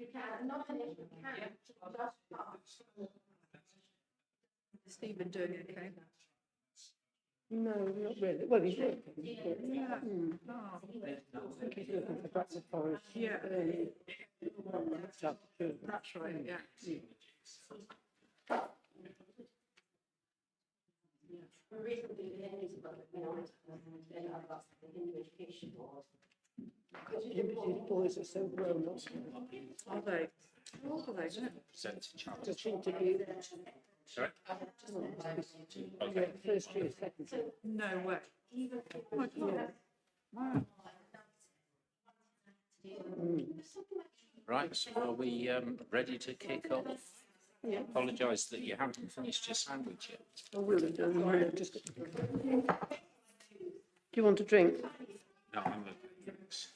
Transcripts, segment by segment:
You can nominate, you can just pass. Stephen doing it, okay? No, not really. Well, he's working. Yeah. Oh, I think he's looking for Bradford Forest. yeah, Stuff too. that's right, yeah. Recently, the news about the and I've got the Hindu education board. His boys are so grown up. Are they? Oh, are they, isn't it? Just seem to be. Sorry? Yeah, first year, second year. No way. Oh my God. Wow. Right, so are we ready to kick off? Yeah. Apologise that you haven't finished your sandwich yet. I will have done. I'll just. Do you want a drink? No, I'm okay. Thanks.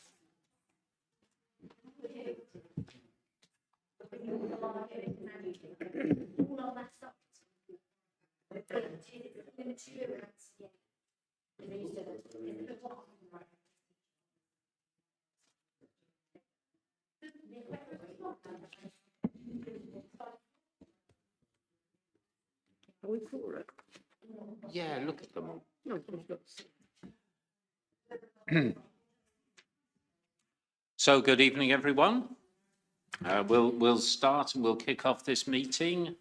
Are we for it? Yeah, look at them all. No, we've got. So, good evening, everyone. We'll start and we'll kick off this meeting.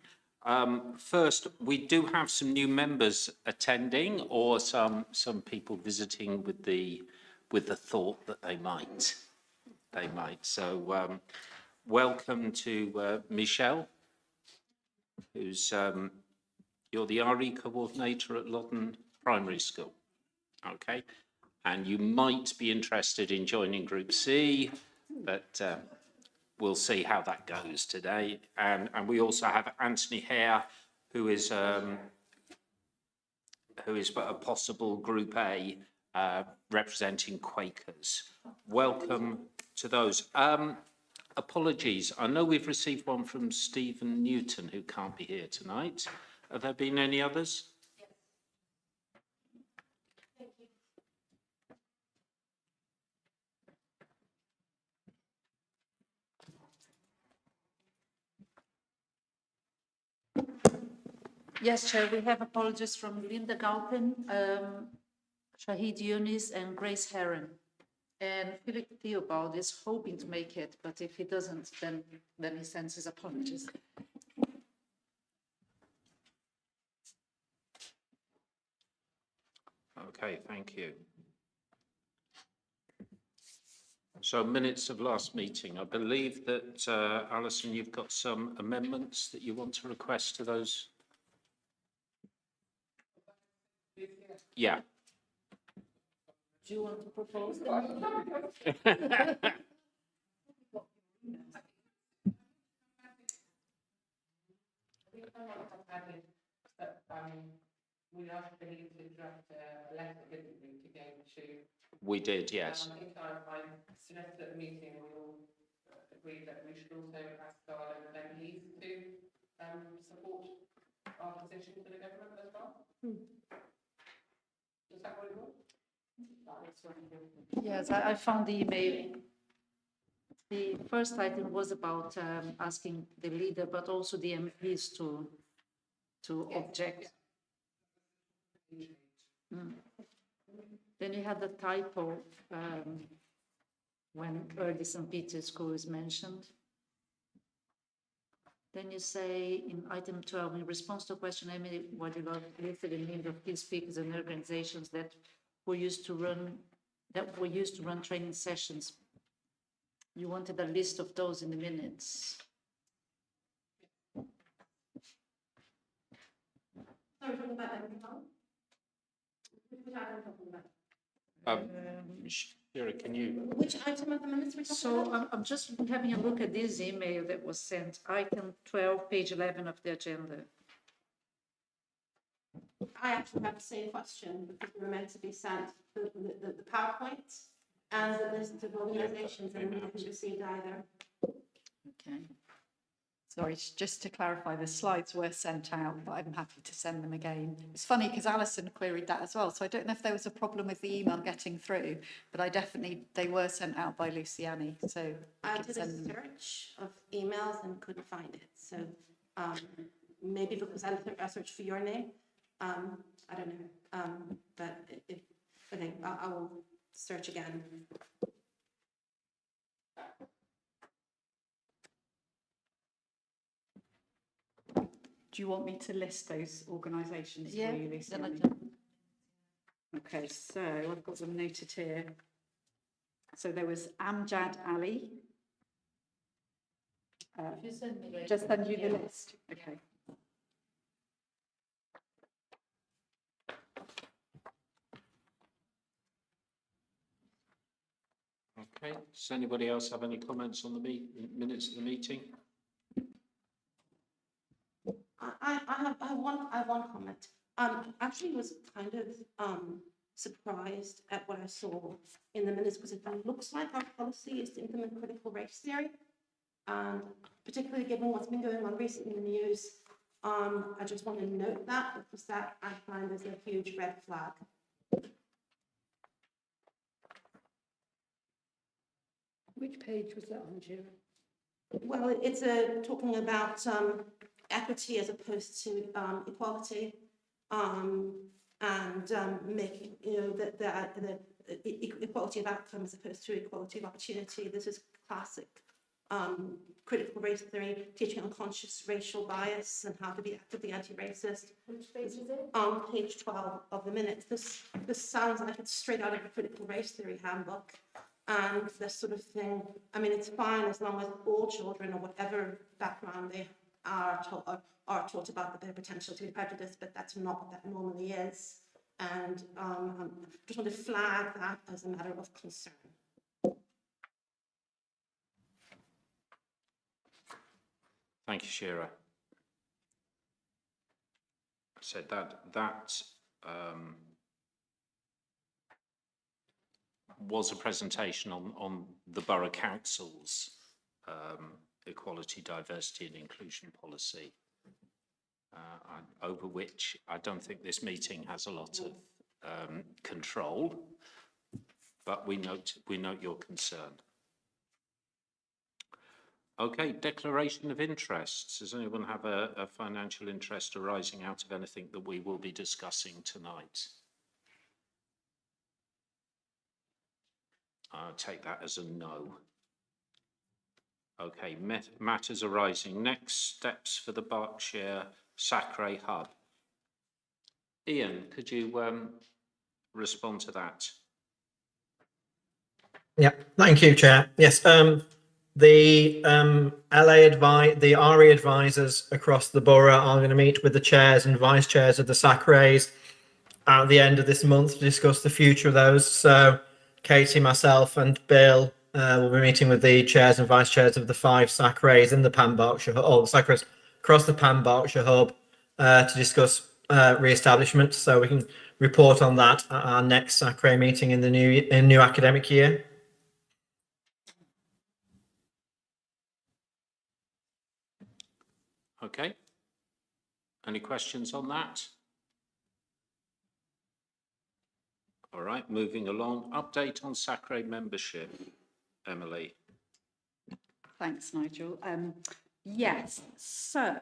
First, we do have some new members attending, or some people visiting with the thought that they might. So, welcome to Michelle, who's you're the RE coordinator at Loddon Primary School. Okay, and you might be interested in joining Group C, but we'll see how that goes today. And we also have Anthony Hare, who is a possible Group A representing Quakers. Welcome to those. Apologies, I know we've received one from Stephen Newton, who can't be here tonight. Have there been any others? Yes, Chair, we have apologies from Linda Galpin, Shahid Yunis and Grace Heron. And Philip Theobald is hoping to make it, but if he doesn't, then he sends his apologies. Okay, thank you. So minutes of last meeting. I believe that, Alison, you've got some amendments that you want to request to those? Yeah. Do you want to propose them? We asked Billy to draft a letter, didn't we, to go to... We did, yes. I think I suggested at the meeting, we all agreed that we should also ask our MPs to support our position to the government as well. Is that what it was? Yes, I found the email. The first item was about asking the leader, but also the MPs to object. Then you had the typo when early St. Peter's School is mentioned. Then you say in item 12, in response to a question, Emily Wadilov listed a name of key speakers and organizations that were used to run training sessions. You wanted a list of those in the minutes. Sorry, talking about everything else? Which item are we talking about? Shira, can you? Which item of the minutes are we talking So about? I'm just having a look at this email that was sent, item 12, page 11 of the agenda. I actually have the same question because we were meant to be sent the PowerPoint and the list of organizations and we didn't receive either. Okay. Sorry, just to clarify, the slides were sent out, but I'm happy to send them again. It's funny because Alison queried that as well, so I don't know if there was a problem with the email getting through, but they were sent out by Luciani, so I I can did a send them. search of emails and couldn't find it, so maybe because I searched for your name, I don't know, but okay, I will search again. Do you want me to list those organisations for Yeah, you, then I Luciani? can, Okay, so I've got them noted here. So there was Amjad Ali. if you send me later. Just send you the Yeah. list. Okay. Okay, does anybody else have any comments on the minutes of the meeting? I have one comment. Actually was kind of surprised at what I saw in the minutes because it looks like our policy is to implement critical race theory. And particularly given what's been going on recently in the news, I just want to note that because that I find is a huge red flag. Which page was that on, Julie? Well, it's talking about equity as opposed to equality, and making the equality of outcome as opposed to equality of opportunity. This is classic critical race theory, teaching unconscious racial bias and how to be actively anti-racist. Which page is it? On page 12 of the minutes. This sounds like it's straight out of a critical race theory handbook. And this sort of thing, I mean, it's fine as long as all children, or whatever background they are taught about their potential to be prejudiced, but that's not what that normally is. And just want to flag that as a matter of concern. Thank you, Shira. I said that was a presentation on the Borough Council's equality, diversity and inclusion policy, over which I don't think this meeting has a lot of control, but we note your concern. Okay, declaration of interests. Does anyone have a financial interest arising out of anything that we will be discussing tonight? I'll take that as a no. Okay, matters arising. Next steps for the Berkshire Sacre Hub. Ian, could you respond to that? Yeah, thank you, Chair. Yes, the the RE advisors across the borough are going to meet with the chairs and vice chairs of the Sacres at the end of this month to discuss the future of those. So Katie, myself and Bill will be meeting with the chairs and vice chairs of the 5 Sacres in the Pan Berkshire, the Sacres across the Pan Berkshire hub to discuss re-establishment. So we can report on that at our next Sacre meeting in the new academic year. Okay. Any questions on that? All right, moving along. Update on Sacre membership, Emily. Thanks, Nigel. Yes, so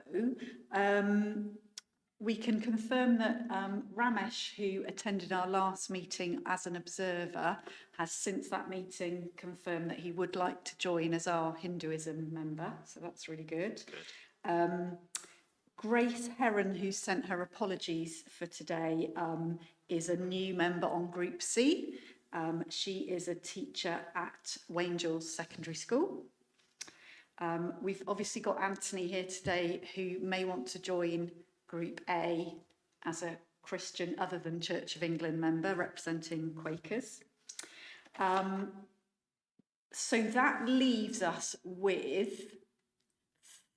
we can confirm that Ramesh, who attended our last meeting as an observer, has since that meeting confirmed that he would like to join as our Hinduism member. So that's really good. Grace Heron, who sent her apologies for today, is a new member on Group C. She is a teacher at Wangels Secondary School. We've obviously got Anthony here today, who may want to join Group A as a Christian other than Church of England member representing Quakers. So that leaves us with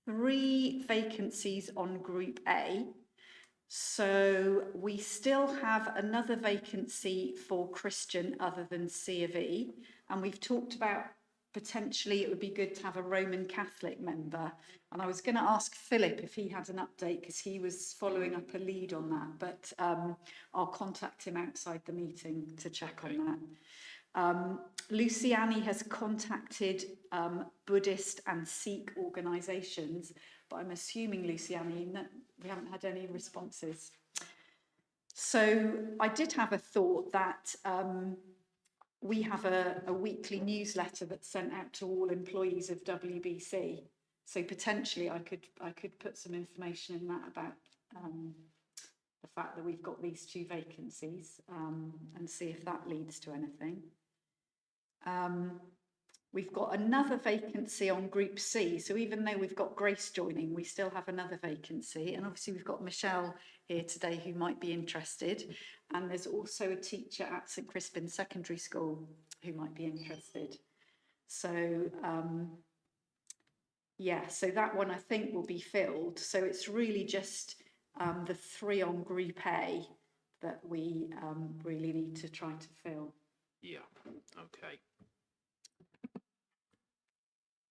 3 vacancies on Group A. So we still have another vacancy for Christian other than C of E, and we've talked about potentially it would be good to have a Roman Catholic member. And I was going to ask Philip if he had an update because he was following up a lead on that, but I'll contact him outside the meeting to check on that. Luciani has contacted Buddhist and Sikh organisations, but I'm assuming, Luciani, that we haven't had any responses. So I did have a thought that we have a weekly newsletter that's sent out to all employees of WBC. So potentially I could put some information in that about the fact that we've got these 2 vacancies and see if that leads to anything. We've got another vacancy on Group C. So even though we've got Grace joining, we still have another vacancy. And obviously we've got Michelle here today who might be interested. And there's also a teacher at St Crispin Secondary School who might be interested. So, yeah, so that one I think will be filled. So it's really just the 3 on Group A that we really need to try to fill. Yeah, okay.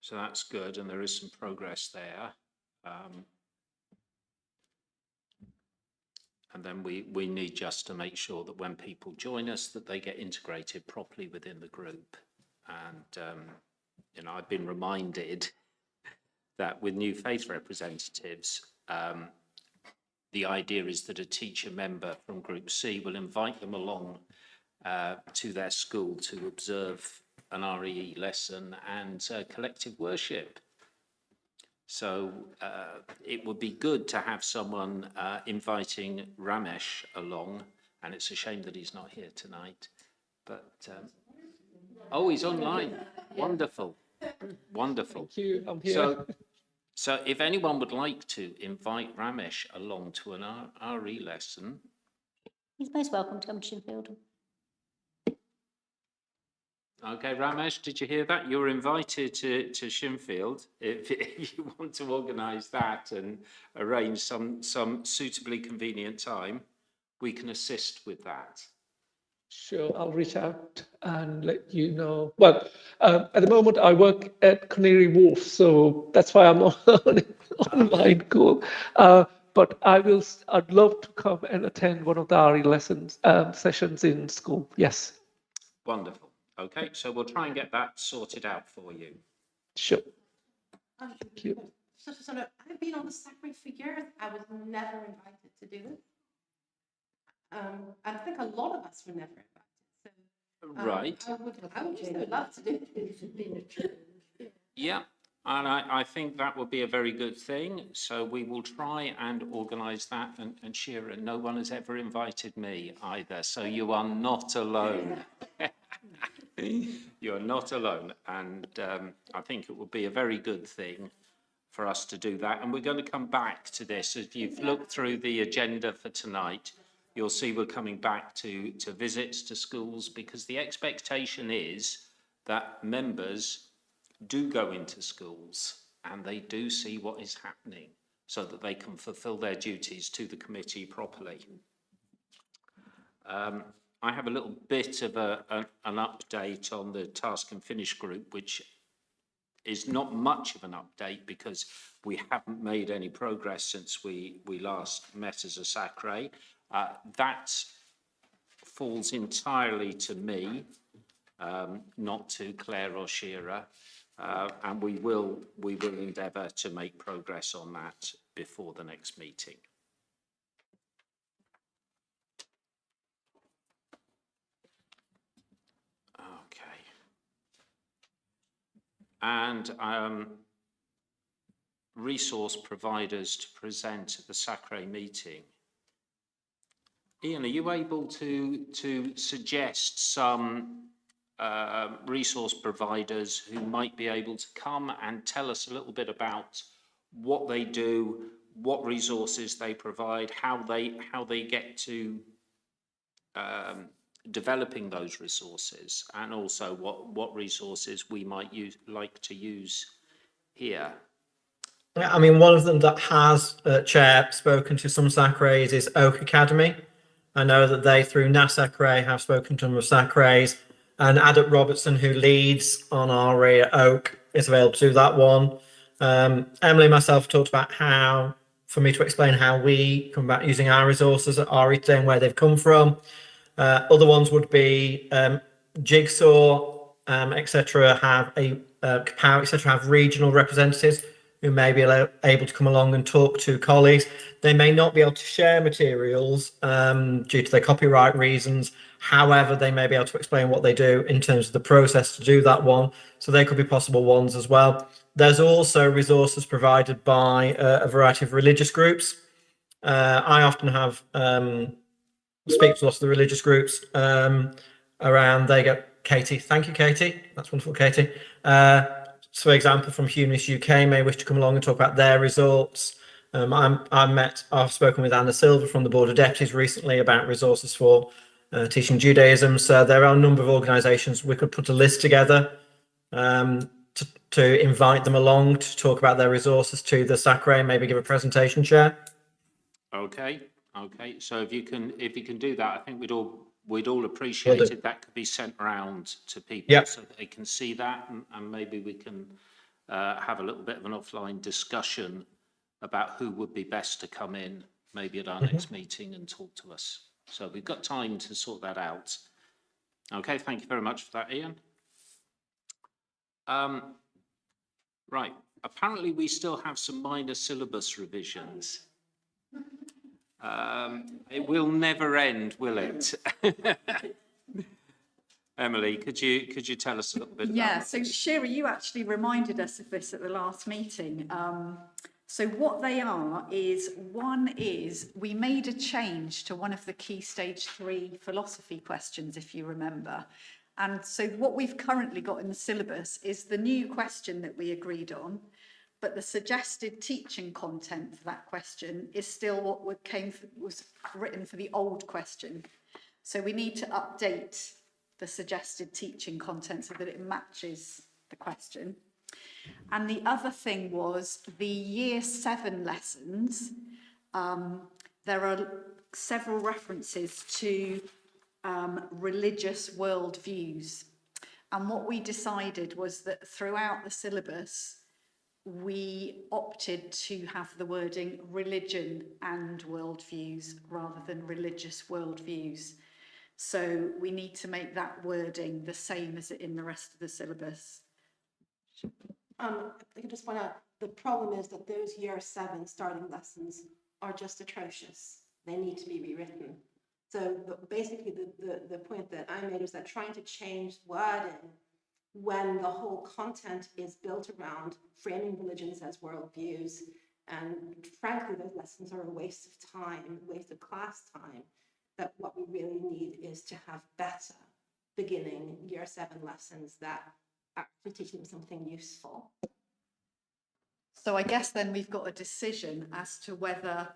So that's good, and there is some progress there. And then we need just to make sure that when people join us, that they get integrated properly within the group. And, you know, I've been reminded that with new faith representatives, the idea is that a teacher member from Group C will invite them along to their school to observe an REE lesson and collective worship. So it would be good to have someone inviting Ramesh along, and it's a shame that he's not here tonight. But oh, he's online. Wonderful, wonderful. Thank you. I'm here. So if anyone would like to invite Ramesh along to an RE lesson, He's most welcome to come to Shinfield. okay, Ramesh, did you hear that? You're invited to Shinfield. If you want to organise that and arrange some suitably convenient time, we can assist with that. Sure, I'll reach out and let you know. Well, at the moment I work at Canary Wharf, so that's why I'm on an online call. But I'd love to come and attend one of the RE lessons, sessions in school. Yes. Wonderful. Okay, so we'll try and get that sorted out for you. Sure. Thank you. I've been on the Sacre for years. I was never invited to do it. I think a lot of us were never invited. So, Right. I would just love to do it. Yeah, and I think that would be a very good thing. So we will try and organise that. And Shira, no one has ever invited me either. So you are not alone. You're not alone. And I think it would be a very good thing for us to do that. And we're going to come back to this. If you've looked through the agenda for tonight, you'll see we're coming back to visits to schools, because the expectation is that members do go into schools and they do see what is happening so that they can fulfil their duties to the committee properly. I have a little bit of an update on the task and finish group, which is not much of an update because we haven't made any progress since we last met as a Sacre. That falls entirely to me, not to Claire or Shira, and we will endeavour to make progress on that before the next meeting. Okay. And resource providers to present at the Sacre meeting. Ian, are you able to suggest some resource providers who might be able to come and tell us a little bit about what they do, what resources they provide, how they get to developing those resources, and also what resources we might like to use here? Yeah, I mean, one of them that has, Chair, spoken to some Sacres is Oak Academy. I know that they, through NASACRE, have spoken to them of Sacres, And Adat Robertson, who leads on our area Oak, is available to do that one. Emily and myself talked about how, for me to explain how we come about using our resources at RE today and where they've come from. Other ones would be Jigsaw, etc. Have a Power, etc. Have regional representatives who may be able to come along and talk to colleagues. They may not be able to share materials due to their copyright reasons. However, they may be able to explain what they do in terms of the process to do that one. So they could be possible ones as well. There's also resources provided by a variety of religious groups. I often have speak to lots of the religious groups around. They go, Katie, thank you, Katie. That's wonderful, Katie. So, for example, from Humanist UK may wish to come along and talk about their results. I've spoken with Anna Silver from the Board of Deputies recently about resources for teaching Judaism. So there are a number of organisations. We could put a list together to invite them along to talk about their resources to the Sacre, maybe give a presentation, Chair. Okay. So if you can do that, I think we'd all appreciate it. That could be sent around to people so that they can see that, and maybe we can have a little bit of an offline discussion about who would be best to come in, maybe at our next meeting and talk to us. So we've got time to sort that out. Okay, thank you very much for that, Ian. Right, apparently we still have some minor syllabus revisions. It will never end, will it? Emily, could you tell us a little bit about Yeah, so Shira, you actually reminded us of this at the last meeting. So what they are is, one is, we made a change to one of the key stage 3 philosophy questions, if you remember. And so what we've currently got in the syllabus is the new question that we agreed on, but the suggested teaching content for that question is still what was written for the old question. So we need to update the suggested teaching content so that it matches the question. And the other thing was the year 7 lessons. There are several references to religious worldviews. And what we decided was that throughout the syllabus, we opted to have the wording religion and worldviews rather than religious worldviews. So we need to make that wording the same as in the rest of the syllabus. I can just point out, the problem is that those year 7 starting lessons are just atrocious. They need to be rewritten. So basically the point that I made was that trying to change wording when the whole content is built around framing religions as worldviews, and frankly, those lessons are a waste of time, a waste of class time, that what we really need is to have better beginning year 7 lessons that actually teach them something useful. So I guess then we've got a decision as to whether,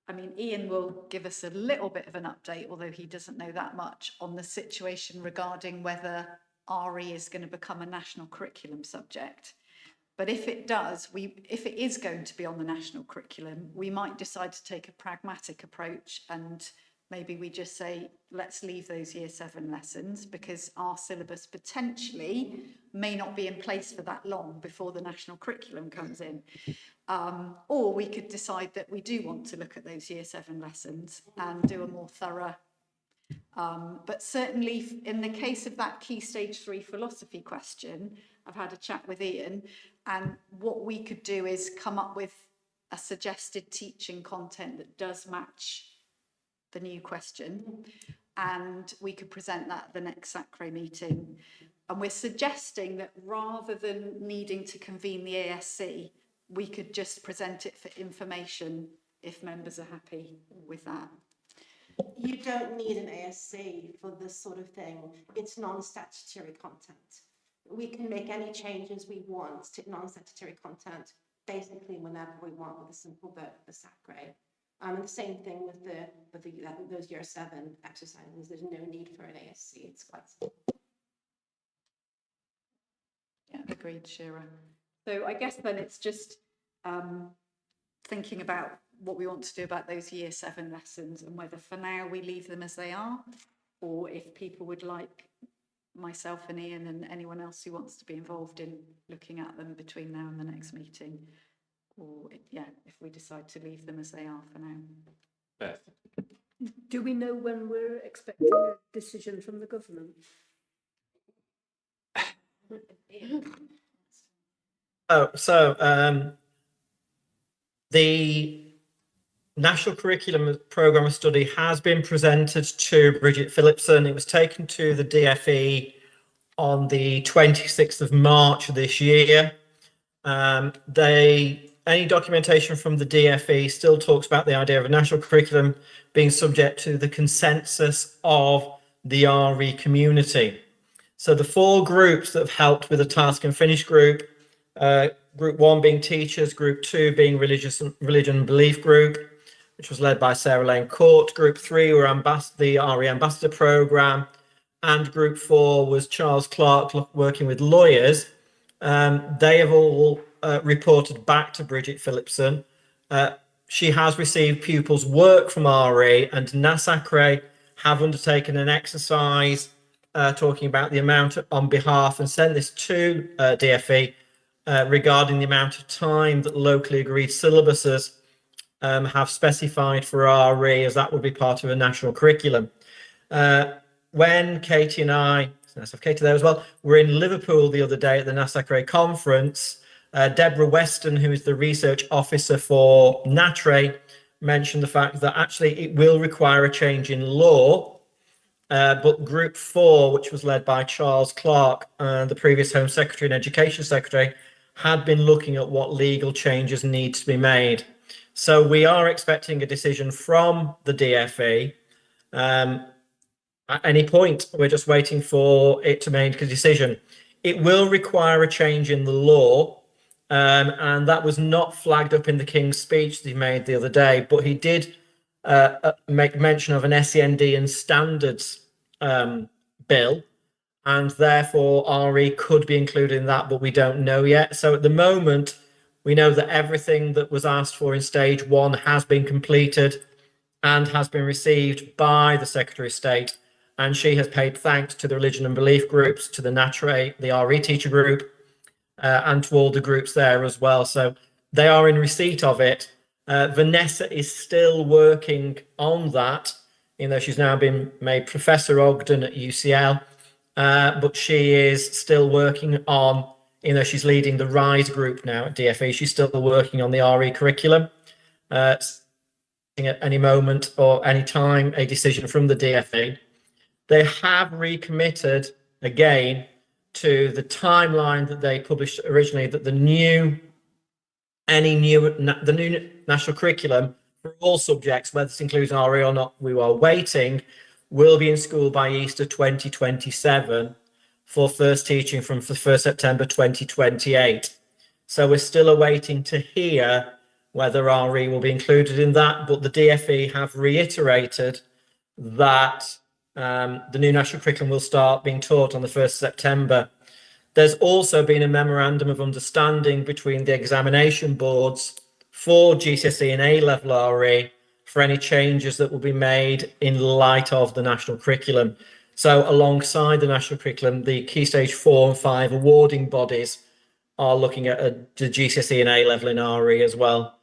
I mean, Ian will give us a little bit of an update, although he doesn't know that much, on the situation regarding whether RE is going to become a national curriculum subject. But if it does, if it is going to be on the national curriculum, we might decide to take a pragmatic approach, and maybe we just say, let's leave those year 7 lessons because our syllabus potentially may not be in place for that long before the national curriculum comes in. Or we could decide that we do want to look at those year 7 lessons and do a more thorough. But certainly in the case of that key stage 3 philosophy question, I've had a chat with Ian, and what we could do is come up with a suggested teaching content that does match the new question, and we could present that at the next Sacre meeting. And we're suggesting that rather than needing to convene the ASC, we could just present it for information if members are happy with that. You don't need an ASC for this sort of thing. It's non-statutory content. We can make any changes we want to non-statutory content basically whenever we want with a simple vote of the Sacre. And the same thing with those year 7 exercises. There's no need for an ASC. It's quite simple. Yeah, agreed, Shira. So I guess then it's just thinking about what we want to do about those year 7 lessons, and whether for now we leave them as they are, or if people would like myself and Ian and anyone else who wants to be involved in looking at them between now and the next meeting. Or, yeah, if we decide to leave them as they are for now. Beth? Do we know when we're expecting a decision from the government? The National Curriculum Programme of Study has been presented to Bridget Phillipson. It was taken to the DFE on the 26th of March this year. Any documentation from the DFE still talks about the idea of a national curriculum being subject to the consensus of the RE community. So the 4 groups that have helped with the task and finish group, group 1 being teachers, group 2 being religion and belief group, which was led by Sarah Lane Court, group 3 were the RE ambassador programme, and group 4 was Charles Clark working with lawyers. They have all reported back to Bridget Phillipson. She has received pupils' work from RE, and Sacre have undertaken an exercise talking about the amount on behalf and sent this to DFE regarding the amount of time that locally agreed syllabuses have specified for RE, as that would be part of a national curriculum. When Katie and I, nice to have Katie there as well, were in Liverpool the other day at the Sacre conference, Deborah Weston, who is the research officer for NATRE, mentioned the fact that actually it will require a change in law, but Group 4, which was led by Charles Clark, the previous Home Secretary and Education Secretary, had been looking at what legal changes need to be made. So we are expecting a decision from the DFE. At any point, we're just waiting for it to make a decision. It will require a change in the law, and that was not flagged up in the King's speech that he made the other day, but he did make mention of an SEND and standards bill, and therefore RE could be included in that, but we don't know yet. So at the moment, we know that everything that was asked for in stage 1 has been completed and has been received by the Secretary of State. And she has paid thanks to the religion and belief groups, to the NATRE, the RE teacher group, and to all the groups there as well. So they are in receipt of it. Vanessa is still working on that, even though she's now been made Professor Ogden at UCL. But she is still working on, she's leading the RISE group now at DFE. She's still working on the RE curriculum. At any moment or any time, a decision from the DFE. They have recommitted again to the timeline that they published originally, that the new national curriculum for all subjects, whether this includes RE or not, we are waiting, will be in school by Easter 2027 for first teaching from the 1st September 2028. So we're still awaiting to hear whether RE will be included in that, but the DFE have reiterated that the new national curriculum will start being taught on the 1st September. There's also been a memorandum of understanding between the examination boards for GCSE and A-level RE for any changes that will be made in light of the national curriculum. So alongside the national curriculum, the Key Stage 4 and 5 awarding bodies are looking at the GCSE and A-level in RE as well.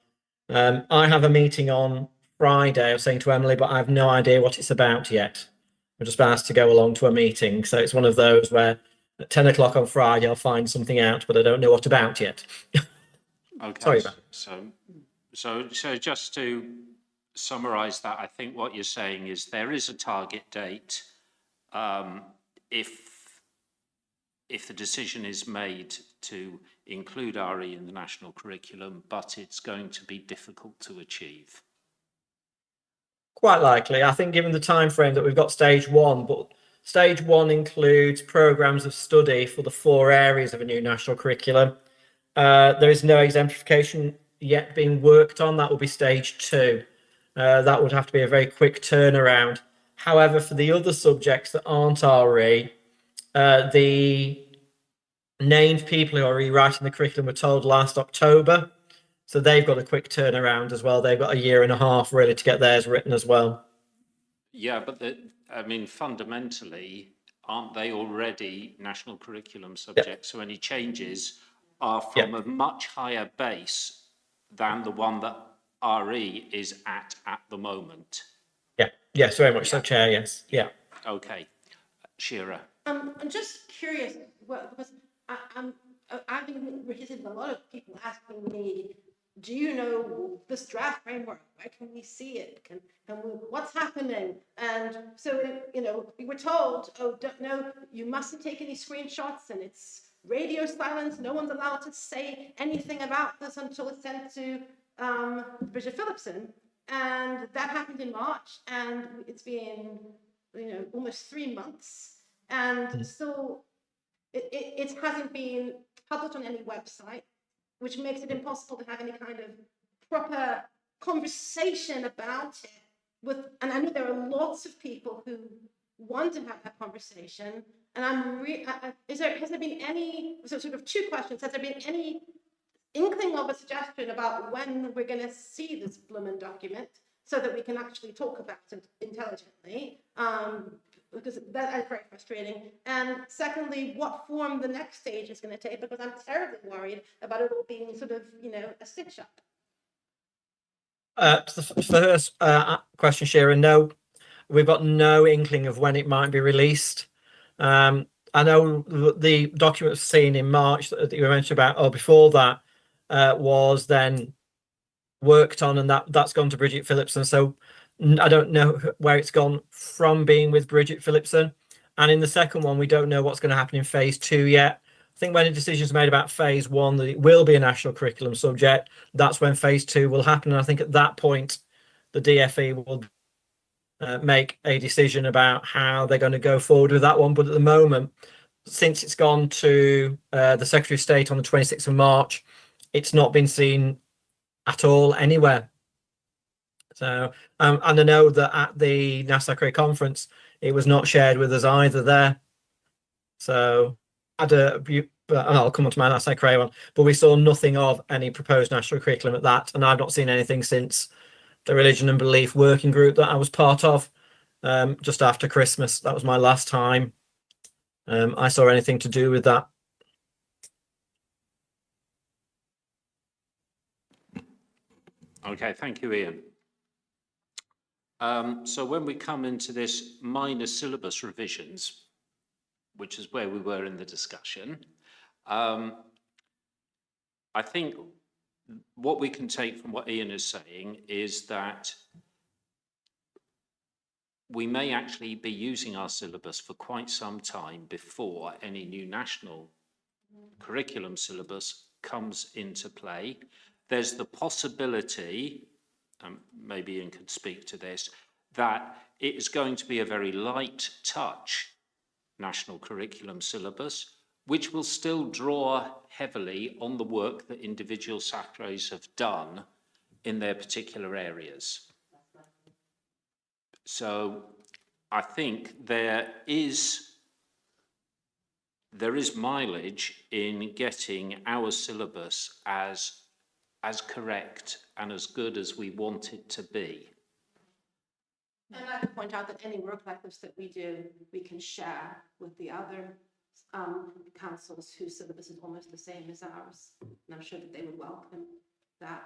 I have a meeting on Friday, I was saying to Emily, but I have no idea what it's about yet. I've just been asked to go along to a meeting. So it's one of those where at 10 o'clock on Friday, I'll find something out, but I don't know what about yet. Okay. Sorry about So just to summarise that, I think what you're saying is there is a target date. If the decision is made to include RE in the national curriculum, but it's going to be difficult to achieve. Quite likely. I think given the time frame that we've got stage 1, but stage 1 includes programmes of study for the 4 areas of a new national curriculum. There is no exemplification yet being worked on. That will be stage 2. That would have to be a very quick turnaround. However, for the other subjects that aren't RE, the named people who are rewriting the curriculum were told last October. So they've got a quick turnaround as well. They've got a year and a half really to get theirs written as well. Yeah, but fundamentally, aren't they already national curriculum subjects? So any changes are from Yeah. a much higher base than the one that RE is at the moment. Yeah, yes, very much so, Yeah. Chair, yes, yeah. Okay, Shira. I'm just curious, well, because I've been receiving a lot of people asking me, do you know this draft framework? Where can we see it? What's happening? And so, we were told, oh, no, you mustn't take any screenshots, and it's radio silence. No one's allowed to say anything about this until it's sent to Bridget Phillipson. And that happened in March, and it's been, almost 3 months. And still, it hasn't been published on any website, which makes it impossible to have any kind of proper conversation about it. And I know there are lots of people who want to have that conversation. And has there been any, so sort of two questions, has there been any inkling of a suggestion about when we're going to see this blooming document so that we can actually talk about it intelligently? Because that is very frustrating. And secondly, what form the next stage is going to take, because I'm terribly worried about it all being sort of, a stitch up. The first question, Sharon, no, we've got no inkling of when it might be released. I know the document was seen in March that you mentioned about, or before that, was then worked on, and that's gone to Bridget Phillipson. So I don't know where it's gone from being with Bridget Phillipson. And in the second one, we don't know what's going to happen in phase 2 yet. I think when a decision is made about phase 1 that it will be a national curriculum subject, that's when phase 2 will happen. And I think at that point, the DFE will make a decision about how they're going to go forward with that one. But at the moment, since it's gone to the Secretary of State on the 26th of March, it's not been seen at all anywhere. So, and I know that at the Sacre conference, it was not shared with us either there. So, I'll come on to my Sacre one, but we saw nothing of any proposed national curriculum at that, and I've not seen anything since the Religion and Belief working group that I was part of just after Christmas. That was my last time I saw anything to do with that. Okay, thank you, Ian. So when we come into this minor syllabus revisions, which is where we were in the discussion, I think what we can take from what Ian is saying is that we may actually be using our syllabus for quite some time before any new national curriculum syllabus comes into play. There's the possibility, maybe Ian could speak to this, that it is going to be a very light touch national curriculum syllabus, which will still draw heavily on the work that individual Sacres have done in their particular areas. So I think there is mileage in getting our syllabus as correct and as good as we want it to be. And I can point out that any work like this that we do, we can share with the other councils whose syllabus is almost the same as ours. And I'm sure that they would welcome that.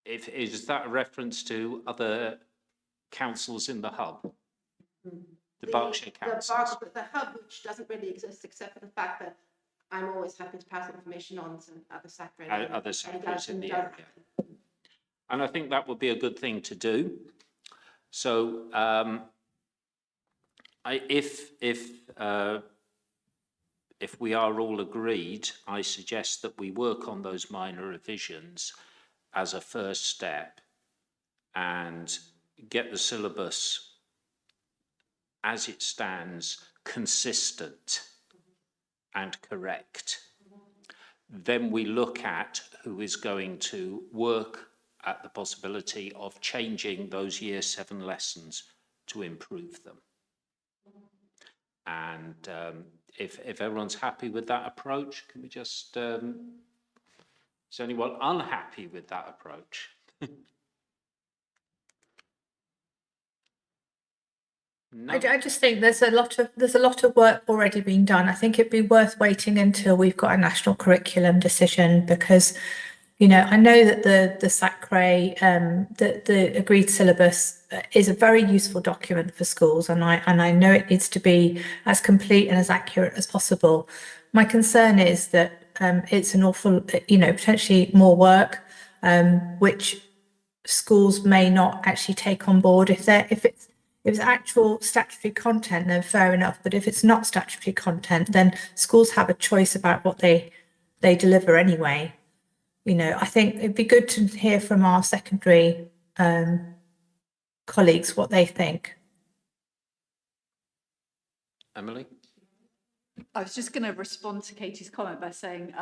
Is that a reference to other councils in the hub? The Berkshire councils? The hub, which doesn't really exist except for the fact that I'm always happy to pass information on to other Sacres. Other Sacres in the area. And I think that would be a good thing to do. So if we are all agreed, I suggest that we work on those minor revisions as a first step and get the syllabus as it stands consistent and correct. Then we look at who is going to work at the possibility of changing those Year 7 lessons to improve them. And if everyone's happy with that approach, can we just, is anyone unhappy with that approach? No. I just think there's a lot of work already being done. I think it'd be worth waiting until we've got a national curriculum decision, because, you know, I know that the Sacre, the agreed syllabus is a very useful document for schools, and I know it needs to be as complete and as accurate as possible. My concern is that it's an awful, you know, potentially more work, which schools may not actually take on board. If it's actual statutory content, then fair enough. But if it's not statutory content, then schools have a choice about what they deliver anyway. You know, I think it'd be good to hear from our secondary colleagues what they think. Emily? I was just going to respond to Katie's comment by saying,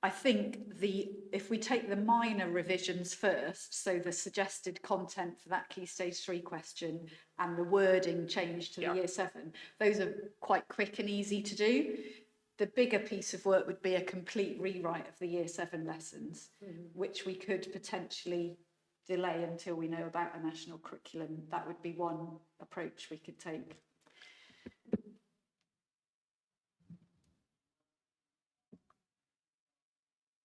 I think if we take the minor revisions first, so the suggested content for that Key Stage 3 question and the wording change to the Year 7, those are quite quick and easy to do. The bigger piece of work would be a complete rewrite of the Year 7 lessons, which we could potentially delay until we know about a national curriculum. That would be one approach we could take.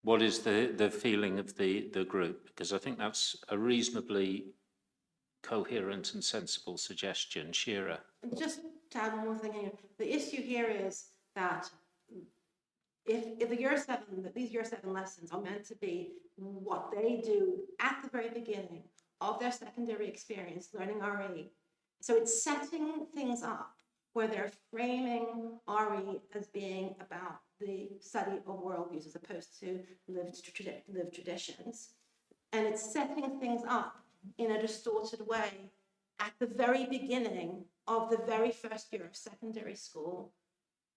What is the feeling of the group? Because I think that's a reasonably coherent and sensible suggestion. Shira? Just to add one more thing here, the issue here is that if the Year 7, these Year 7 lessons are meant to be what they do at the very beginning of their secondary experience, learning RE. So it's setting things up where they're framing RE as being about the study of worldviews as opposed to lived traditions. And it's setting things up in a distorted way at the very beginning of the very first year of secondary school,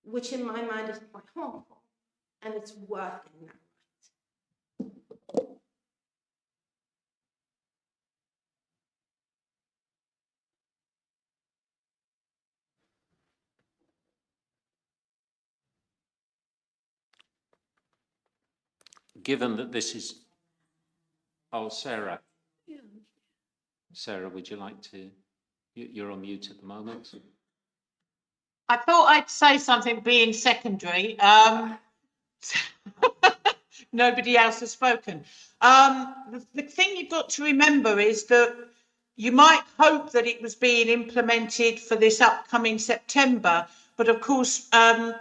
which in my mind is quite harmful, and it's worth getting that right. Given that this is... Oh, Sarah. Yeah. Sarah, would you like to... You're on mute at the moment. I thought I'd say something being secondary. Nobody else has spoken. The thing you've got to remember is that you might hope that it was being implemented for this upcoming September, but of course,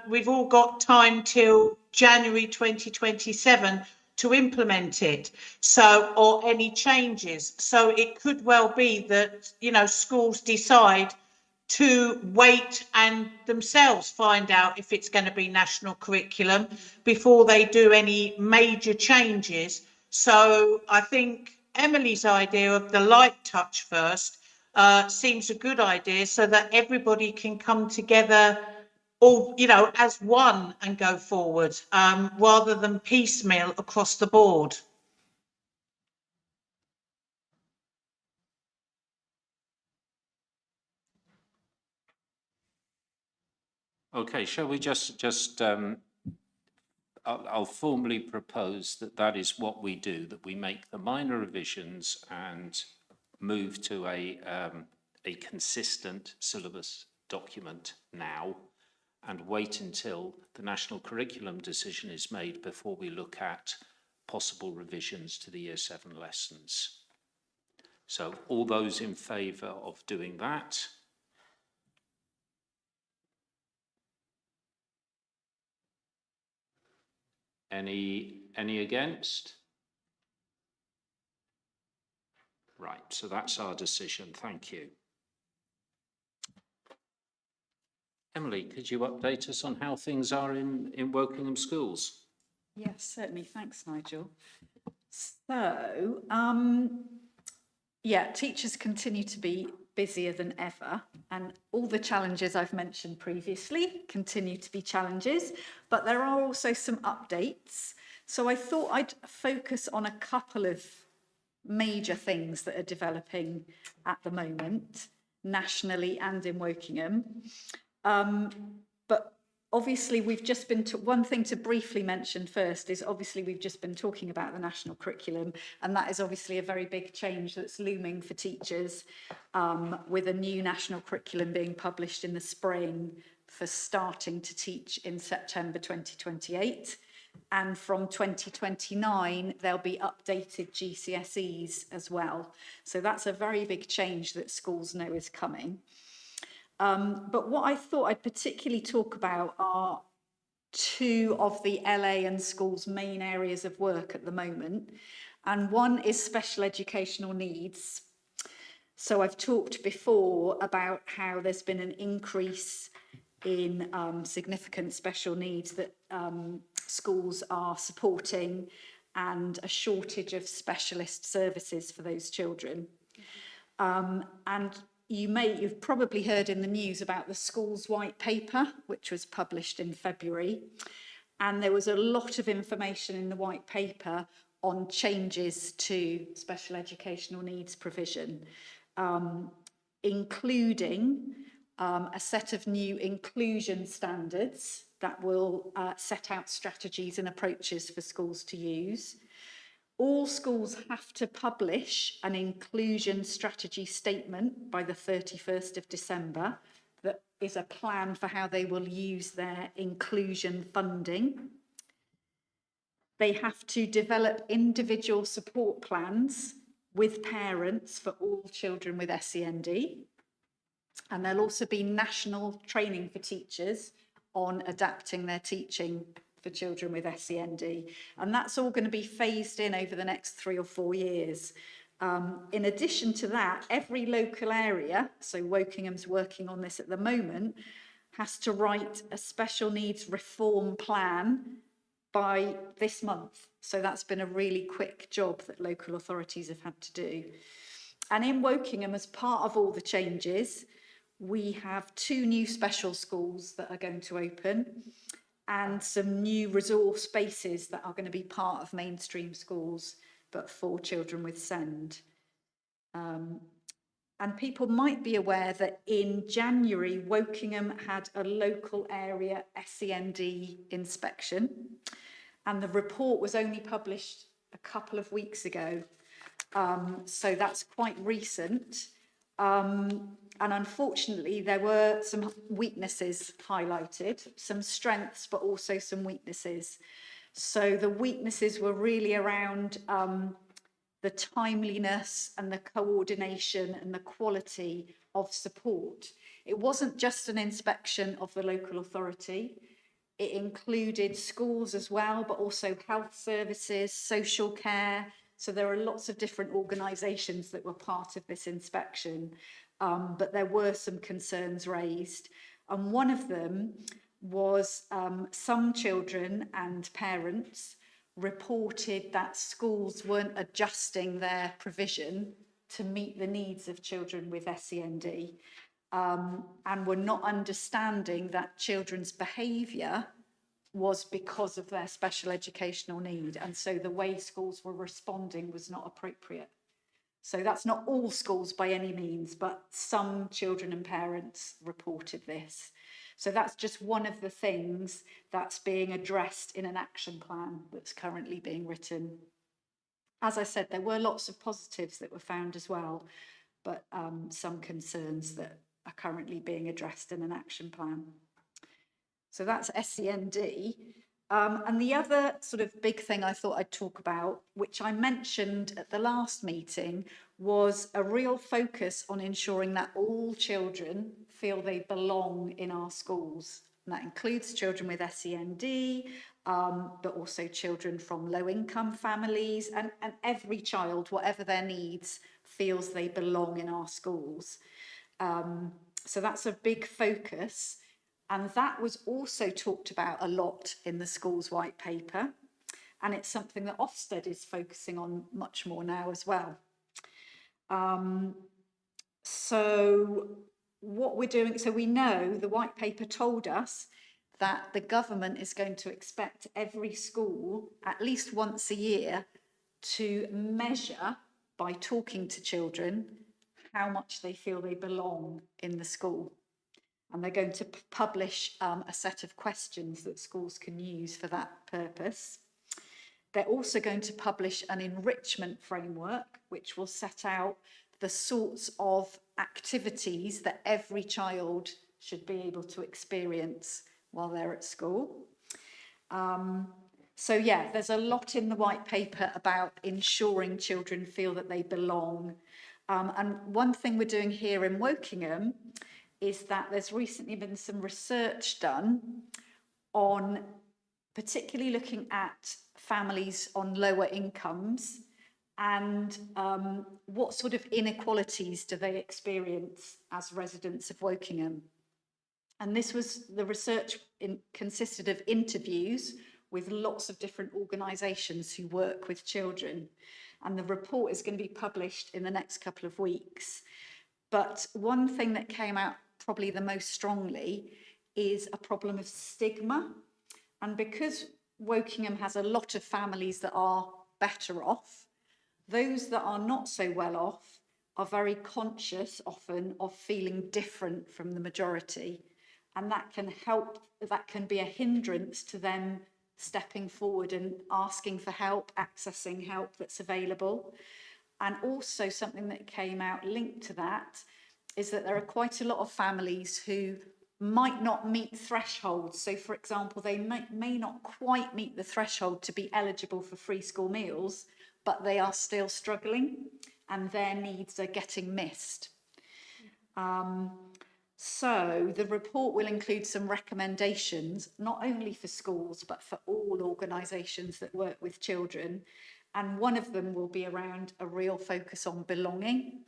we've all got time till January 2027 to implement it. So, or any changes. So it could well be that, you know, schools decide to wait and themselves find out if it's going to be national curriculum before they do any major changes. So I think Emily's idea of the light touch first seems a good idea, so that everybody can come together all, you know, as one and go forward, rather than piecemeal across the board. Okay, shall we I'll formally propose that is what we do, that we make the minor revisions and move to a consistent syllabus document now, and wait until the national curriculum decision is made before we look at possible revisions to the Year 7 lessons. So all those in favour of doing that? Any against? Right, so that's our decision. Thank you. Emily, could you update us on how things are in Wokingham schools? Yes, certainly. Thanks, Nigel. So, yeah, teachers continue to be busier than ever, and all the challenges I've mentioned previously continue to be challenges, but there are also some updates. So I thought I'd focus on a couple of major things that are developing at the moment, nationally and in Wokingham. But obviously we've just been, one thing to briefly mention first is obviously we've just been talking about the national curriculum, and that is obviously a very big change that's looming for teachers, with a new national curriculum being published in the spring for starting to teach in September 2028. And from 2029, there'll be updated GCSEs as well. So that's a very big change that schools know is coming. But what I thought I'd particularly talk about are two of the LA and schools' main areas of work at the moment. And one is special educational needs. So I've talked before about how there's been an increase in significant special needs that schools are supporting, and a shortage of specialist services for those children. And you've probably heard in the news about the schools white paper, which was published in February. And there was a lot of information in the white paper on changes to special educational needs provision, including a set of new inclusion standards that will set out strategies and approaches for schools to use. All schools have to publish an inclusion strategy statement by the 31st of December that is a plan for how they will use their inclusion funding. They have to develop individual support plans with parents for all children with SEND. And there'll also be national training for teachers on adapting their teaching for children with SEND. And that's all going to be phased in over the next 3 or 4 years. In addition to that, every local area, so Wokingham's working on this at the moment, has to write a special needs reform plan by this month. So that's been a really quick job that local authorities have had to do. And in Wokingham, as part of all the changes, we have 2 new special schools that are going to open, and some new resource spaces that are going to be part of mainstream schools, but for children with SEND. And people might be aware that in January, Wokingham had a local area SEND inspection, and the report was only published a couple of weeks ago. So that's quite recent. And unfortunately, there were some weaknesses highlighted, some strengths, but also some weaknesses. So the weaknesses were really around the timeliness and the coordination and the quality of support. It wasn't just an inspection of the local authority. It included schools as well, but also health services, social care. So there are lots of different organisations that were part of this inspection. But there were some concerns raised. And one of them was some children and parents reported that schools weren't adjusting their provision to meet the needs of children with SEND, and were not understanding that children's behaviour was because of their special educational need. And so the way schools were responding was not appropriate. So that's not all schools by any means, but some children and parents reported this. So that's just one of the things that's being addressed in an action plan that's currently being written. As I said, there were lots of positives that were found as well, but some concerns that are currently being addressed in an action plan. So that's SEND. And the other sort of big thing I thought I'd talk about, which I mentioned at the last meeting, was a real focus on ensuring that all children feel they belong in our schools. And that includes children with SEND, but also children from low-income families, and every child, whatever their needs, feels they belong in our schools. So that's a big focus. And that was also talked about a lot in the schools white paper. And it's something that Ofsted is focusing on much more now as well. So what we're doing, so we know the white paper told us that the government is going to expect every school at least once a year to measure by talking to children how much they feel they belong in the school. And they're going to publish a set of questions that schools can use for that purpose. They're also going to publish an enrichment framework, which will set out the sorts of activities that every child should be able to experience while they're at school. So yeah, there's a lot in the white paper about ensuring children feel that they belong. And one thing we're doing here in Wokingham is that there's recently been some research done on particularly looking at families on lower incomes and what sort of inequalities do they experience as residents of Wokingham. And this was, the research consisted of interviews with lots of different organisations who work with children. And the report is going to be published in the next couple of weeks. But one thing that came out probably the most strongly is a problem of stigma. And because Wokingham has a lot of families that are better off, those that are not so well off are very conscious often of feeling different from the majority. And that can be a hindrance to them stepping forward and asking for help, accessing help that's available. And also something that came out linked to that is that there are quite a lot of families who might not meet thresholds. So for example, they may not quite meet the threshold to be eligible for free school meals, but they are still struggling and their needs are getting missed. So the report will include some recommendations, not only for schools, but for all organisations that work with children. And one of them will be around a real focus on belonging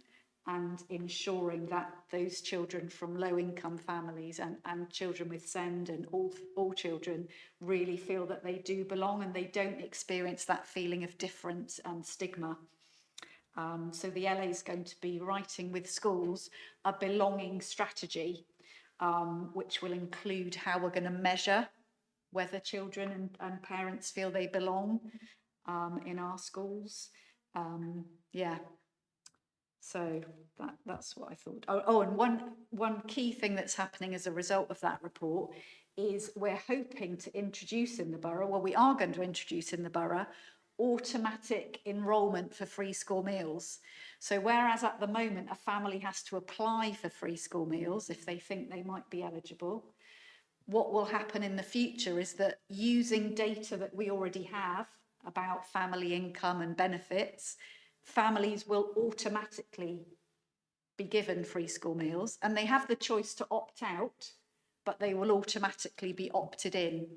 and ensuring that those children from low income families and children with SEND and all children really feel that they do belong and they don't experience that feeling of difference and stigma. So the LA is going to be writing with schools a belonging strategy, which will include how we're going to measure whether children and parents feel they belong in our schools. Yeah, so that's what I thought. Oh, and one key thing that's happening as a result of that report is we're hoping to introduce in the borough, well, we are going to introduce in the borough, automatic enrolment for free school meals. So whereas at the moment a family has to apply for free school meals if they think they might be eligible, what will happen in the future is that using data that we already have about family income and benefits, families will automatically be given free school meals and they have the choice to opt out, but they will automatically be opted in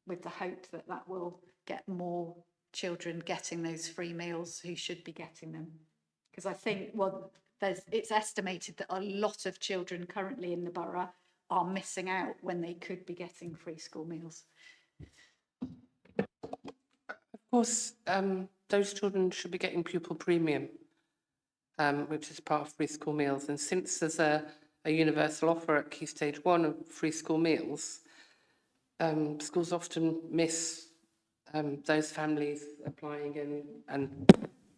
with the hope that that will get more children getting those free meals who should be getting them. Because I think, well, it's estimated that a lot of children currently in the borough are missing out when they could be getting free school meals. Of course, those children should be getting pupil premium, which is part of free school meals. And since there's a universal offer at Key Stage 1 of free school meals, schools often miss those families applying and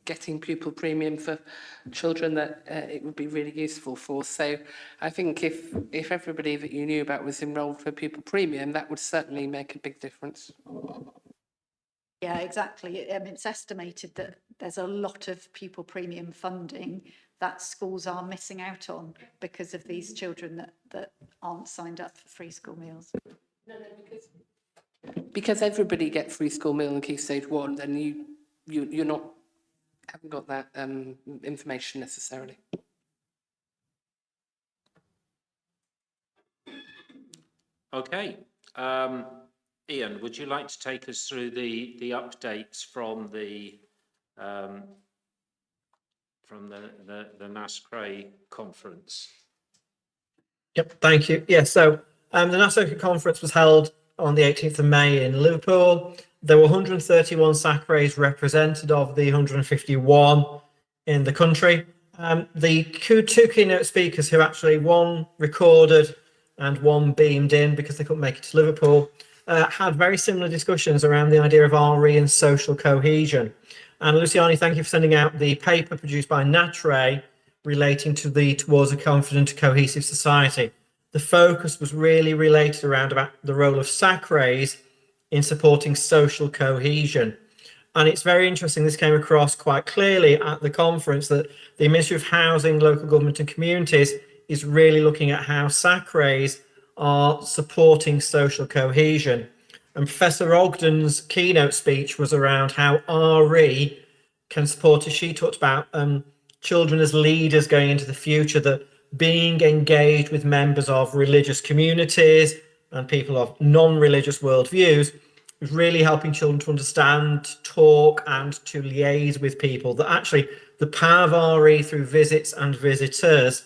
getting pupil premium for children that it would be really useful for. So I think if everybody that you knew about was enrolled for pupil premium, that would certainly make a big difference. Yeah, exactly. It's estimated that there's a lot of pupil premium funding that schools are missing out on because of these children that aren't signed up for free school meals. No, because everybody gets free school meal in Key Stage 1, then you're not haven't got that information necessarily. Okay. Ian, would you like to take us through the updates from the Sacre conference? Yep, thank you. Yeah, so the Sacre conference was held on the 18th of May in Liverpool. There were 131 Sacres represented of the 151 in the country. The two keynote speakers, who actually one recorded and one beamed in because they couldn't make it to Liverpool, had very similar discussions around the idea of RE and social cohesion. And Luciani, thank you for sending out the paper produced by Natre, relating towards a confident, cohesive society. The focus was really related around about the role of Sacres in supporting social cohesion. And it's very interesting, this came across quite clearly at the conference, that the Ministry of Housing, Local Government and Communities is really looking at how Sacres are supporting social cohesion. And Professor Ogden's keynote speech was around how RE can support, as she talked about, children as leaders going into the future, that being engaged with members of religious communities and people of non-religious worldviews is really helping children to understand, to talk and to liaise with people. That actually the power of RE through visits and visitors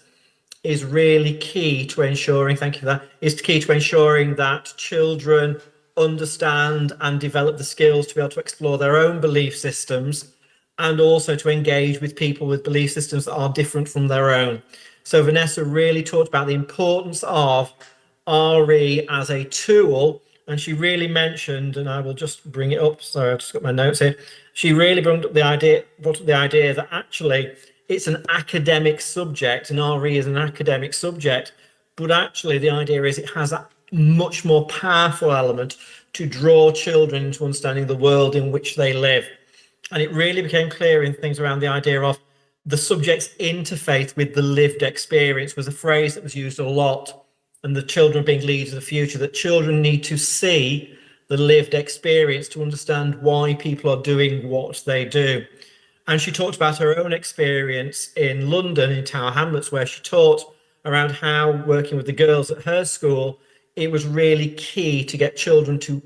is really key to ensuring, thank you for that, is key to ensuring that children understand and develop the skills to be able to explore their own belief systems, and also to engage with people with belief systems that are different from their own. So Vanessa really talked about the importance of RE as a tool, and she really mentioned, and I will just bring it up, sorry, I've just got my notes here. She really brought up the idea that actually it's an academic subject, and RE is an academic subject, but actually the idea is it has a much more powerful element to draw children into understanding the world in which they live. And it really became clear in things around the idea of the subject's interface with the lived experience was a phrase that was used a lot, and the children being leaders of the future, that children need to see the lived experience to understand why people are doing what they do. And she talked about her own experience in London, in Tower Hamlets, where she taught around how, working with the girls at her school, it was really key to get children to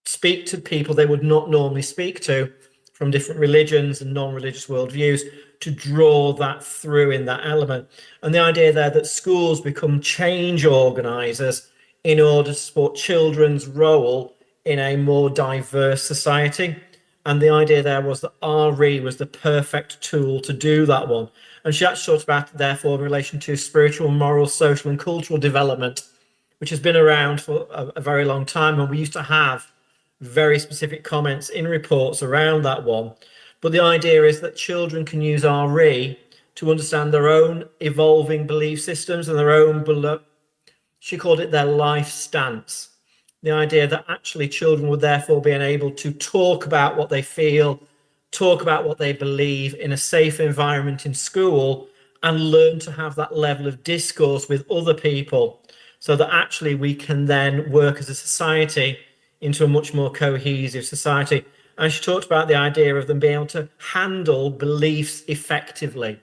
speak to people they would not normally speak to from different religions and non-religious worldviews, to draw that through in that element. And the idea there that schools become change organisers in order to support children's role in a more diverse society. And the idea there was that RE was the perfect tool to do that one. And she actually talked about, therefore, in relation to spiritual, moral, social and cultural development, which has been around for a very long time. And we used to have very specific comments in reports around that one. But the idea is that children can use RE to understand their own evolving belief systems and their own, she called it their life stance. The idea that actually children would therefore be able to talk about what they feel, talk about what they believe in a safe environment in school, and learn to have that level of discourse with other people, so that actually we can then work as a society into a much more cohesive society. And she talked about the idea of them being able to handle beliefs effectively.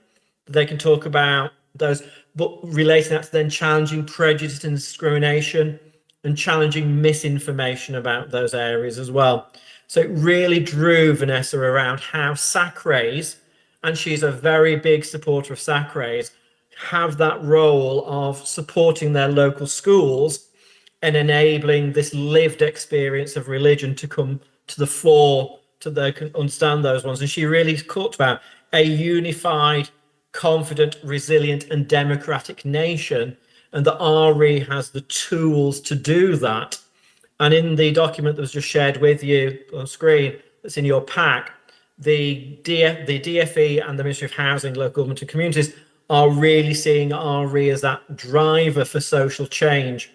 They can talk about those, but relating that to then challenging prejudice and discrimination and challenging misinformation about those areas as well. So it really drew Vanessa around how Sacres, and she's a very big supporter of Sacres, have that role of supporting their local schools and enabling this lived experience of religion to come to the fore, so they can understand those ones. And she really talked about a unified, confident, resilient and democratic nation, and that RE has the tools to do that. And in the document that was just shared with you on screen, that's in your pack, the DFE and the Ministry of Housing, Local Government and Communities are really seeing RE as that driver for social change.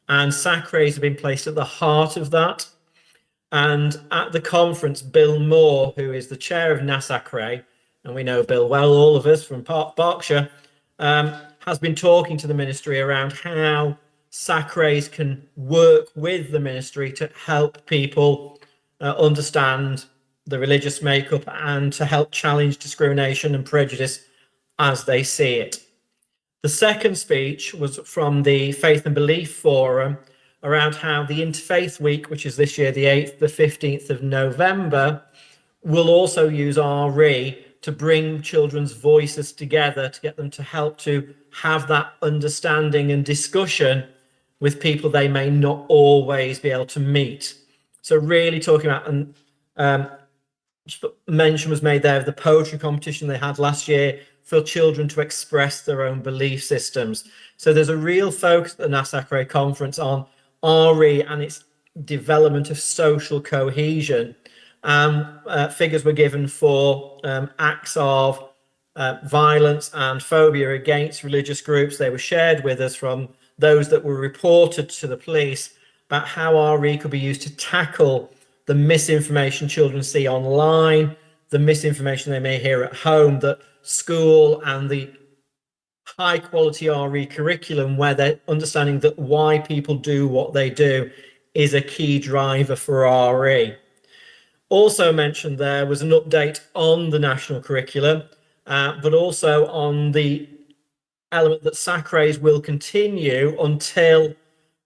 And Sacres have been placed at the heart of that. And at the conference, Bill Moore, who is the chair of NASACRE, and we know Bill well, all of us from Berkshire, has been talking to the ministry around how Sacres can work with the ministry to help people understand the religious makeup and to help challenge discrimination and prejudice as they see it. The second speech was from the Faith and Belief Forum around how the Interfaith Week, which is this year, the 8th, the 15th of November, will also use RE to bring children's voices together, to get them to help to have that understanding and discussion with people they may not always be able to meet. So really talking about, and mention was made there of the poetry competition they had last year for children to express their own belief systems. So there's a real focus at the NASACRE conference on RE and its development of social cohesion. Figures were given for acts of violence and phobia against religious groups. They were shared with us from those that were reported to the police about how RE could be used to tackle the misinformation children see online, the misinformation they may hear at home, that school and the high quality RE curriculum, where they're understanding that why people do what they do is a key driver for RE. Also mentioned there was an update on the national curriculum, but also on the element that Sacres will continue until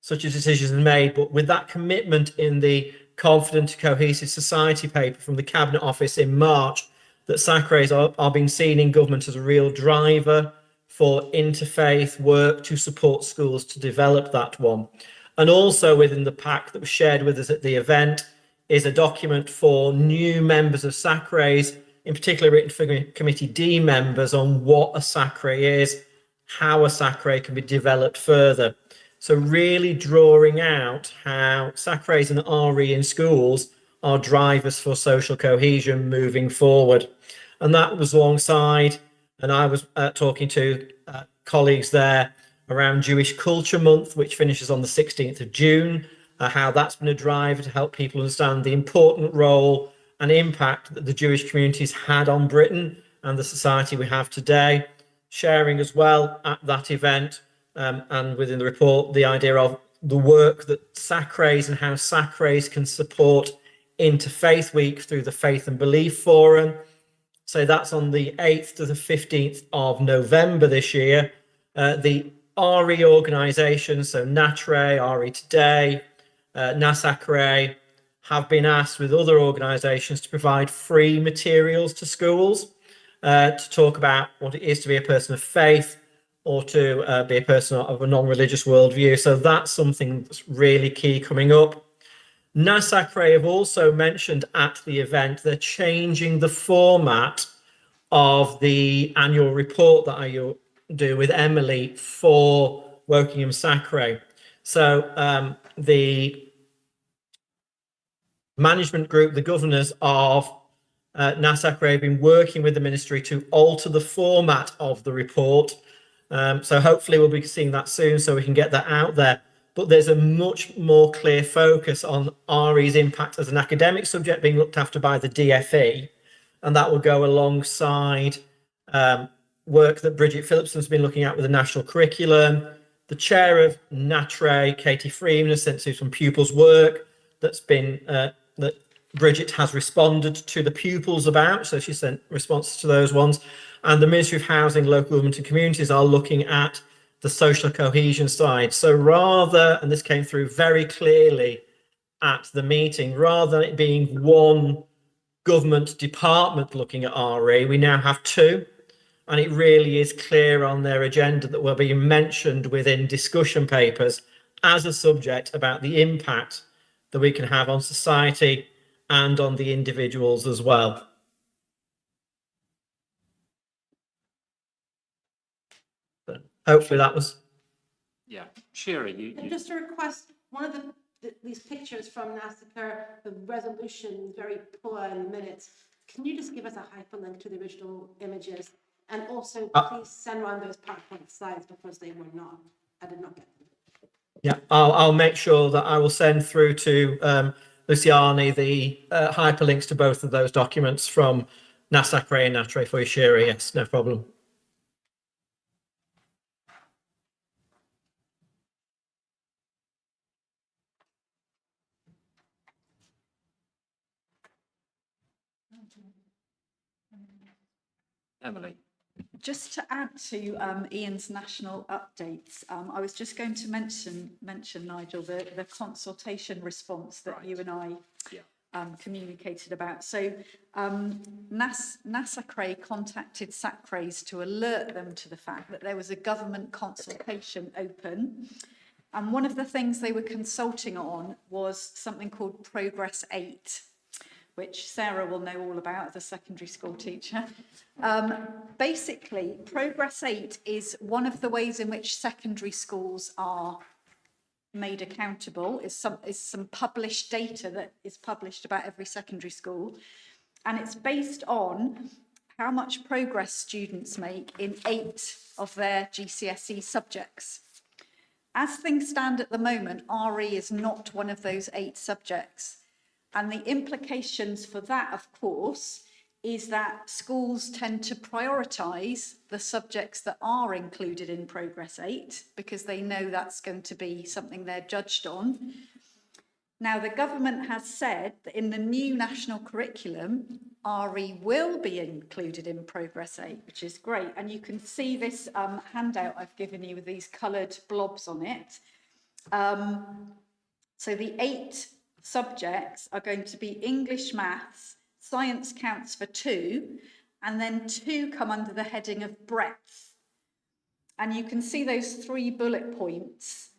such a decision is made, but with that commitment in the Confident Cohesive Society paper from the Cabinet Office in March, that Sacres are being seen in government as a real driver for interfaith work to support schools to develop that one. And also within the pack that was shared with us at the event is a document for new members of Sacres, in particular written for Committee D members, on what a Sacre is, how a Sacre can be developed further. So really drawing out how Sacres and RE in schools are drivers for social cohesion moving forward. And that was alongside, and I was talking to colleagues there around Jewish Culture Month, which finishes on the 16th of June, how that's been a driver to help people understand the important role and impact that the Jewish communities had on Britain and the society we have today. Sharing as well at that event and within the report the idea of the work that Sacres and how Sacres can support Interfaith Week through the Faith and Belief Forum. So that's on the 8th to the 15th of November this year. The RE organisations, so NATRE, RE Today, NASACRE, have been asked with other organisations to provide free materials to schools to talk about what it is to be a person of faith or to be a person of a non-religious worldview. So that's something that's really key coming up. NASACRE have also mentioned at the event they're changing the format of the annual report that I do with Emily for Wokingham Sacre. So the management group, the governors of NASACRE have been working with the ministry to alter the format of the report. So hopefully we'll be seeing that soon so we can get that out there. But there's a much more clear focus on RE's impact as an academic subject being looked after by the DFE. And that will go alongside work that Bridget Phillipson's been looking at with the national curriculum. The chair of NATRE, Katie Freeman, has sent through some pupils' work that's been, that Bridget has responded to the pupils about. So she sent responses to those ones. And the Ministry of Housing, Local Government and Communities are looking at the social cohesion side. So rather, and this came through very clearly at the meeting, rather than it being one government department looking at RE, we now have two. And it really is clear on their agenda that will be mentioned within discussion papers as a subject about the impact that we can have on society and on the individuals as well. But hopefully that was. Yeah, Shira, you. And just a request, one of these pictures from NASACRE, the resolution very poor in the minutes. Can you just give us a hyperlink to the original images? And also please send around those PowerPoint slides because they were not, I did not get them. Yeah, I'll make sure that I will send through to Luciani the hyperlinks to both of those documents from NASACRE and NATRE for you, Shira. Yes, no problem. Emily. Just to add to Ian's national updates, I was just going to mention Nigel, the consultation response that you and I communicated about. So NASACRE contacted Sacres to alert them to the fact that there was a government consultation open. And one of the things they were consulting on was something called Progress 8, which Sarah will know all about as a secondary school teacher. Basically, Progress 8 is one of the ways in which secondary schools are made accountable, is some published data that is published about every secondary school. And it's based on how much progress students make in 8 of their GCSE subjects. As things stand at the moment, RE is not one of those 8 subjects. And the implications for that, of course, is that schools tend to prioritise the subjects that are included in Progress 8 because they know that's going to be something they're judged on. Now, the government has said that in the new national curriculum, RE will be included in Progress 8, which is great. And you can see this handout I've given you with these coloured blobs on it. So the 8 subjects are going to be English, maths, science counts for 2, and then 2 come under the heading of breadth. And you can see those 3 bullet points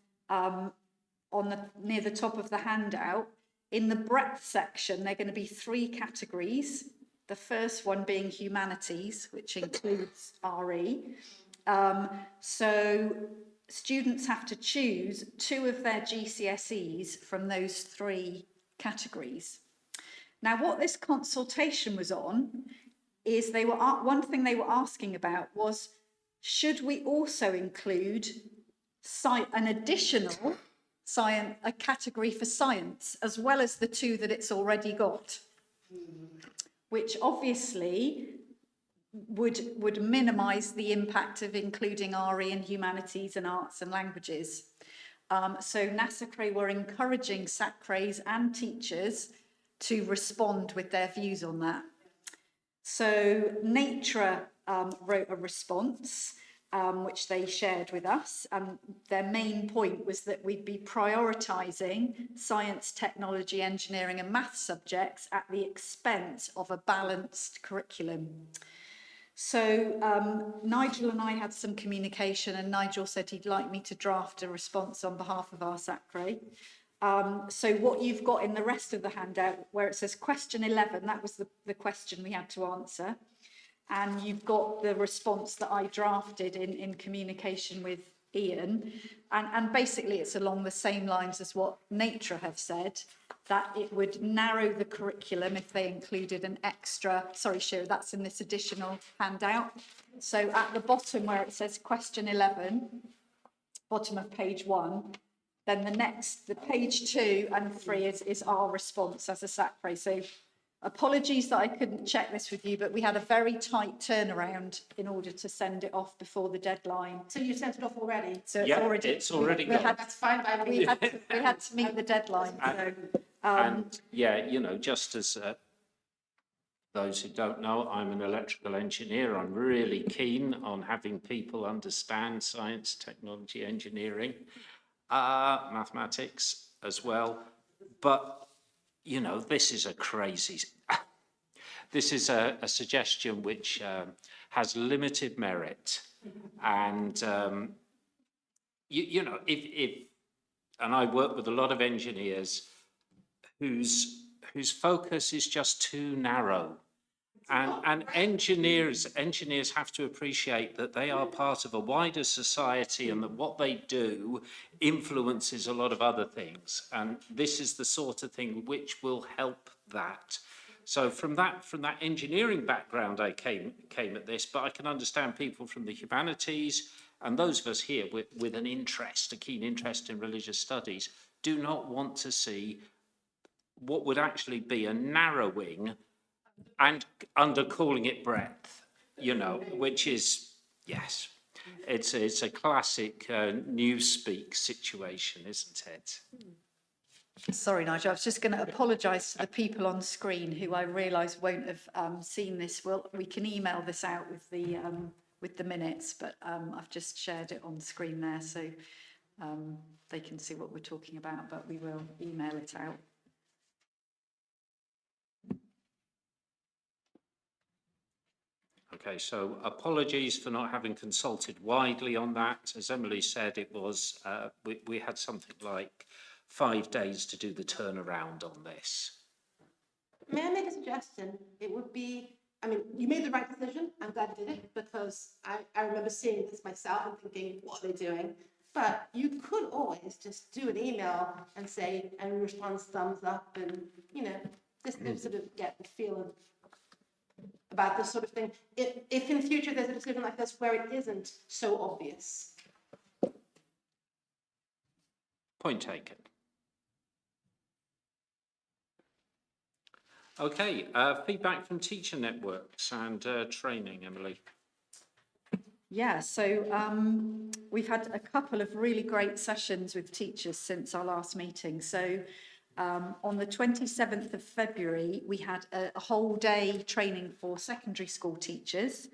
near the top of the handout. In the breadth section, they're going to be 3 categories. The first one being humanities, which includes RE. So students have to choose 2 of their GCSEs from those 3 categories. Now, what this consultation was on is one thing they were asking about was, should we also include an additional a category for science, as well as the 2 that it's already got, which obviously would minimise the impact of including RE in humanities and arts and languages. So Sacre were encouraging Sacres and teachers to respond with their views on that. So Nature wrote a response, which they shared with us, and their main point was that we'd be prioritising science, technology, engineering and maths subjects at the expense of a balanced curriculum. So Nigel and I had some communication, and Nigel said he'd like me to draft a response on behalf of our Sacre. So what you've got in the rest of the handout, where it says question 11, that was the question we had to answer. And you've got the response that I drafted in communication with Ian. And basically it's along the same lines as what Nature have said, that it would narrow the curriculum if they included an extra, sorry, Shira, that's in this additional handout. So at the bottom where it says question 11, bottom of page 1, then the page 2 and 3 is our response as a Sacre. So apologies that I couldn't check this with you, but we had a very tight turnaround in order to send it off before the deadline. So you sent it off already? So it's already gone. That's fine by me. We had to meet the deadline. And yeah, you know, just as those who don't know, I'm an electrical engineer. I'm really keen on having people understand science, technology, engineering, mathematics as well. But, you know, this is a suggestion which has limited merit. And, you know, and I work with a lot of engineers whose focus is just too narrow. And engineers have to appreciate that they are part of a wider society and that what they do influences a lot of other things. And this is the sort of thing which will help that. So from that engineering background, I came at this, but I can understand people from the humanities and those of us here with a keen interest in religious studies, do not want to see what would actually be a narrowing and under calling it breadth, you know, which is, yes, it's a classic newspeak situation, isn't it? Sorry, Nigel, I was just going to apologise to the people on screen who I realise won't have seen this. We can email this out with the minutes, but I've just shared it on screen there, so they can see what we're talking about, but we will email it out. Okay, so apologies for not having consulted widely on that. As Emily said, it was we had something like 5 days to do the turnaround on this. May I make a suggestion? It would be, I mean, you made the right decision. I'm glad you did it because I remember seeing this myself and thinking, what are they doing? But you could always just do an email and say, and response thumbs up and, you know, just to sort of get the feel of about this sort of thing, if in future there's a decision like this where it isn't so obvious. Point taken. Okay, feedback from teacher networks and training, Emily. Yeah, so we've had a couple of really great sessions with teachers since our last meeting. So on the 27th of February, we had a whole day training for secondary school teachers,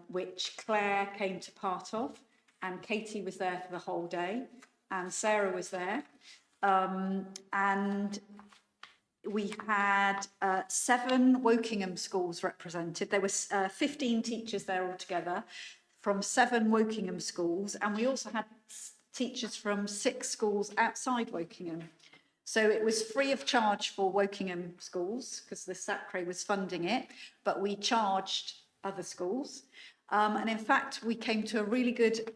which Claire came to part of, and Katie was there for the whole day, and Sarah was there. And we had 7 Wokingham schools represented. There was 15 teachers there altogether from 7 Wokingham schools, and we also had teachers from 6 schools outside Wokingham. So it was free of charge for Wokingham schools because the Sacre was funding it, but we charged other schools. And in fact, we came to a really good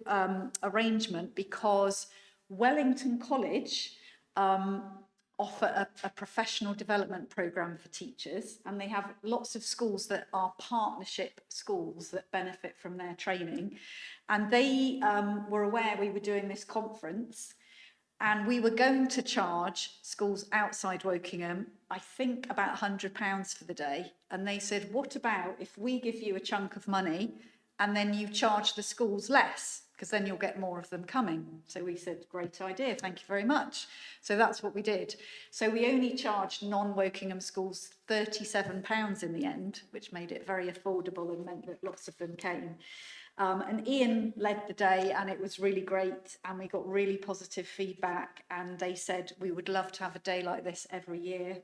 arrangement because Wellington College offer a professional development programme for teachers, and they have lots of schools that are partnership schools that benefit from their training. And they were aware we were doing this conference, and we were going to charge schools outside Wokingham, I think about £100 for the day. And they said, what about if we give you a chunk of money and then you charge the schools less? Because then you'll get more of them coming. So we said, great idea, thank you very much. So that's what we did. So we only charged non-Wokingham schools £37 in the end, which made it very affordable and meant that lots of them came. And Ian led the day, and it was really great, and we got really positive feedback, and they said we would love to have a day like this every year,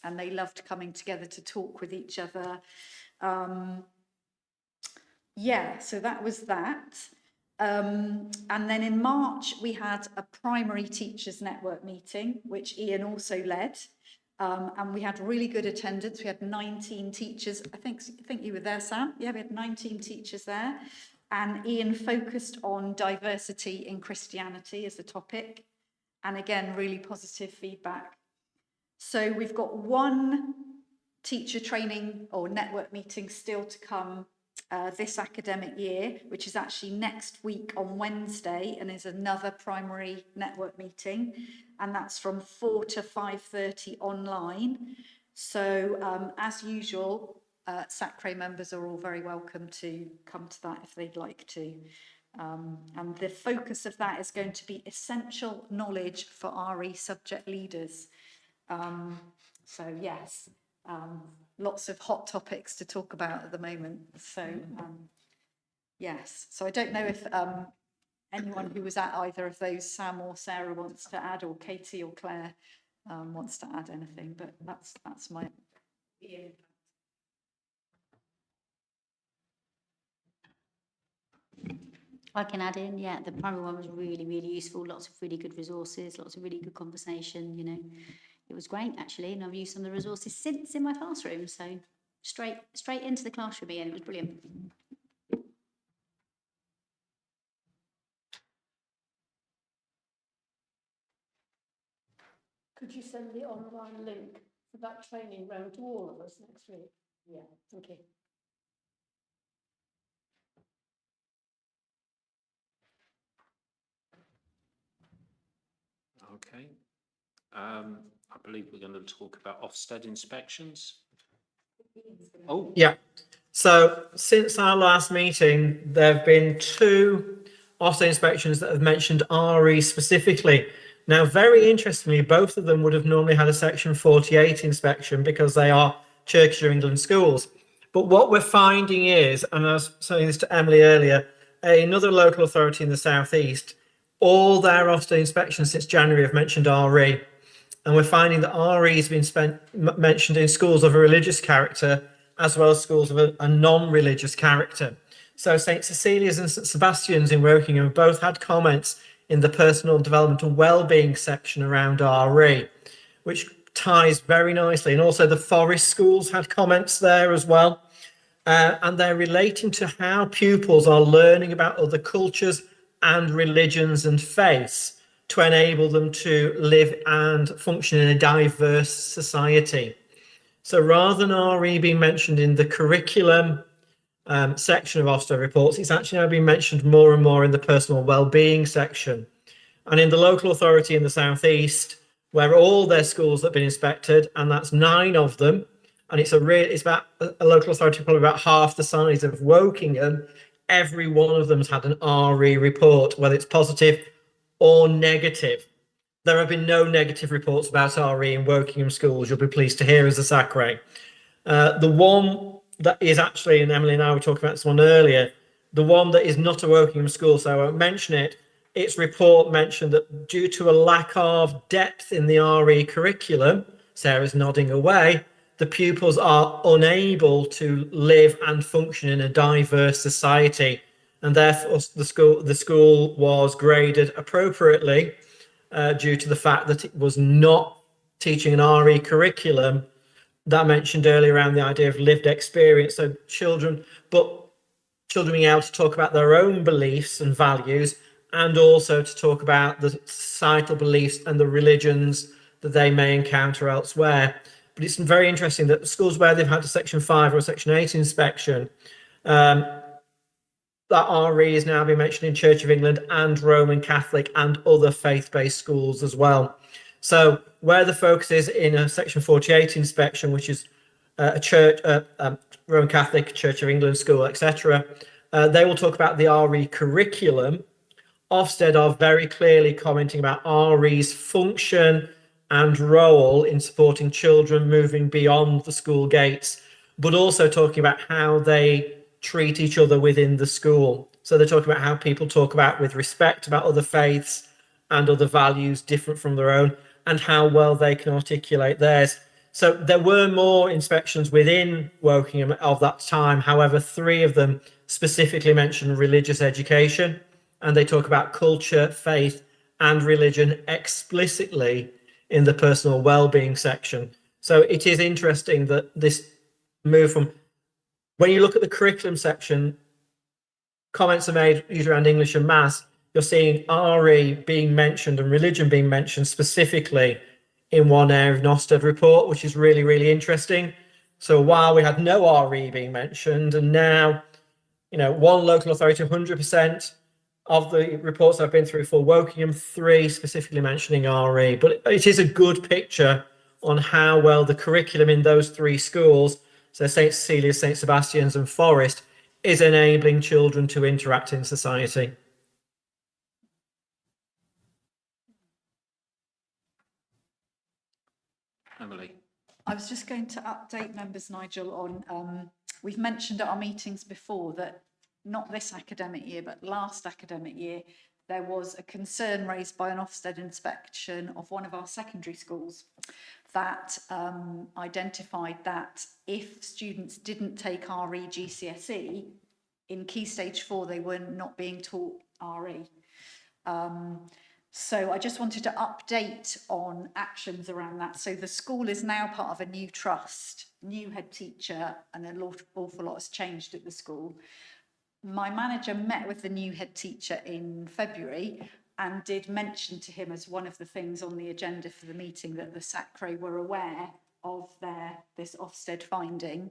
and they loved coming together to talk with each other. Yeah, so that was that. And then in March, we had a primary teachers network meeting, which Ian also led. And we had really good attendance. We had 19 teachers. I think you were there, Sam. Yeah, we had 19 teachers there. And Ian focused on diversity in Christianity as a topic. And again, really positive feedback. So we've got one teacher training or network meeting still to come this academic year, which is actually next week on Wednesday, and is another primary network meeting, and that's from 4 to 5:30 online. So as usual, Sacre members are all very welcome to come to that if they'd like to. And the focus of that is going to be essential knowledge for RE subject leaders. So yes, lots of hot topics to talk about at the moment. So yes, so I don't know if anyone who was at either of those, Sam or Sarah, wants to add, or Katie or Claire wants to add anything, but that's my Ian. I can add in, yeah, the primary one was really, really useful. Lots of really good resources, lots of really good conversation, you know. It was great, actually, and I've used some of the resources since in my classroom. So straight into the classroom again. It was brilliant. Could you send the online link for that training round to all of us next week? Yeah, thank you. Okay. I believe we're going to talk about Ofsted inspections. Oh, Yeah. So since our last meeting, there have been 2 Ofsted inspections that have mentioned RE specifically. Now, very interestingly, both of them would have normally had a Section 48 inspection because they are Church of England schools. But what we're finding is, and I was saying this to Emily earlier, another local authority in the southeast, all their Ofsted inspections since January have mentioned RE. And we're finding that RE has been mentioned in schools of a religious character as well as schools of a non-religious character. So St. Cecilia's and St. Sebastian's in Wokingham both had comments in the personal development and well-being section around RE, which ties very nicely. And also the Forest schools had comments there as well. And they're relating to how pupils are learning about other cultures and religions and faiths to enable them to live and function in a diverse society. So rather than RE being mentioned in the curriculum section of Ofsted reports, it's actually now being mentioned more and more in the personal well-being section. And in the local authority in the southeast, where all their schools have been inspected, and that's 9 of them, and it's about a local authority probably about half the size of Wokingham, every one of them's had an RE report, whether it's positive or negative. There have been no negative reports about RE in Wokingham schools, you'll be pleased to hear, as a Sacre. The one that is actually, and Emily and I were talking about this one earlier, the one that is not a Wokingham school, so I won't mention it, its report mentioned that due to a lack of depth in the RE curriculum, Sarah's nodding away, the pupils are unable to live and function in a diverse society, and therefore the school was graded appropriately due to the fact that it was not teaching an RE curriculum that I mentioned earlier around the idea of lived experience. So children being able to talk about their own beliefs and values, and also to talk about the societal beliefs and the religions that they may encounter elsewhere. But it's very interesting that the schools where they've had a Section 5 or a Section 8 inspection, that RE is now being mentioned in Church of England and Roman Catholic and other faith-based schools as well. So where the focus is in a Section 48 inspection, which is a church, Roman Catholic, Church of England school, etc., they will talk about the RE curriculum. Ofsted are very clearly commenting about RE's function and role in supporting children moving beyond the school gates, but also talking about how they treat each other within the school. So they're talking about how people talk about with respect about other faiths and other values different from their own, and how well they can articulate theirs. So there were more inspections within Wokingham of that time. However, 3 of them specifically mention religious education, and they talk about culture, faith, and religion explicitly in the personal well-being section. So it is interesting that this move from, when you look at the curriculum section, comments are made usually around English and maths, you're seeing RE being mentioned and religion being mentioned specifically in one area of an Ofsted report, which is really, really interesting. So while we had no RE being mentioned, and now, one local authority, 100% of the reports I've been through for Wokingham, 3 specifically mentioning RE. But it is a good picture on how well the curriculum in those 3 schools, so St. Cecilia's, St. Sebastian's and Forest, is enabling children to interact in society. Emily. I was just going to update members, Nigel, on we've mentioned at our meetings before that not this academic year, but last academic year, there was a concern raised by an Ofsted inspection of one of our secondary schools that identified that if students didn't take RE GCSE, in Key Stage 4, they were not being taught RE. So I just wanted to update on actions around that. So the school is now part of a new trust, new head teacher, and an awful lot has changed at the school. My manager met with the new head teacher in February and did mention to him as one of the things on the agenda for the meeting that the Sacre were aware of this Ofsted finding,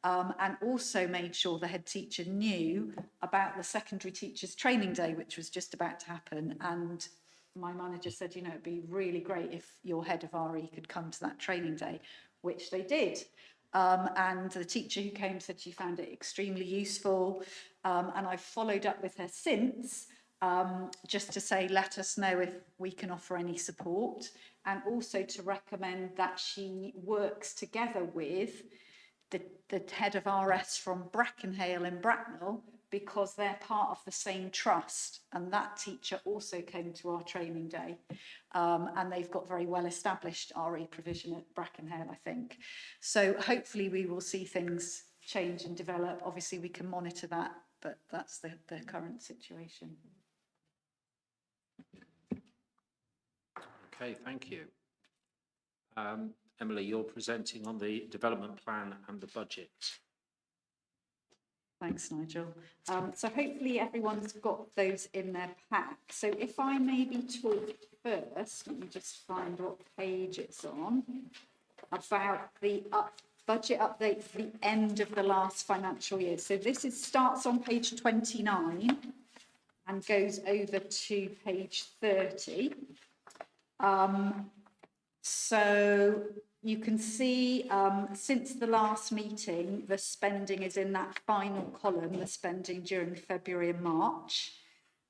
and also made sure the head teacher knew about the secondary teachers training day, which was just about to happen. And my manager said, it'd be really great if your head of RE could come to that training day, which they did. And the teacher who came said she found it extremely useful. And I've followed up with her since, just to say, let us know if we can offer any support, and also to recommend that she works together with the head of RS from Brackenhale in Bracknell, because they're part of the same trust, and that teacher also came to our training day, and they've got very well established RE provision at Brackenhale, I think. So hopefully we will see things change and develop. Obviously we can monitor that, but that's the current situation. Okay, thank you. Emily, you're presenting on the development plan and the budget. Thanks, Nigel. So hopefully everyone's got those in their pack. So if I maybe talk first, let me just find what page it's on, about the budget update for the end of the last financial year. So this starts on page 29 and goes over to page 30. So you can see since the last meeting, the spending is in that final column, the spending during February and March.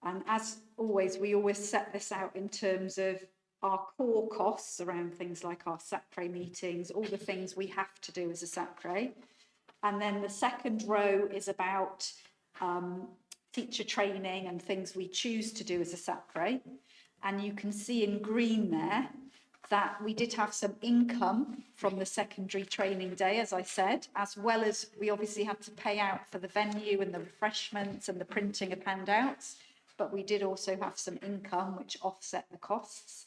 And as always, we always set this out in terms of our core costs around things like our Sacre meetings, all the things we have to do as a Sacre. And then the second row is about teacher training and things we choose to do as a Sacre. And you can see in green there that we did have some income from the secondary training day, as I said, as well as we obviously had to pay out for the venue and the refreshments and the printing of handouts, but we did also have some income which offset the costs.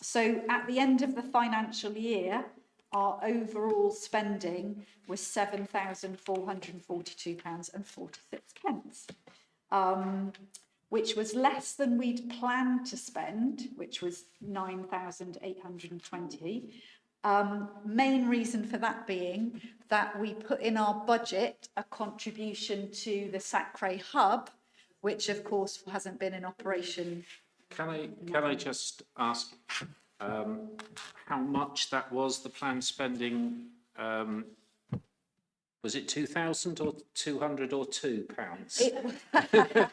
So at the end of the financial year, our overall spending was £7,442.46, which was less than we'd planned to spend, which was 9,820. Main reason for that being that we put in our budget a contribution to the Sacre Hub, which of course hasn't been in operation. Can I just ask how much that was, the planned spending? Was it 2,000 or 200 or £2?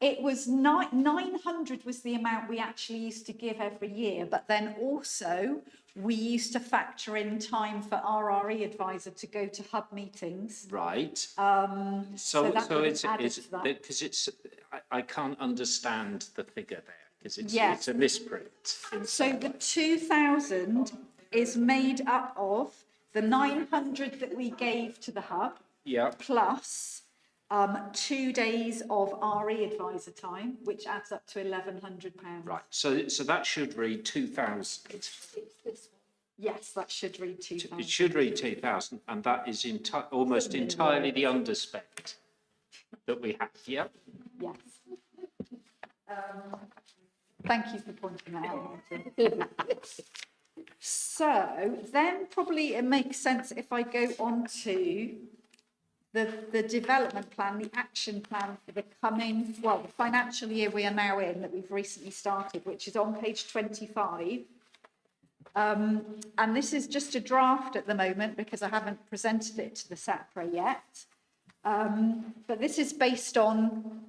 It was 900 was the amount we actually used to give every year, but then also we used to factor in time for RRE advisor to go to hub meetings. Right. So it's because it's I can't understand the figure there because it's Yes. it's a misprint. So the 2,000 is made up of the 900 that we gave to the hub, Yeah. plus 2 days of RE advisor time, which adds up to £1,100. Right. So that should read 2,000. Yes, that should read 2,000. It should read 2,000, and that is almost entirely the underspend that we have. Yeah. Yes. Thank you for pointing that out. So then probably it makes sense if I go on to the development plan, the action plan for the the financial year we are now in that we've recently started, which is on page 25. And this is just a draft at the moment because I haven't presented it to the Sacre yet. But this is based on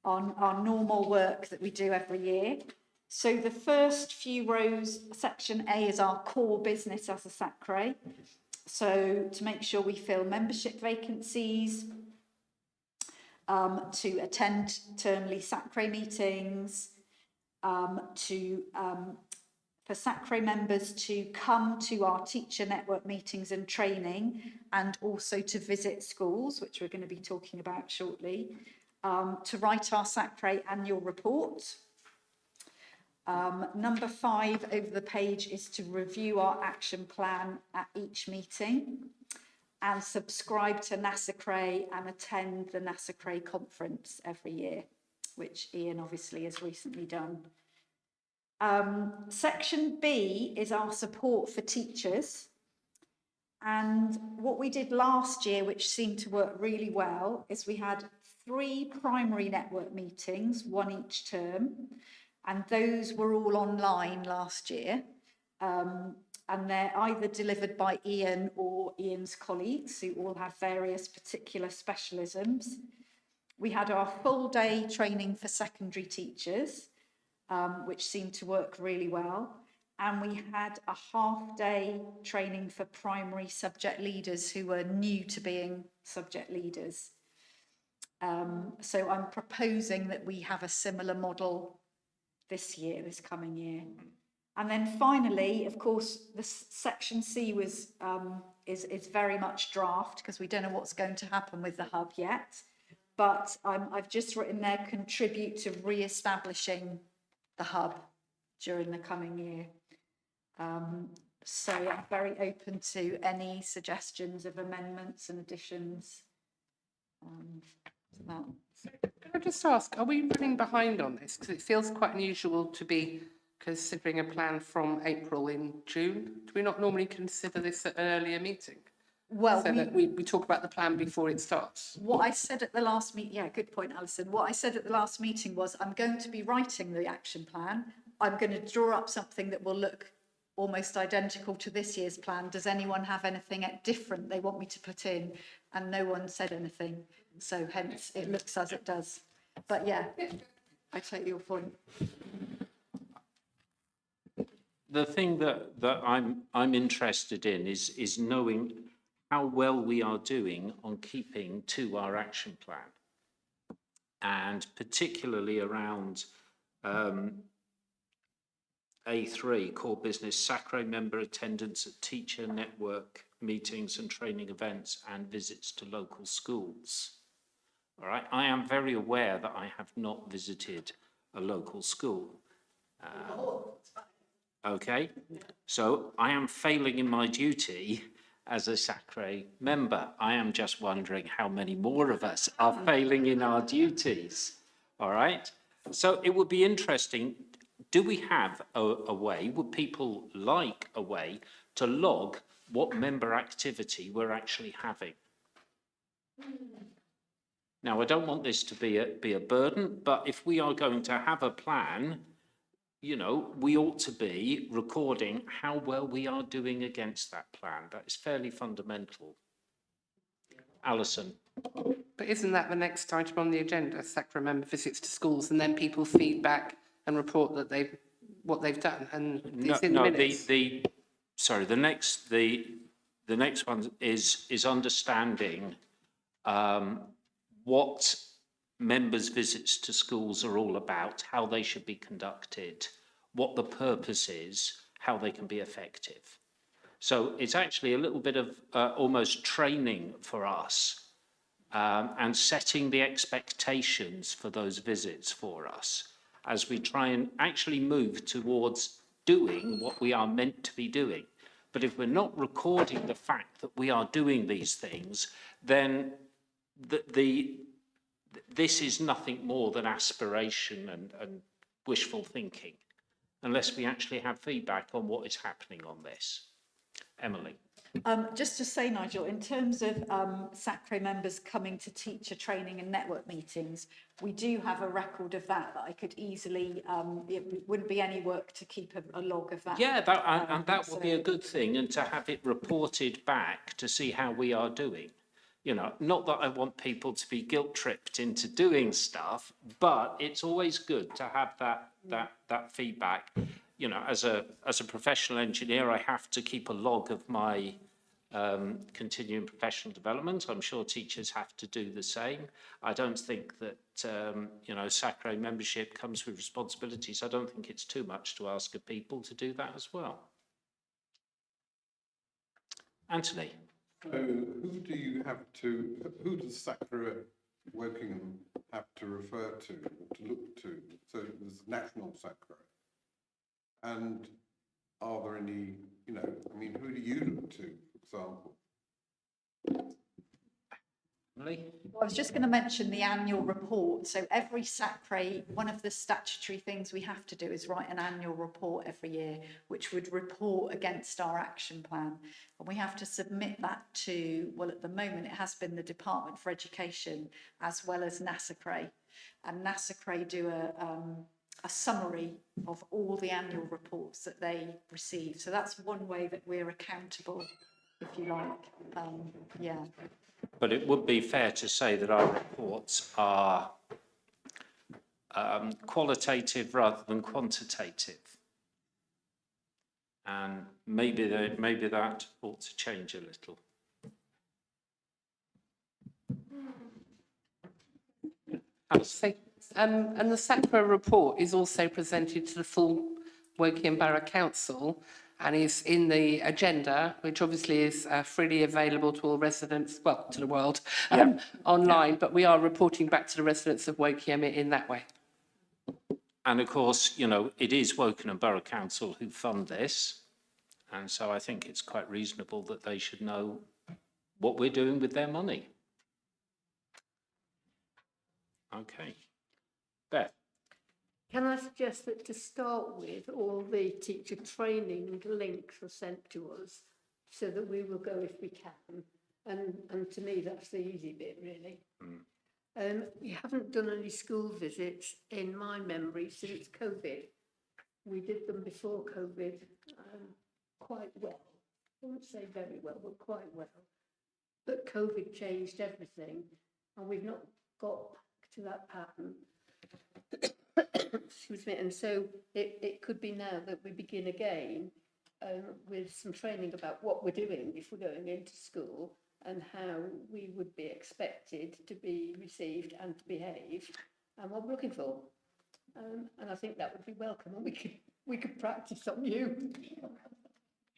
our normal work that we do every year. So the first few rows, section A is our core business as a Sacre. So to make sure we fill membership vacancies, to attend termly Sacre meetings, for Sacre members to come to our teacher network meetings and training, and also to visit schools, which we're going to be talking about shortly, to write our Sacre annual report. Number 5 over the page is to review our action plan at each meeting and subscribe to NASACRE and attend the NASACRE conference every year, which Ian obviously has recently done. Section B is our support for teachers. And what we did last year, which seemed to work really well, is we had 3 primary network meetings, 1 each term. And those were all online last year. And they're either delivered by Ian or Ian's colleagues, who all have various particular specialisms. We had our full day training for secondary teachers, which seemed to work really well. And we had a half day training for primary subject leaders who were new to being subject leaders. So I'm proposing that we have a similar model this coming year. And then finally, of course, the section C is very much draft because we don't know what's going to happen with the hub yet. But I've just written there, contribute to re-establishing the hub during the coming year. So I'm very open to any suggestions of amendments and additions to that. Can I just ask, are we running behind on this? Because it feels quite unusual to be considering a plan from April in June? Do we not normally consider this at an earlier meeting? Well, So that we talk about the plan before it starts? what I said at the last meeting, yeah, good point, Alison. What I said at the last meeting was I'm going to be writing the action plan. I'm going to draw up something that will look almost identical to this year's plan. Does anyone have anything different they want me to put in? And no one said anything. So hence it looks as it does. But yeah, I take your point. The thing that I'm interested in is knowing how well we are doing on keeping to our action plan, and particularly around A3, core business, Sacre member attendance at teacher network meetings and training events and visits to local schools. All right, I am very aware that I have not visited a local school. Okay, so I am failing in my duty as a Sacre member. I am just wondering how many more of us are failing in our duties. All right, so it would be interesting. Do we have a way, would people like a way to log what member activity we're actually having? Now, I don't want this to be a burden, but if we are going to have a plan, you know, we ought to be recording how well we are doing against that plan. That is fairly fundamental. Alison. But isn't that the next item on the agenda, Sacre member visits to schools, and then people feedback and report that what they've done, and it's in the minutes? Sorry, the next one is understanding what members' visits to schools are all about, how they should be conducted, what the purpose is, how they can be effective. So it's actually a little bit of almost training for us, and setting the expectations for those visits for us as we try and actually move towards doing what we are meant to be doing. But if we're not recording the fact that we are doing these things, then this is nothing more than aspiration and wishful thinking, unless we actually have feedback on what is happening on this. Emily. Just to say, Nigel, in terms of Sacre members coming to teacher training and network meetings, we do have a record of that I could easily, it wouldn't be any work to keep a log of that. Yeah, that would be a good thing, and to have it reported back to see how we are doing. You know, not that I want people to be guilt-tripped into doing stuff, but it's always good to have that feedback. You know, as a professional engineer, I have to keep a log of my continuing professional development. I'm sure teachers have to do the same. I don't think that, you know, Sacre membership comes with responsibilities. I don't think it's too much to ask of people to do that as well. Anthony. So who does Sacre Wokingham have to refer to look to? So there's National Sacre. And are there any, you know, I mean, who do you look to, for example? Emily? I was just going to mention the annual report. So every Sacre, one of the statutory things we have to do is write an annual report every year, which would report against our action plan. And we have to submit that to, well, at the moment, it has been the Department for Education as well as Sacre. And Sacre do a summary of all the annual reports that they receive. So that's one way that we're accountable, if you like. Yeah. But it would be fair to say that our reports are qualitative rather than quantitative. And maybe that ought to change a little. Absolutely. And the Sacre report is also presented to the full Woking Borough Council and is in the agenda, which obviously is freely available to all residents, well, to the world, online, but we are reporting back to the residents of Woking in that way. And of course, you know, it is Woking Borough Council who fund this. And so I think it's quite reasonable that they should know what we're doing with their money. Okay. Beth. Can I suggest that to start with, all the teacher training links are sent to us so that we will go if we can. And to me, that's the easy bit, really. We haven't done any school visits in my memory since COVID. We did them before COVID quite well. I wouldn't say very well, but quite well. But COVID changed everything, and we've not got back to that pattern. Excuse me. And so it could be now that we begin again with some training about what we're doing if we're going into school and how we would be expected to be received and to behave and what we're looking for. And I think that would be welcome, and we could practice on you.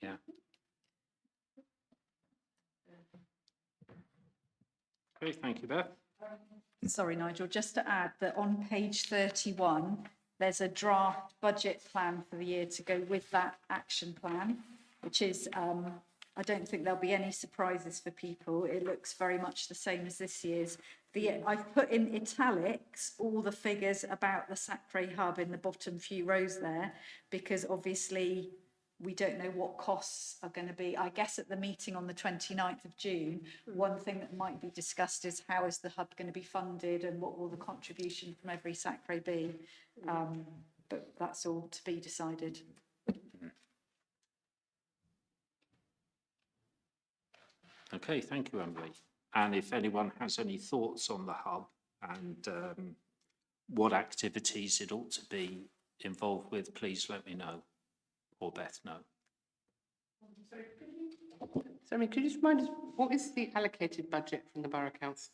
Yeah. Okay, thank you, Beth. Sorry, Nigel, just to add that on page 31, there's a draft budget plan for the year to go with that action plan, which is, I don't think there'll be any surprises for people. It looks very much the same as this year's. I've put in italics all the figures about the Sacre Hub in the bottom few rows there, because obviously we don't know what costs are going to be. I guess at the meeting on the 29th of June, one thing that might be discussed is how is the hub going to be funded and what will the contribution from every Sacre be. But that's all to be decided. Okay, thank you, Emily. And if anyone has any thoughts on the hub and what activities it ought to be involved with, please let me know, or Beth know. Sorry, could you just remind us, what is the allocated budget from the Borough Council?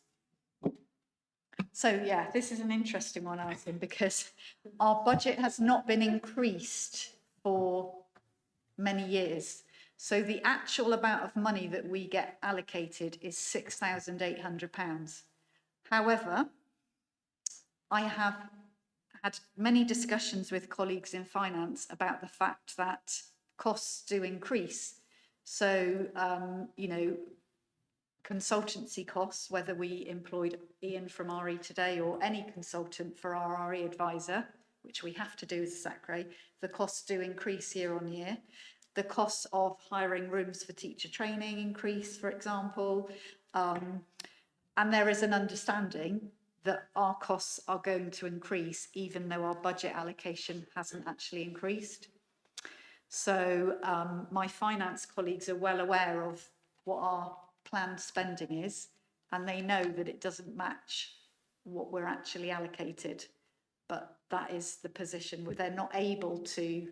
So yeah, this is an interesting one, I think, because our budget has not been increased for many years. So the actual amount of money that we get allocated is £6,800. However, I have had many discussions with colleagues in finance about the fact that costs do increase. So, you know, consultancy costs, whether we employed Ian from RE today or any consultant for our RE advisor, which we have to do as a Sacre, the costs do increase year on year. The costs of hiring rooms for teacher training increase, for example. And there is an understanding that our costs are going to increase even though our budget allocation hasn't actually increased. So my finance colleagues are well aware of what our planned spending is, and they know that it doesn't match what we're actually allocated. But that is the position where they're not able to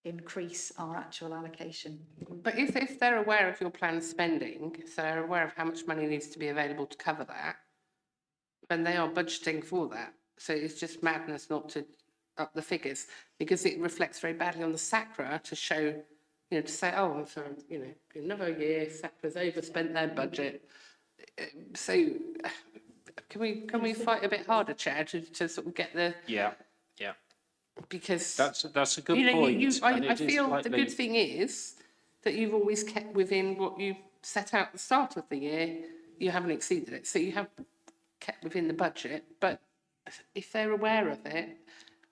increase our actual allocation. But if they're aware of your planned spending, so they're aware of how much money needs to be available to cover that, then they are budgeting for that. So it's just madness not to up the figures, because it reflects very badly on the Sacre to show, you know, to say, oh, for, you know, another year, Sacre's overspent their budget. So can we fight a bit harder, Chair, to sort of get the... Yeah. Because that's a good you know, point. I feel the good thing is that you've always kept within what you set out at the start of the year. You haven't exceeded it, so you have kept within the budget. But if they're aware of it,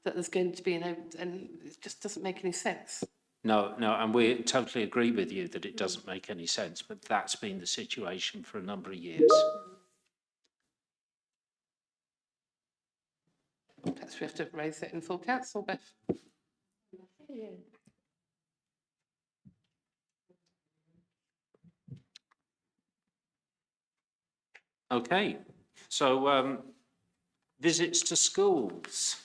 that there's going to be and it just doesn't make any sense. No, and we totally agree with you that it doesn't make any sense, but that's been the situation for a number of years. Perhaps we have to raise it in full council, Beth. Yeah. Okay, so visits to schools.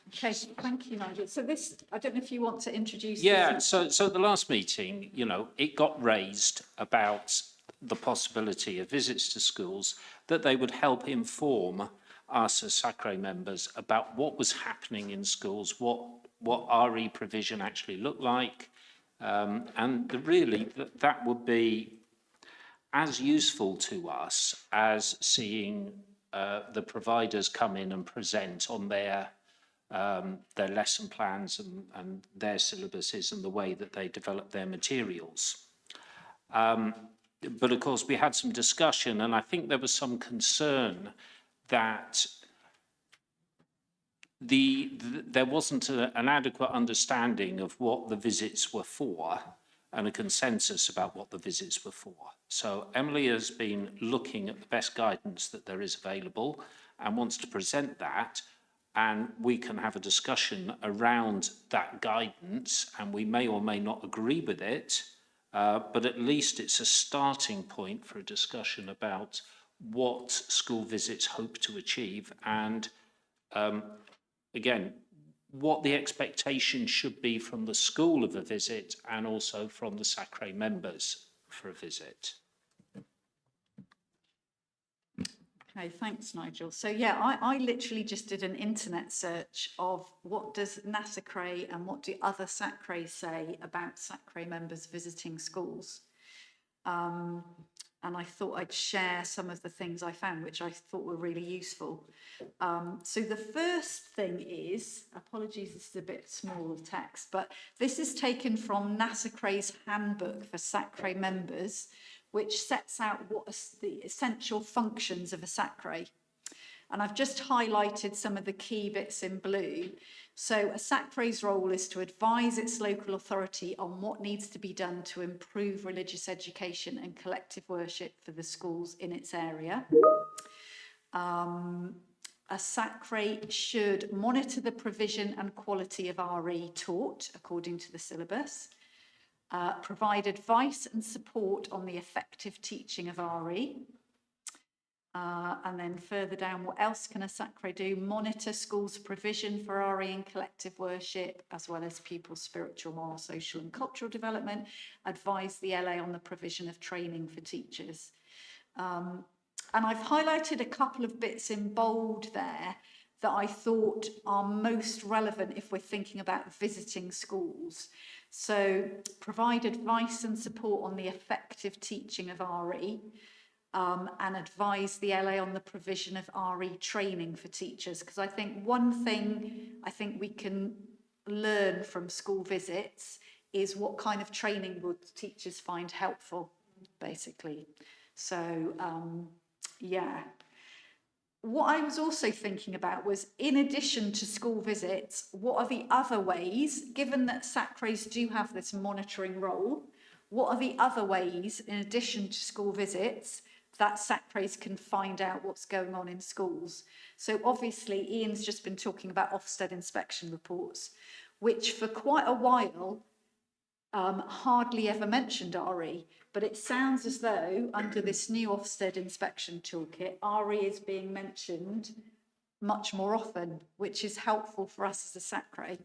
Okay, thank you, Nigel. So this, I don't know if you want to introduce Yeah, this. so at the last meeting, you know, it got raised about the possibility of visits to schools, that they would help inform us as Sacre members about what was happening in schools, what RE provision actually looked like, and really that would be as useful to us as seeing the providers come in and present on their lesson plans and their syllabuses and the way that they develop their materials. But of course, we had some discussion, and I think there was some concern that there wasn't an adequate understanding of what the visits were for and a consensus about what the visits were for. So Emily has been looking at the best guidance that there is available and wants to present that, and we can have a discussion around that guidance, and we may or may not agree with it, but at least it's a starting point for a discussion about what school visits hope to achieve, and again, what the expectation should be from the school of a visit and also from the Sacre members for a visit. Okay, thanks, Nigel. So yeah, I literally just did an internet search of what does Sacre and what do other Sacres say about Sacre members visiting schools. And I thought I'd share some of the things I found, which I thought were really useful. So the first thing is, apologies, this is a bit small of text, but this is taken from Sacre's handbook for Sacre members, which sets out what are the essential functions of a Sacre. And I've just highlighted some of the key bits in blue. So a Sacre's role is to advise its local authority on what needs to be done to improve religious education and collective worship for the schools in its area. A Sacre should monitor the provision and quality of RE taught according to the syllabus, provide advice and support on the effective teaching of RE, and then further down, what else can a Sacre do? Monitor schools' provision for RE and collective worship, as well as pupils' spiritual, moral, social and cultural development, advise the LA on the provision of training for teachers. And I've highlighted a couple of bits in bold there that I thought are most relevant if we're thinking about visiting schools. So provide advice and support on the effective teaching of RE, and advise the LA on the provision of RE training for teachers. Because I think one thing I think we can learn from school visits is what kind of training would teachers find helpful, basically. So, yeah. What I was also thinking about was, in addition to school visits, what are the other ways, given that Sacres do have this monitoring role, what are the other ways, in addition to school visits, that Sacres can find out what's going on in schools? So obviously, Ian's just been talking about Ofsted inspection reports, which for quite a while hardly ever mentioned RE, but it sounds as though under this new Ofsted inspection toolkit, RE is being mentioned much more often, which is helpful for us as a Sacre.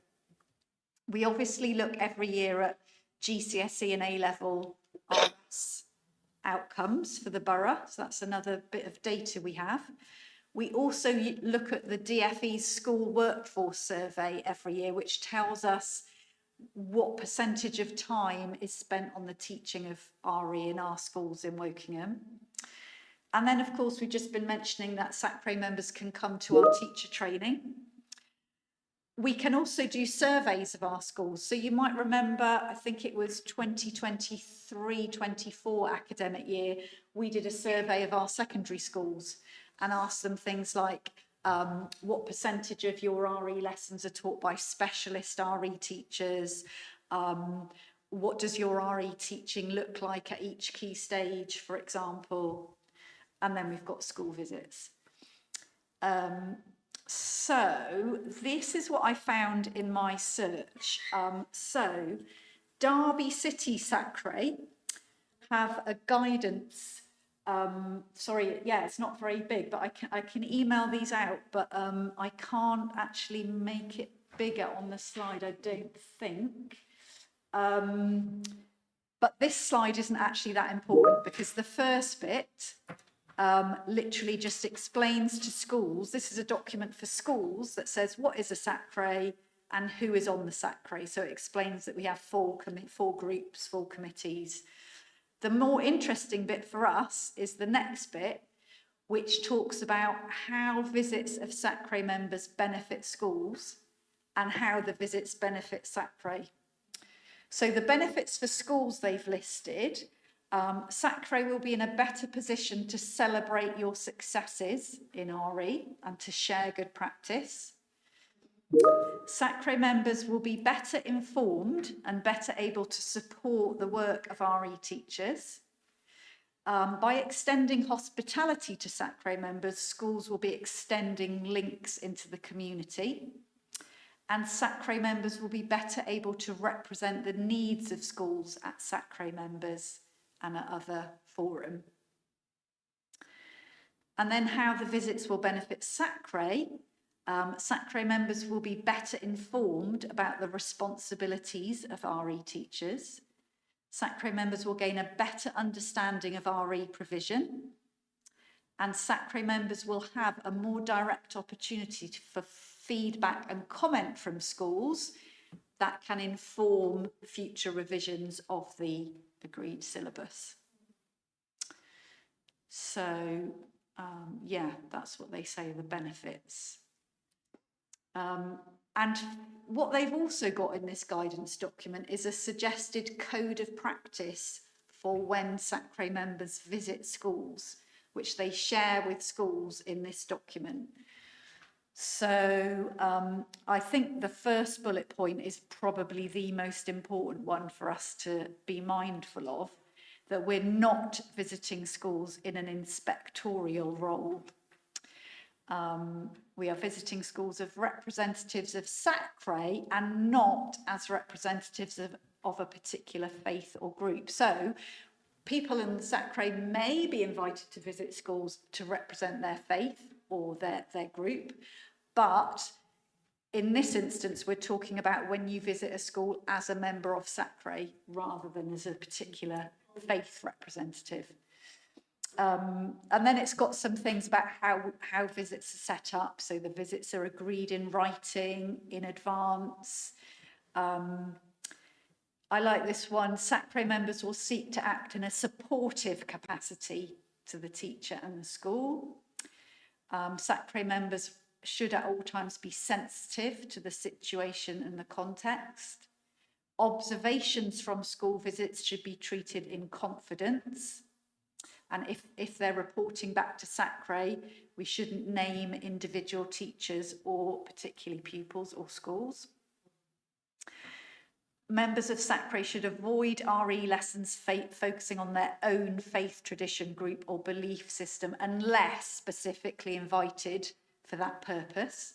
We obviously look every year at GCSE and A-level RS outcomes for the borough, so that's another bit of data we have. We also look at the DFE's school workforce survey every year, which tells us what percentage of time is spent on the teaching of RE in our schools in Wokingham. And then, of course, we've just been mentioning that Sacre members can come to our teacher training. We can also do surveys of our schools. So you might remember, I think it was 2023-24 academic year, we did a survey of our secondary schools and asked them things like, what percentage of your RE lessons are taught by specialist RE teachers? What does your RE teaching look like at each key stage, for example? And then we've got school visits. So this is what I found in my search. So Derby City Sacre have a guidance. Sorry, yeah, it's not very big, but I can email these out, but I can't actually make it bigger on the slide, I don't think. But this slide isn't actually that important, because the first bit literally just explains to schools, this is a document for schools that says what is a Sacre and who is on the Sacre. So it explains that we have four groups, 4 committees. The more interesting bit for us is the next bit, which talks about how visits of Sacre members benefit schools and how the visits benefit Sacre. So the benefits for schools they've listed Sacre will be in a better position to celebrate your successes in RE and to share good practice. Sacre members will be better informed and better able to support the work of RE teachers. By extending hospitality to Sacre members, schools will be extending links into the community. And Sacre members will be better able to represent the needs of schools at Sacre members and at other forum. And then how the visits will benefit Sacre. Sacre members will be better informed about the responsibilities of RE teachers. Sacre members will gain a better understanding of RE provision. And Sacre members will have a more direct opportunity for feedback and comment from schools that can inform future revisions of the agreed syllabus. So, yeah, that's what they say are the benefits. And what they've also got in this guidance document is a suggested code of practice for when Sacre members visit schools, which they share with schools in this document. So I think the first bullet point is probably the most important one for us to be mindful of, that we're not visiting schools in an inspectorial role. We are visiting schools as representatives of Sacre and not as representatives of a particular faith or group. So people in Sacre may be invited to visit schools to represent their faith or their group, but in this instance, we're talking about when you visit a school as a member of Sacre rather than as a particular faith representative. And then it's got some things about how visits are set up. So the visits are agreed in writing in advance. I like this one. Sacre members will seek to act in a supportive capacity to the teacher and the school. Sacre members should at all times be sensitive to the situation and the context. Observations from school visits should be treated in confidence. And if they're reporting back to Sacre, we shouldn't name individual teachers or particularly pupils or schools. Members of Sacre should avoid RE lessons focusing on their own faith, tradition, group or belief system unless specifically invited for that purpose.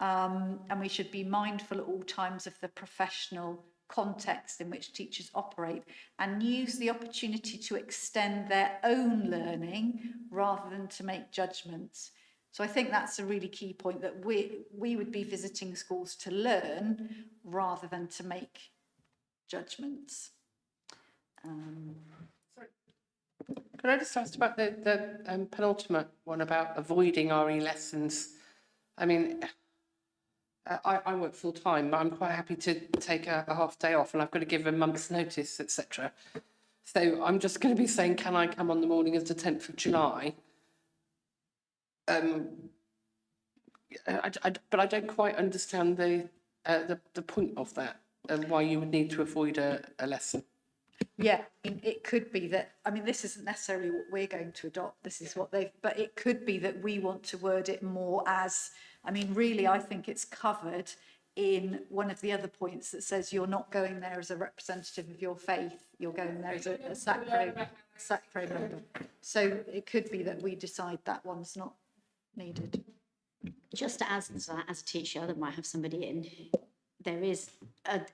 And we should be mindful at all times of the professional context in which teachers operate and use the opportunity to extend their own learning rather than to make judgments. So I think that's a really key point, that we would be visiting schools to learn rather than to make judgments. Sorry. Could I just ask about the penultimate one about avoiding RE lessons? I mean, I work full time, but I'm quite happy to take a half day off and I've got to give a month's notice, etc. So I'm just going to be saying, can I come on the morning of the 10th of July? But I don't quite understand the point of that and why you would need to avoid a lesson. Yeah, I mean, it could be that, I mean, this isn't necessarily what we're going to adopt, this is what but it could be that we want to word it more as, I mean, really, I think it's covered in one of the other points that says you're not going there as a representative of your faith, you're going there as a Sacre member. So it could be that we decide that one's not needed. Just to add to that, as a teacher that might have somebody in, there is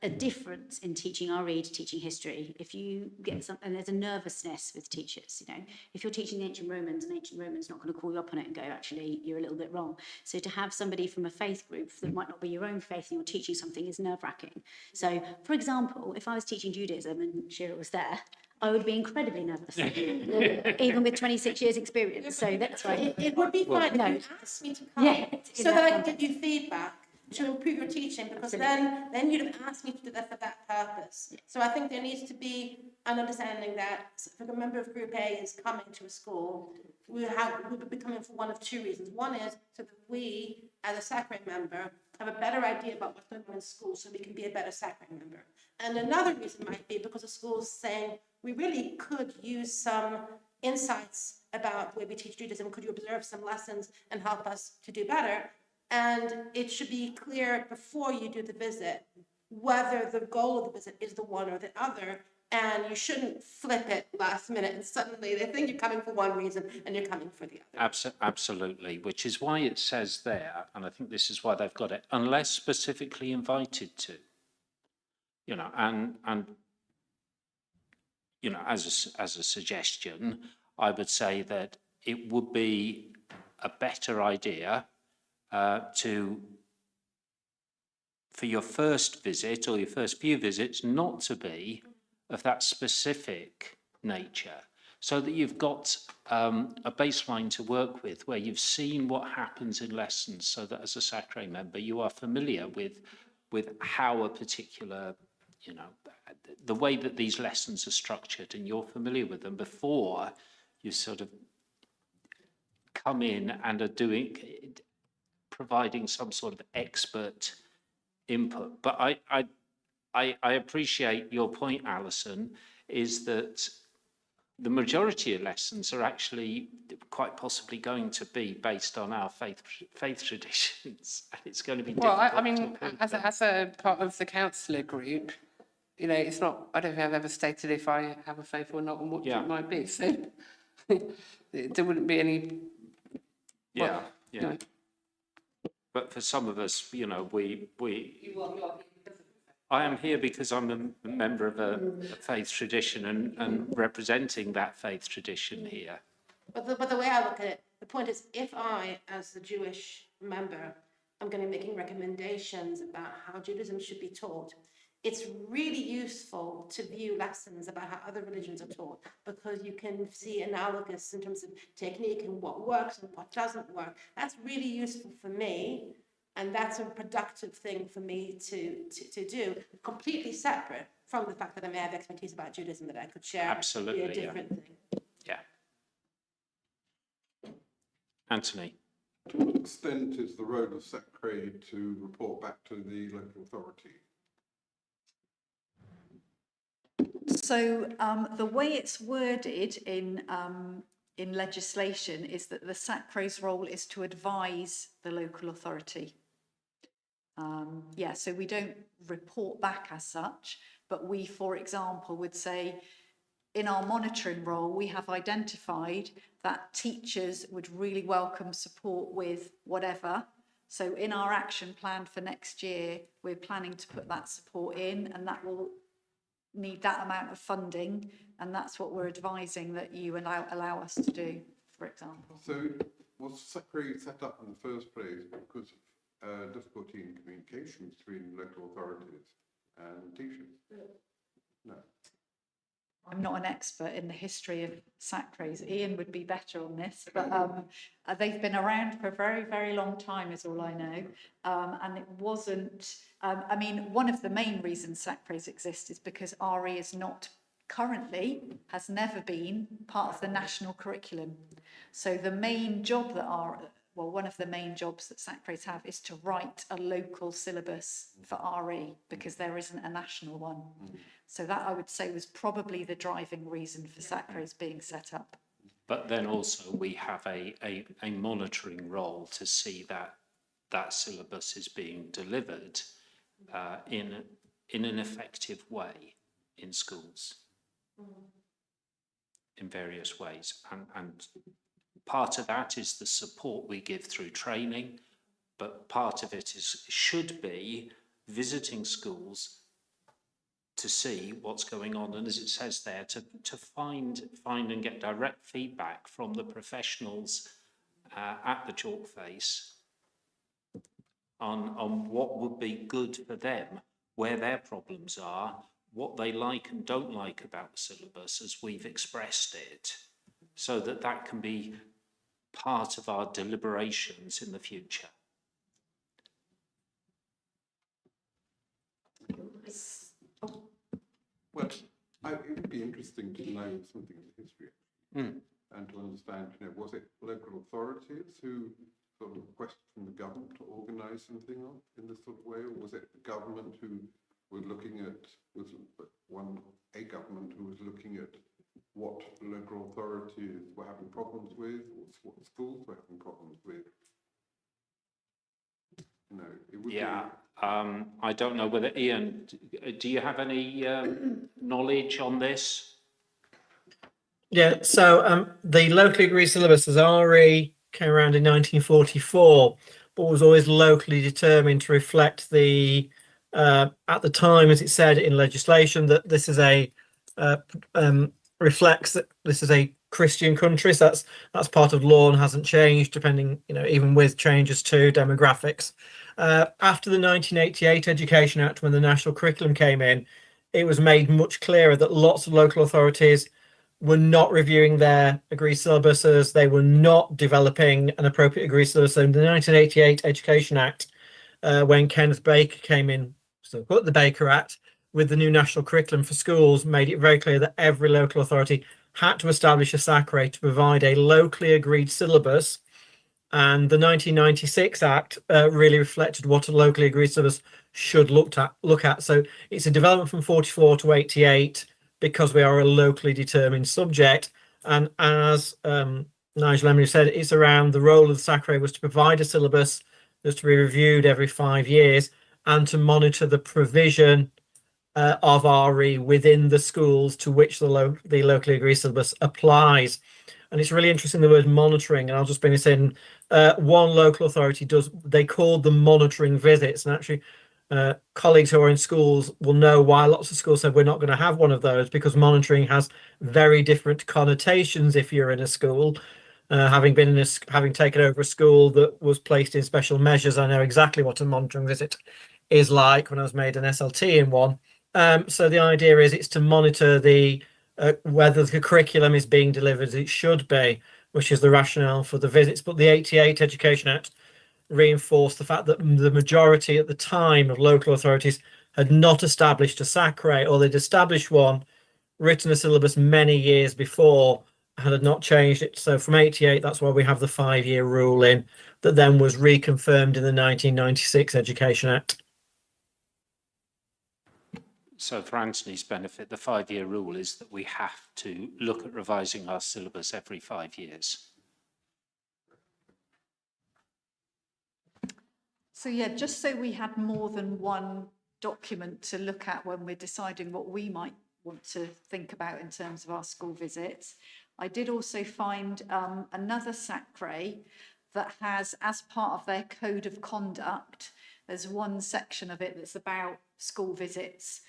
a difference in teaching RE to teaching history. If you get some, and there's a nervousness with teachers, you know, if you're teaching the ancient Romans, an ancient Roman's not going to call you up on it and go, actually, you're a little bit wrong. So to have somebody from a faith group that might not be your own faith and you're teaching something is nerve-wracking. So, for example, if I was teaching Judaism and Shira was there, I would be incredibly nervous, even with 26 years experience. So that's right. It would be fine if you asked me to come, so that I can give you feedback to improve your teaching, because then you'd have asked me to do that for that purpose. So I think there needs to be an understanding that if a member of Group A is coming to a school, we would be coming for one of two reasons. One is so that we, as a Sacre member, have a better idea about what's going on in school so we can be a better Sacre member. And another reason might be because the school is saying, we really could use some insights about where we teach Judaism. Could you observe some lessons and help us to do better? And it should be clear before you do the visit whether the goal of the visit is the one or the other. And you shouldn't flip it last minute and suddenly they think you're coming for one reason and you're coming for the other. Absolutely, which is why it says there, and I think this is why they've got it, unless specifically invited to. You know, and you know, as a suggestion, I would say that it would be a better idea for your first visit or your first few visits not to be of that specific nature, so that you've got a baseline to work with where you've seen what happens in lessons, so that as a Sacre member you are familiar with how a particular, you know, the way that these lessons are structured, and you're familiar with them before you sort of come in and are providing some sort of expert input. But I appreciate your point, Alison, is that the majority of lessons are actually quite possibly going to be based on our faith traditions, and it's going to be Well, difficult I mean, to as a part of the counsellor group, you know, it's not, I don't think I've ever stated if I have a faith or not and what it might be. So there wouldn't be any. Yeah, you know. But for some of us, you know, I am here because I'm a member of a faith tradition and representing that faith tradition here. But the way I look at it, the point is, if I, as the Jewish member, I'm going to be making recommendations about how Judaism should be taught, it's really useful to view lessons about how other religions are taught, because you can see analogous in terms of technique and what works and what doesn't work. That's really useful for me, and that's a productive thing for me to do, completely separate from the fact that I may have expertise about Judaism that I could share. Absolutely, a different thing. Yeah. Anthony. To what extent is the role of Sacre to report back to the local authority? So the way it's worded in legislation is that the Sacre's role is to advise the local authority. So we don't report back as such, but we, for example, would say in our monitoring role, we have identified that teachers would really welcome support with whatever. So in our action plan for next year, we're planning to put that support in, and that will need that amount of funding, and that's what we're advising that you allow us to do, for example. So was Sacre set up in the first place because of difficulty in communication between local authorities and teachers? No. I'm not an expert in the history of Sacres. Ian would be better on this, but they've been around for a very, very long time is all I know. And it wasn't, I mean, one of the main reasons Sacres exist is because RE is not currently, has never been part of the national curriculum. So the main job that one of the main jobs that Sacres have is to write a local syllabus for RE, because there isn't a national one. So that, I would say, was probably the driving reason for Sacres being set up. But then also we have a monitoring role to see that that syllabus is being delivered in an effective way in schools, in various ways. And part of that is the support we give through training, but part of it should be visiting schools to see what's going on, and as it says there, to find and get direct feedback from the professionals at the chalk face on what would be good for them, where their problems are, what they like and don't like about the syllabus as we've expressed it, so that that can be part of our deliberations in the future. Well, it would be interesting to know something of the history and to understand, you know, was it local authorities who sort of requested from the government to organise something in this sort of way, or was it the government who was looking at, a government who was looking at what local authorities were having problems with, or what schools were having problems with. You know, it would Yeah, be, I don't know whether, Ian, do you have any knowledge on this? Yeah, so the locally agreed syllabus as RE came around in 1944, but was always locally determined to reflect the, at the time, as it said in legislation, that this is a reflects that this is a Christian country. So that's part of law and hasn't changed, depending, you know, even with changes to demographics. After the 1988 Education Act, when the national curriculum came in, it was made much clearer that lots of local authorities were not reviewing their agreed syllabuses. They were not developing an appropriate agreed syllabus. So in the 1988 Education Act, when Kenneth Baker came in, so put the Baker Act, with the new national curriculum for schools, made it very clear that every local authority had to establish a Sacre to provide a locally agreed syllabus. And the 1996 Act really reflected what a locally agreed syllabus should look at. So it's a development from 44 to 88 because we are a locally determined subject. And as Nigel Emery said, it's around the role of the Sacre was to provide a syllabus that's to be reviewed every 5 years and to monitor the provision of RE within the schools to which the locally agreed syllabus applies. And it's really interesting, the word monitoring, and I'll just bring this in. One local authority they called them monitoring visits, and actually colleagues who are in schools will know why lots of schools said we're not going to have one of those, because monitoring has very different connotations if you're in a school. Having taken over a school that was placed in special measures, I know exactly what a monitoring visit is like when I was made an SLT in one. So the idea is it's to monitor the whether the curriculum is being delivered as it should be, which is the rationale for the visits. But the 88 Education Act reinforced the fact that the majority at the time of local authorities had not established a Sacre, or they'd established one, written a syllabus many years before, and had not changed it. So from 88, that's why we have the 5-year rule in, that then was reconfirmed in the 1996 Education Act. So for Anthony's benefit, the 5-year rule is that we have to look at revising our syllabus every 5 years. So yeah, just so we had more than one document to look at when we're deciding what we might want to think about in terms of our school visits, I did also find another Sacre that has, as part of their code of conduct, there's one section of it that's about school visits.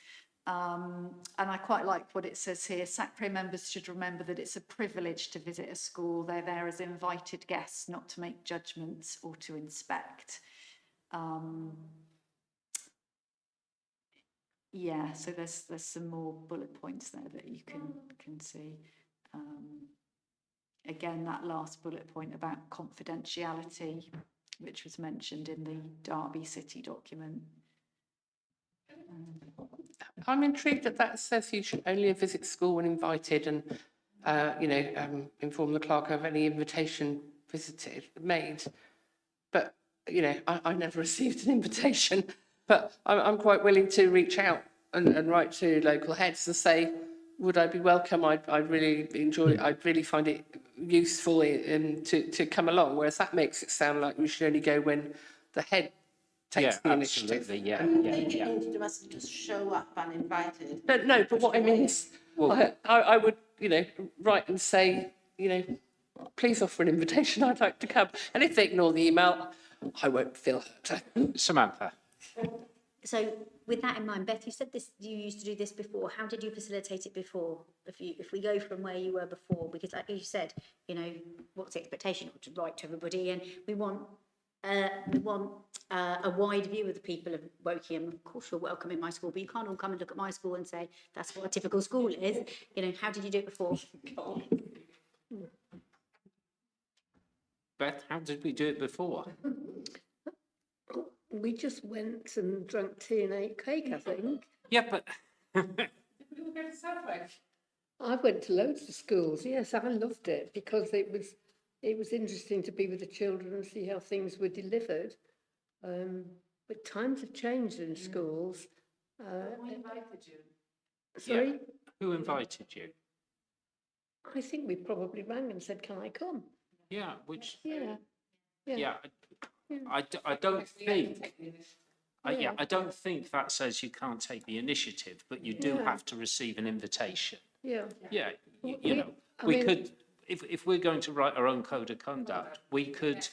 And I quite like what it says here. Sacre members should remember that it's a privilege to visit a school. They're there as invited guests, not to make judgments or to inspect. Yeah, so there's some more bullet points there that you can see. Again, that last bullet point about confidentiality, which was mentioned in the Derby City document. I'm intrigued that says you should only visit school when invited, and inform the clerk of any invitation made. But I never received an invitation. But I'm quite willing to reach out and write to local heads and say, would I be welcome? I'd really enjoy it. I'd really find it useful to come along. Whereas that makes it sound like we should only go when the head takes the initiative. Yeah. You mustn't just show up uninvited. But what I mean is, I would, write and say, please offer an invitation. I'd like to come. And if they ignore the email, I won't feel hurt. Samantha. So with that in mind, Beth, you said this, you used to do this before. How did you facilitate it before? If we go from where you were before, because like you said, what's the expectation? To write to everybody, and we want a wide view of the people of Woking. Of course, you're welcome in my school, but you can't all come and look at my school and say that's what a typical school is. How did you do it before? Beth, how did we do it before? We just went and drank tea and ate cake, I think. Yeah, but... Did we all go to Southway? I went to loads of schools, yes, I loved it, because it was interesting to be with the children and see how things were delivered. But times have changed in schools, Sorry? Who invited you? I think we probably rang and said, can I come? Yeah, which, Yeah. yeah, I don't think, I don't think that says you can't take the initiative, but you do Yeah. have to receive an invitation. Yeah. Yeah, Well, you know, I we mean- could, if we're going to write our own code of conduct, we could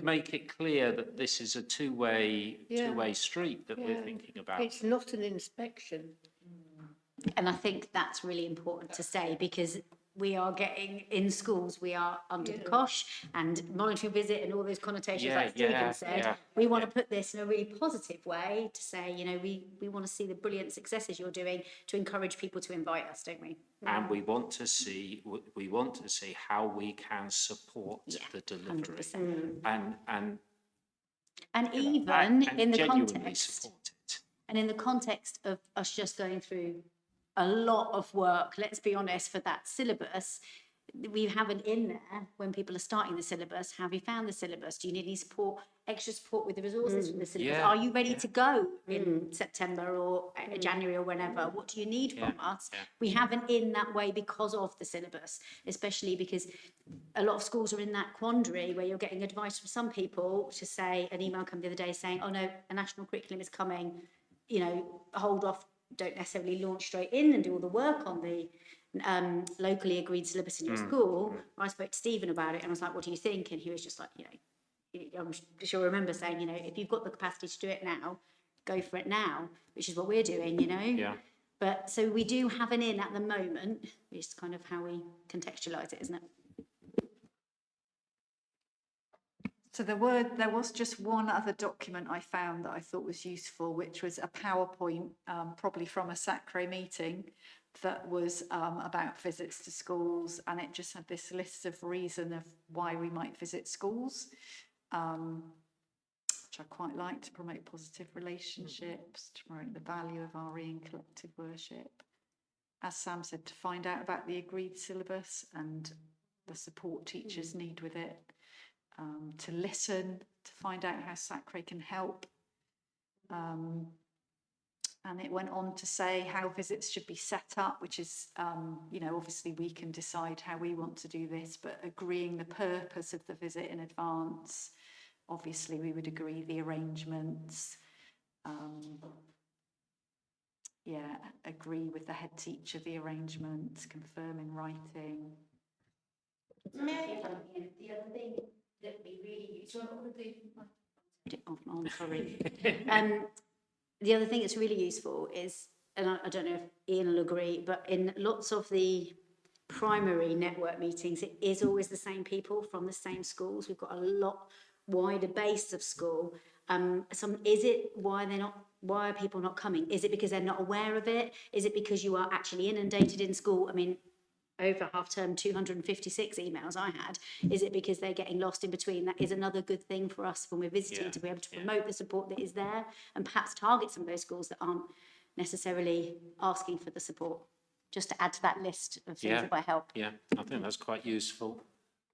make it clear that this is a two-way street that we're Yeah. thinking about. It's not an inspection. And I think that's really important to say, because we are getting, in schools, we are under the cosh and monitoring visit and all those connotations, Yeah, like Stephen yeah, said. yeah, We want to put this in a really positive way to say, you know, we want to see the brilliant successes you're doing to encourage people to invite us, don't we? And we want to see how we can support the delivery. 100%. And And you know, even and in the genuinely context, support it. and in the context of us just going through a lot of work, let's be honest, for that syllabus, we have an in there when people are starting the syllabus. Have you found the syllabus? Do you need any support, extra support with the resources from the syllabus? Yeah, Are you ready to go in September or January or whenever? What do you need from us? yeah. We have an in that way because of the syllabus, especially because a lot of schools are in that quandary where you're getting advice from some people to say, an email came the other day saying, oh no, a national curriculum is coming, you know, hold off, don't necessarily launch straight in and do all the work on the locally agreed syllabus in your school. I spoke to Stephen about it and I was like, what do you think? And he was just like, you know, I'm sure I remember saying, you know, if you've got the capacity to do it now, go for it now, which is what we're doing, you know. Yeah. But so we do have an in at the moment. It's kind of how we contextualise it, isn't it? So there was just one other document I found that I thought was useful, which was a PowerPoint, probably from a Sacre meeting, that was about visits to schools, and it just had this list of reason of why we might visit schools, which I quite like, to promote positive relationships, to promote the value of RE and collective worship. As Sam said, to find out about the agreed syllabus and the support teachers need with it. To listen, to find out how Sacre can help. And it went on to say how visits should be set up, which is, you know, obviously we can decide how we want to do this, but agreeing the purpose of the visit in advance. Obviously, we would agree the arrangements. Yeah, agree with the head teacher the arrangements, confirm in writing. The other thing that we really use, sorry. The other thing that's really useful is, and I don't know if Ian will agree, but in lots of the primary network meetings, it is always the same people from the same schools. We've got a lot wider base of school. Why are people not coming? Is it because they're not aware of it? Is it because you are actually inundated in school? I mean, over half term, 256 emails I had. Is it because they're getting lost in between? That is another good thing for us when we're visiting, to be able to promote the support that is there and perhaps target some of those schools that aren't necessarily asking for the support, just to add to that list of things that might help. Yeah, I think that's quite useful.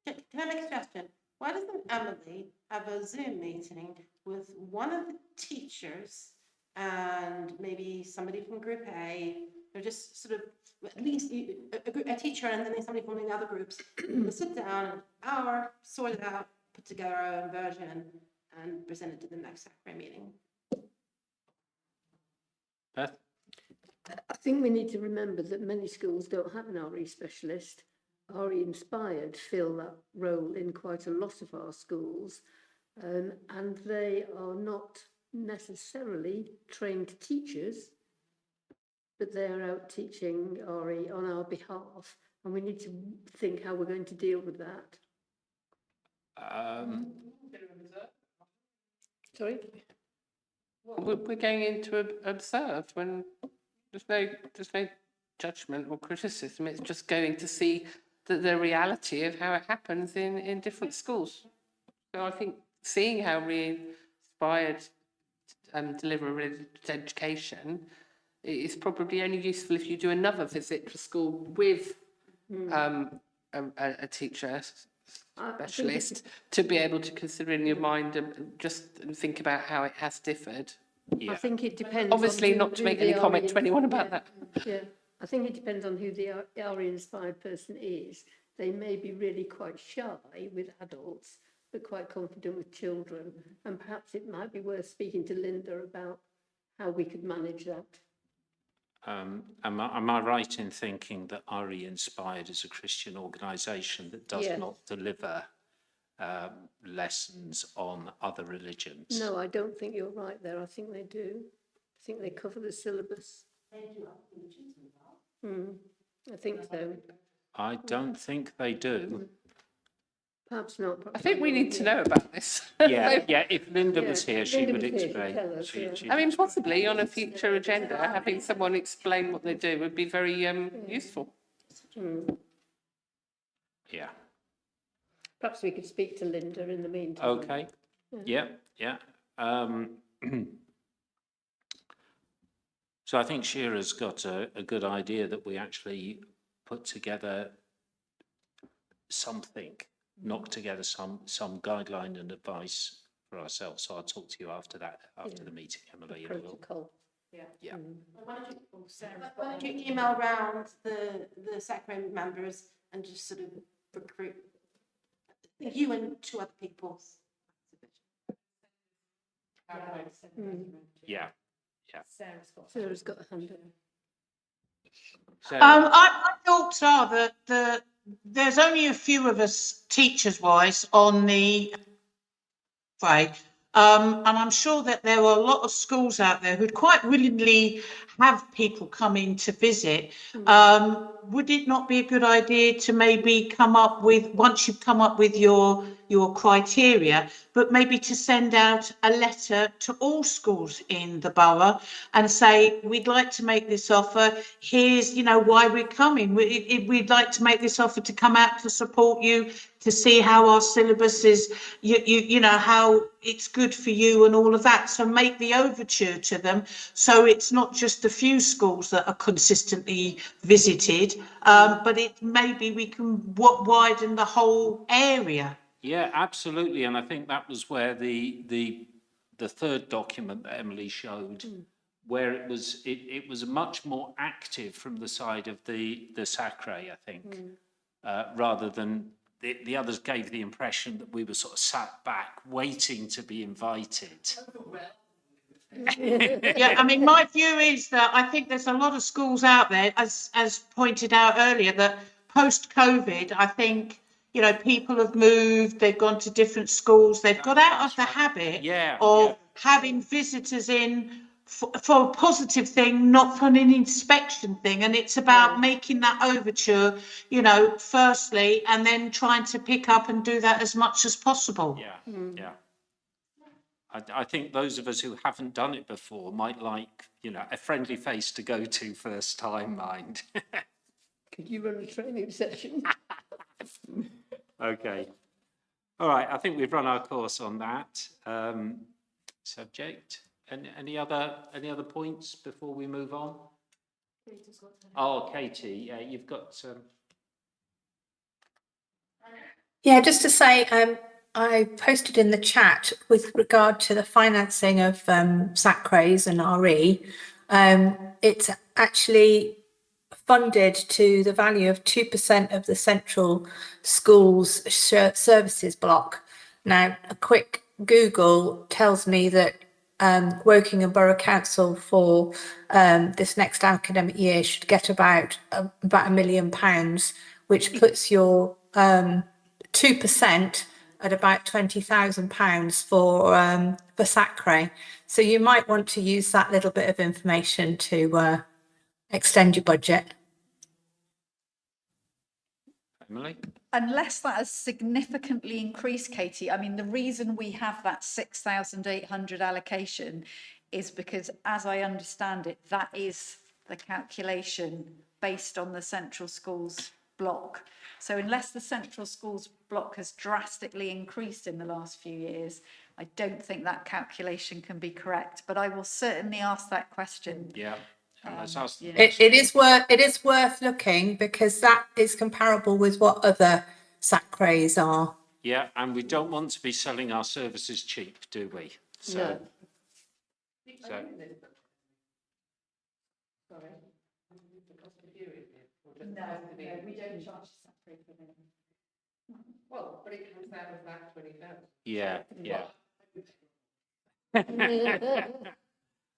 Can I make a suggestion? Why doesn't Emily have a Zoom meeting with one of the teachers and maybe somebody from Group A, or just sort of at least a teacher and then somebody from the other groups, we'll sit down an hour, sort it out, put together our own version and present it to the next Sacre meeting. Beth? I think we need to remember that many schools don't have an RE specialist. RE Inspired fill that role in quite a lot of our schools, and they are not necessarily trained teachers, but they're out teaching RE on our behalf, and we need to think how we're going to deal with that. Sorry? We're going into observe when there's no judgment or criticism. It's just going to see the reality of how it happens in different schools. So I think seeing how Re-Inspired deliver religious education is probably only useful if you do another visit to school with a teacher specialist to be able to consider in your mind and just think about how it has differed. Yeah. I think it depends. Obviously, on not to who make the any comment to RE anyone about yeah, that. Yeah, I think it depends on who the RE-inspired person is. They may be really quite shy with adults, but quite confident with children. And perhaps it might be worth speaking to Linda about how we could manage that. Am I right in thinking that RE Inspired is a Christian organisation that does Yes. not deliver lessons on other religions? No, I don't think you're right there. I think they do. I think they cover the syllabus. I think so. I don't think they do. Perhaps not. I think we need to yeah. know about this. Yeah, yeah, if Linda Yeah, was here, she Linda would was here, she'd explain. tell us, yeah. she'd I mean, explain. possibly on a future agenda, having someone explain what they do would be very useful. Yeah, Perhaps we could speak to Linda in the meantime. okay, yeah, yeah. So I think Shira's got a good idea that we actually put together something, knock together some guideline and advice for ourselves. So I'll talk to you after that, after the meeting, Emily. And we'll, Protocol. yeah. Why don't you email round the Sacre members and just sort of recruit you and 2 other people. Yeah, Sarah's got a hand up. so, My thoughts are that there's only a few of us teachers-wise on the fray, and I'm sure that there are a lot of schools out there who'd quite willingly have people come in to visit. Would it not be a good idea to maybe come up with, once you've come up with your criteria, but maybe to send out a letter to all schools in the borough and say, we'd like to make this offer, here's, why we're coming. We'd like to make this offer to come out to support you, to see how our syllabus is, how it's good for you and all of that. So make the overture to them. So it's not just a few schools that are consistently visited, but maybe we can widen the whole area. yeah, absolutely. And I think that was where the third document that Emily showed, where it was much more active from the side of the Sacre, I think, rather than the others gave the impression that we were sort of sat back waiting to be invited. Yeah, I mean, my view is that I think there's a lot of schools out there, as pointed out earlier, that post-COVID, I think, people have moved, they've gone to different schools, they've got out of the habit of having visitors in for a positive thing, not for an inspection thing. And it's about making that overture, firstly, and then trying to pick up and do that as much as possible. Yeah, yeah. I think those of us who haven't done it before might like, a friendly face to go to first time, mind. Could you run a training session? Okay. All right, I think we've run our course on that subject. Any other points before we move on? Oh, Katie, you've got Yeah, just to say, I posted in the chat with regard to the financing of Sacres and RE. It's actually funded to the value of 2% of the central schools services block. Now, a quick Google tells me that Woking Borough Council for this next academic year should get about £1 million, which puts your 2% at about £20,000 for Sacre. So you might want to use that little bit of information to extend your budget. Emily? Unless that has significantly increased, Katie, I mean, the reason we have that 6,800 allocation is because, as I understand it, that is the calculation based on the central schools block. So unless the central schools block has drastically increased in the last few years, I don't think that calculation can be correct, but I will certainly ask that question. Yeah. Let's ask them. It is worth looking, because that is comparable with what other Sacres are. Yeah, and we don't want to be selling our services cheap, do we? So, So, Sorry. No, we don't charge Sacre for them. Well, but it comes out of that 20,000. yeah, yeah.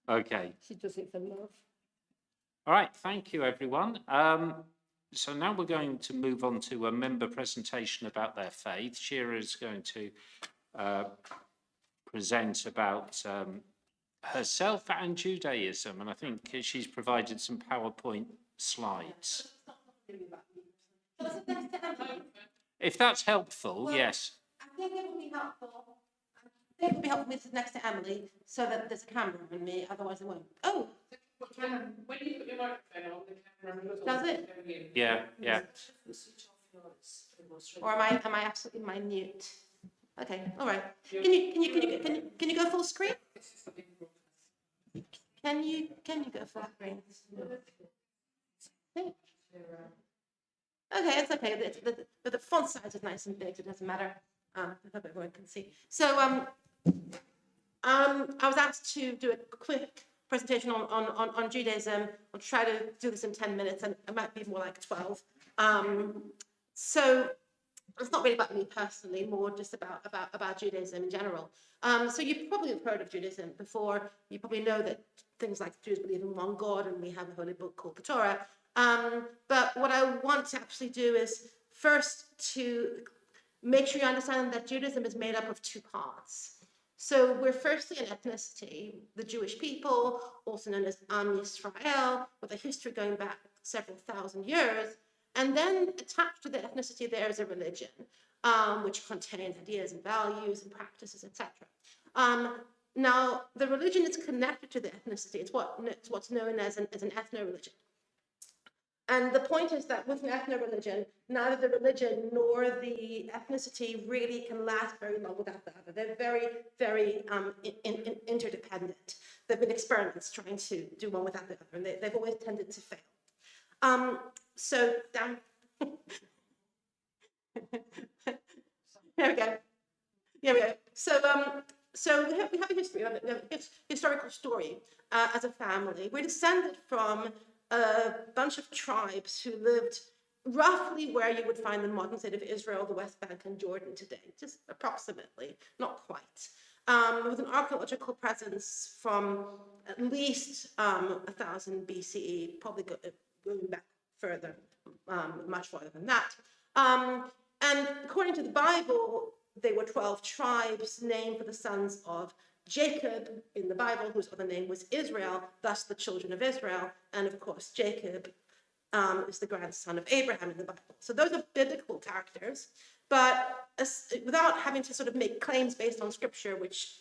Okay. She does it for love. All right, thank you, everyone. So now we're going to move on to a member presentation about their faith. Shira is going to present about herself and Judaism, and I think she's provided some PowerPoint slides. If that's helpful, yes. I think it would be helpful. I think it would be helpful if it's next to Emily so that there's a camera on me, otherwise it won't. Oh, When you put your microphone on, the camera does it? Yeah, yeah. Or am I absolutely minute? Okay, all right. Can you go full screen? Can you go full screen? Okay, it's okay. The font size is nice and big, so it doesn't matter. I hope everyone can see. So I was asked to do a quick presentation on Judaism. I'll try to do this in 10 minutes, and it might be more like 12. So it's not really about me personally, more just about Judaism in general. So you probably have heard of Judaism before. You probably know that things like Jews believe in one God, and we have a holy book called the Torah. But what I want to actually do is first to make sure you understand that Judaism is made up of two parts. So we're firstly an ethnicity, the Jewish people, also known as Am Yisrael, with a history going back several thousand years. And then attached to the ethnicity, there is a religion, which contains ideas and values and practices, etc. Now, the religion is connected to the ethnicity. It's what's known as an ethno-religion. And the point is that with an ethno-religion, neither the religion nor the ethnicity really can last very long without the other. They're very, very interdependent. There have been experiments trying to do one without the other, and they've always tended to fail. So down. Here we go. Here we go. So we have a history, we have a historical story as a family. We're descended from a bunch of tribes who lived roughly where you would find the modern state of Israel, the West Bank, and Jordan today, just approximately, not quite. With an archaeological presence from at least 1000 BCE, probably going back further, much farther than that. And according to the Bible, they were 12 tribes named for the sons of Jacob in the Bible, whose other name was Israel, thus the children of Israel. And of course, Jacob is the grandson of Abraham in the Bible. So those are biblical characters, but without having to sort of make claims based on scripture, which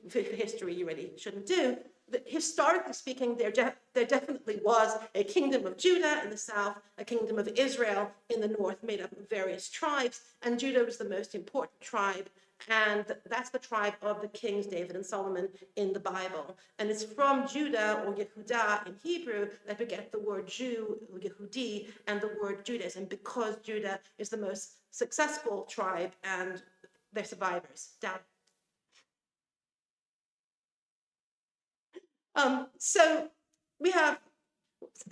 for history you really shouldn't do, historically speaking, there definitely was a kingdom of Judah in the south, a kingdom of Israel in the north, made up of various tribes, and Judah was the most important tribe, and that's the tribe of the kings David and Solomon in the Bible. And it's from Judah, or Yehudah in Hebrew, that we get the word Jew, or Yehudi, and the word Judaism, because Judah is the most successful tribe and they're survivors. Down. So we have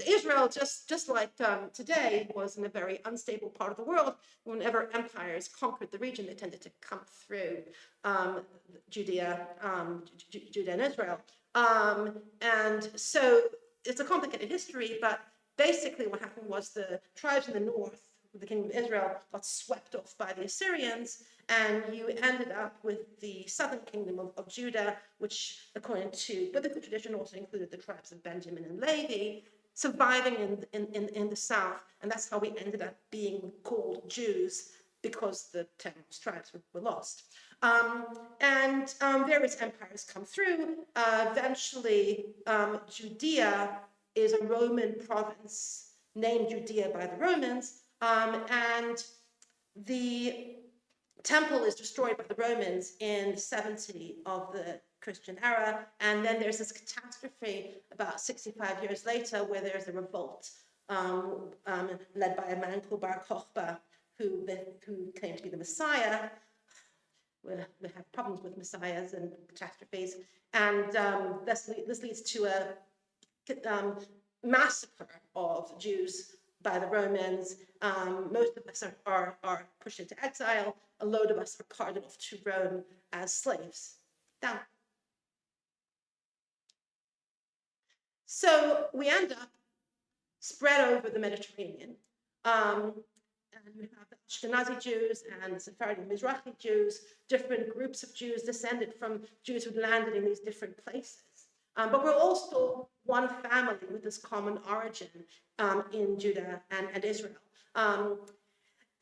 Israel, just like today, was in a very unstable part of the world. Whenever empires conquered the region, they tended to come through Judah and Israel. And so it's a complicated history, but basically what happened was the tribes in the north, the kingdom of Israel, got swept off by the Assyrians, and you ended up with the southern kingdom of Judah, which, according to biblical tradition, also included the tribes of Benjamin and Levi, surviving in the south, and that's how we ended up being called Jews, because the 10 tribes were lost. And various empires come through. Eventually, Judea is a Roman province named Judea by the Romans, and the temple is destroyed by the Romans in 70 of the Christian era, and then there's this catastrophe about 65 years later where there's a revolt led by a man called Bar Kokhba, who claimed to be the Messiah. we have problems with messiahs and catastrophes, and this leads to a massacre of Jews by the Romans. Most of us are pushed into exile. A load of us are carted off to Rome as slaves. Down. So we end up spread over the Mediterranean. And you have the Ashkenazi Jews and the Sephardi Mizrahi Jews, different groups of Jews descended from Jews who landed in these different places. But we're all still one family with this common origin in Judah and Israel.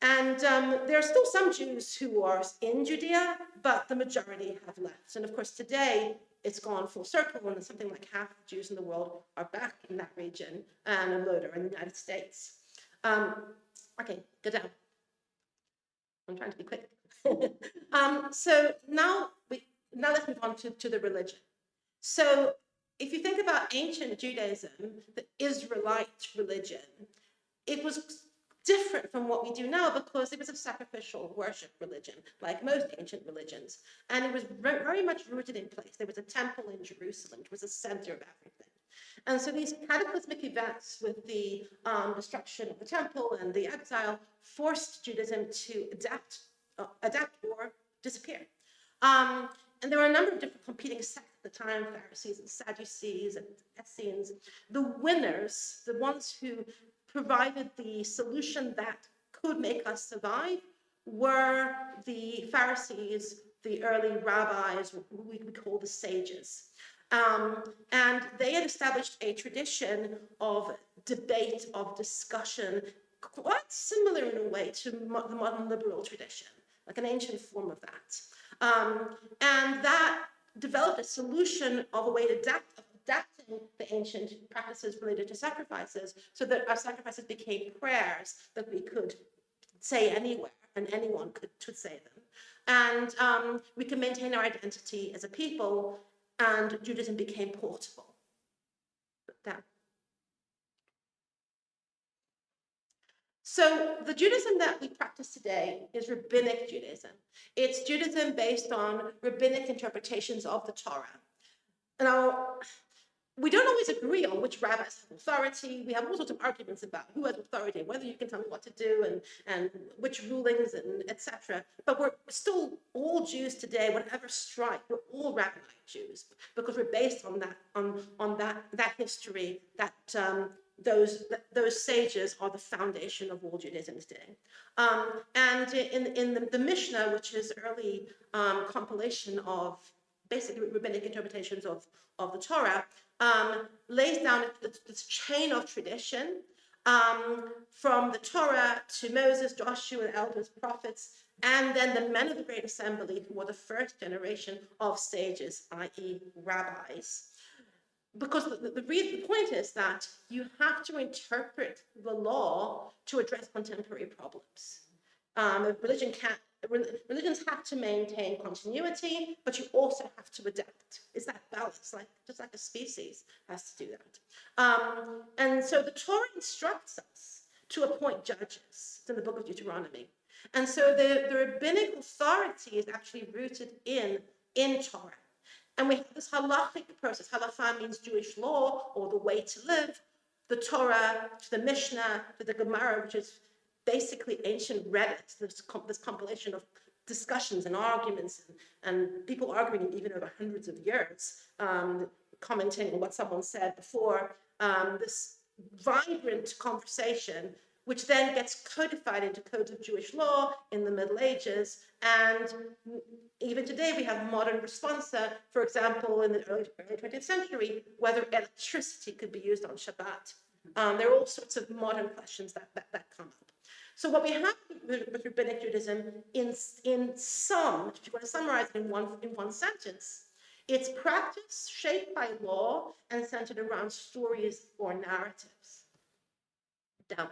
There are still some Jews who are in Judea, but the majority have left. And of course, today it's gone full circle, and something like half the Jews in the world are back in that region, and a load are in the United States. Okay, go down. I'm trying to be quick. So now let's move on to the religion. So if you think about ancient Judaism, the Israelite religion, it was different from what we do now because it was a sacrificial worship religion, like most ancient religions. And it was very much rooted in place. There was a temple in Jerusalem. It was the center of everything. And so these cataclysmic events with the destruction of the temple and the exile forced Judaism to adapt or disappear. And there were a number of different competing sects at the time, Pharisees and Sadducees and Essenes. The winners, the ones who provided the solution that could make us survive, were the Pharisees, the early rabbis, who we call the sages. And they had established a tradition of debate, of discussion, quite similar in a way to the modern liberal tradition, like an ancient form of that. And that developed a solution of a way to adapting the ancient practices related to sacrifices so that our sacrifices became prayers that we could say anywhere and anyone could say them. And we can maintain our identity as a people, and Judaism became portable. Down. So the Judaism that we practice today is rabbinic Judaism. It's Judaism based on rabbinic interpretations of the Torah. Now, we don't always agree on which rabbis have authority. We have all sorts of arguments about who has authority, whether you can tell me what to do and which rulings and etc. But we're still all Jews today, whatever stripe, we're all rabbinite Jews because we're based on that history, that those sages are the foundation of all Judaism today. And in the Mishnah, which is early compilation of basically rabbinic interpretations of the Torah, lays down this chain of tradition from the Torah to Moses, Joshua, the elders, prophets, and then the men of the Great Assembly, who were the first generation of sages, i.e. rabbis. Because the point is that you have to interpret the law to address contemporary problems. Religions have to maintain continuity, but you also have to adapt. It's that balance, just like a species has to do that. And so the Torah instructs us to appoint judges. It's in the book of Deuteronomy. And so the rabbinic authority is actually rooted in Torah. And we have this halachic process. Halakha means Jewish law or the way to live. The Torah to the Mishnah to the Gemara, which is basically ancient Reddit, this compilation of discussions and arguments and people arguing even over hundreds of years, commenting on what someone said before, this vibrant conversation, which then gets codified into codes of Jewish law in the Middle Ages. And even today, we have modern responsa, for example, in the early 20th century, whether electricity could be used on Shabbat. There are all sorts of modern questions that come up. So what we have with rabbinic Judaism, in sum, if you want to summarize it in one sentence, it's practice shaped by law and centered around stories or narratives. Down.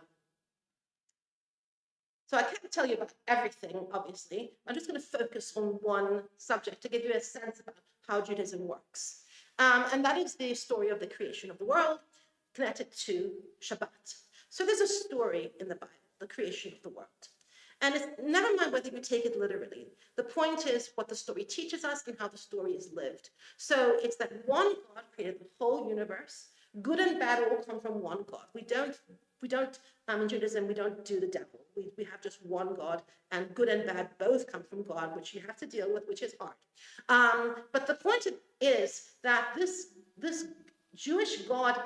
So I can't tell you about everything, obviously. I'm just going to focus on one subject to give you a sense about how Judaism works. And that is the story of the creation of the world connected to Shabbat. So there's a story in the Bible, the creation of the world. And it's never mind whether you take it literally. The point is what the story teaches us and how the story is lived. So it's that one God created the whole universe. Good and bad all come from one God. We don't in Judaism, we don't do the devil. We have just one God, and good and bad both come from God, which you have to deal with, which is hard. But the point is that this Jewish God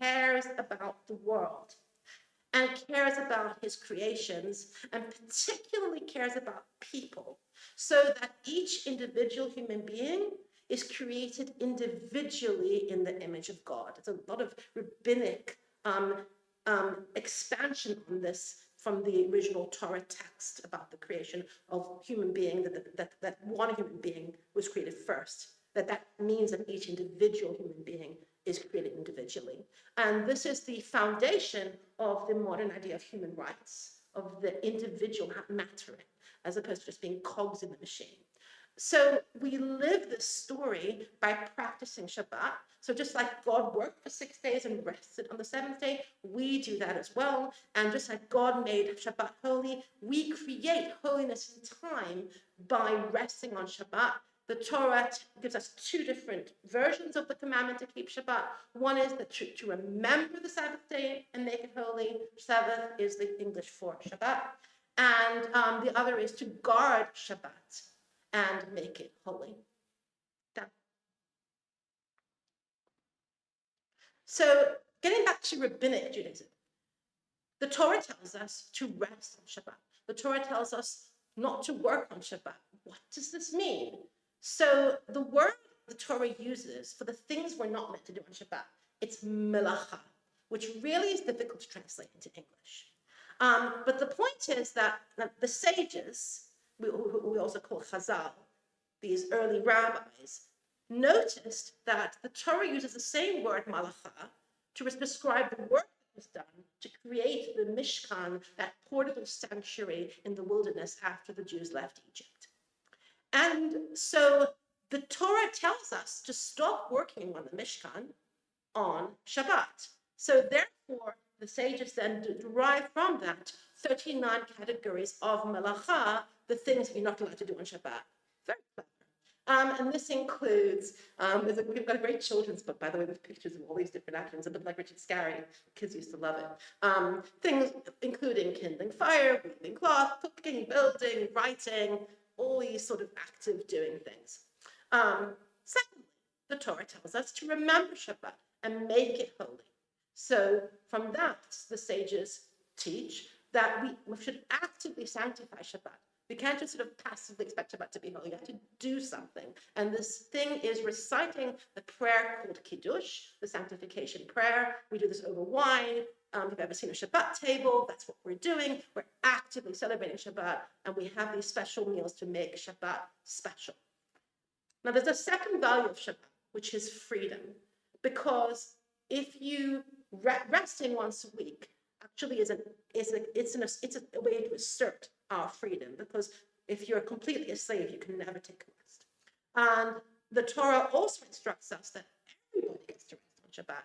cares about the world and cares about his creations, and particularly cares about people, so that each individual human being is created individually in the image of God. It's a lot of rabbinic expansion on this from the original Torah text about the creation of human being, that one human being was created first, that means that each individual human being is created individually. And this is the foundation of the modern idea of human rights, of the individual mattering, as opposed to just being cogs in the machine. So we live this story by practicing Shabbat. So just like God worked for 6 days and rested on the seventh day, we do that as well. And just like God made Shabbat holy, we create holiness in time by resting on Shabbat. The Torah gives us two different versions of the commandment to keep Shabbat. One is to remember the Sabbath day and make it holy. Sabbath is the English for Shabbat. And the other is to guard Shabbat and make it holy. Done. So getting back to rabbinic Judaism, the Torah tells us to rest on Shabbat. The Torah tells us not to work on Shabbat. What does this mean? So the word the Torah uses for the things we're not meant to do on Shabbat, it's melacha, which really is difficult to translate into English. But the point is that the sages, we also call Chazal, these early rabbis, noticed that the Torah uses the same word malacha to describe the work that was done to create the Mishkan, that portable sanctuary in the wilderness after the Jews left Egypt. And so the Torah tells us to stop working on the Mishkan on Shabbat. So therefore, the sages then derive from that 39 categories of melacha, the things you're not allowed to do on Shabbat. Very clever. And this includes, we've got a great children's book, by the way, with pictures of all these different actions, a bit like Richard Scarry. Kids used to love it. Things including kindling fire, weaving cloth, cooking, building, writing, all these sort of active doing things. Secondly, the Torah tells us to remember Shabbat and make it holy. So from that, the sages teach that we should actively sanctify Shabbat. We can't just sort of passively expect Shabbat to be holy. You have to do something. And this thing is reciting the prayer called Kiddush, the sanctification prayer. We do this over wine. If you've ever seen a Shabbat table, that's what we're doing. We're actively celebrating Shabbat, and we have these special meals to make Shabbat special. Now, there's a second value of Shabbat, which is freedom. Because if you resting once a week actually is a way to assert our freedom, because if you're completely a slave, you can never take a rest. And the Torah also instructs us that everybody gets to rest on Shabbat,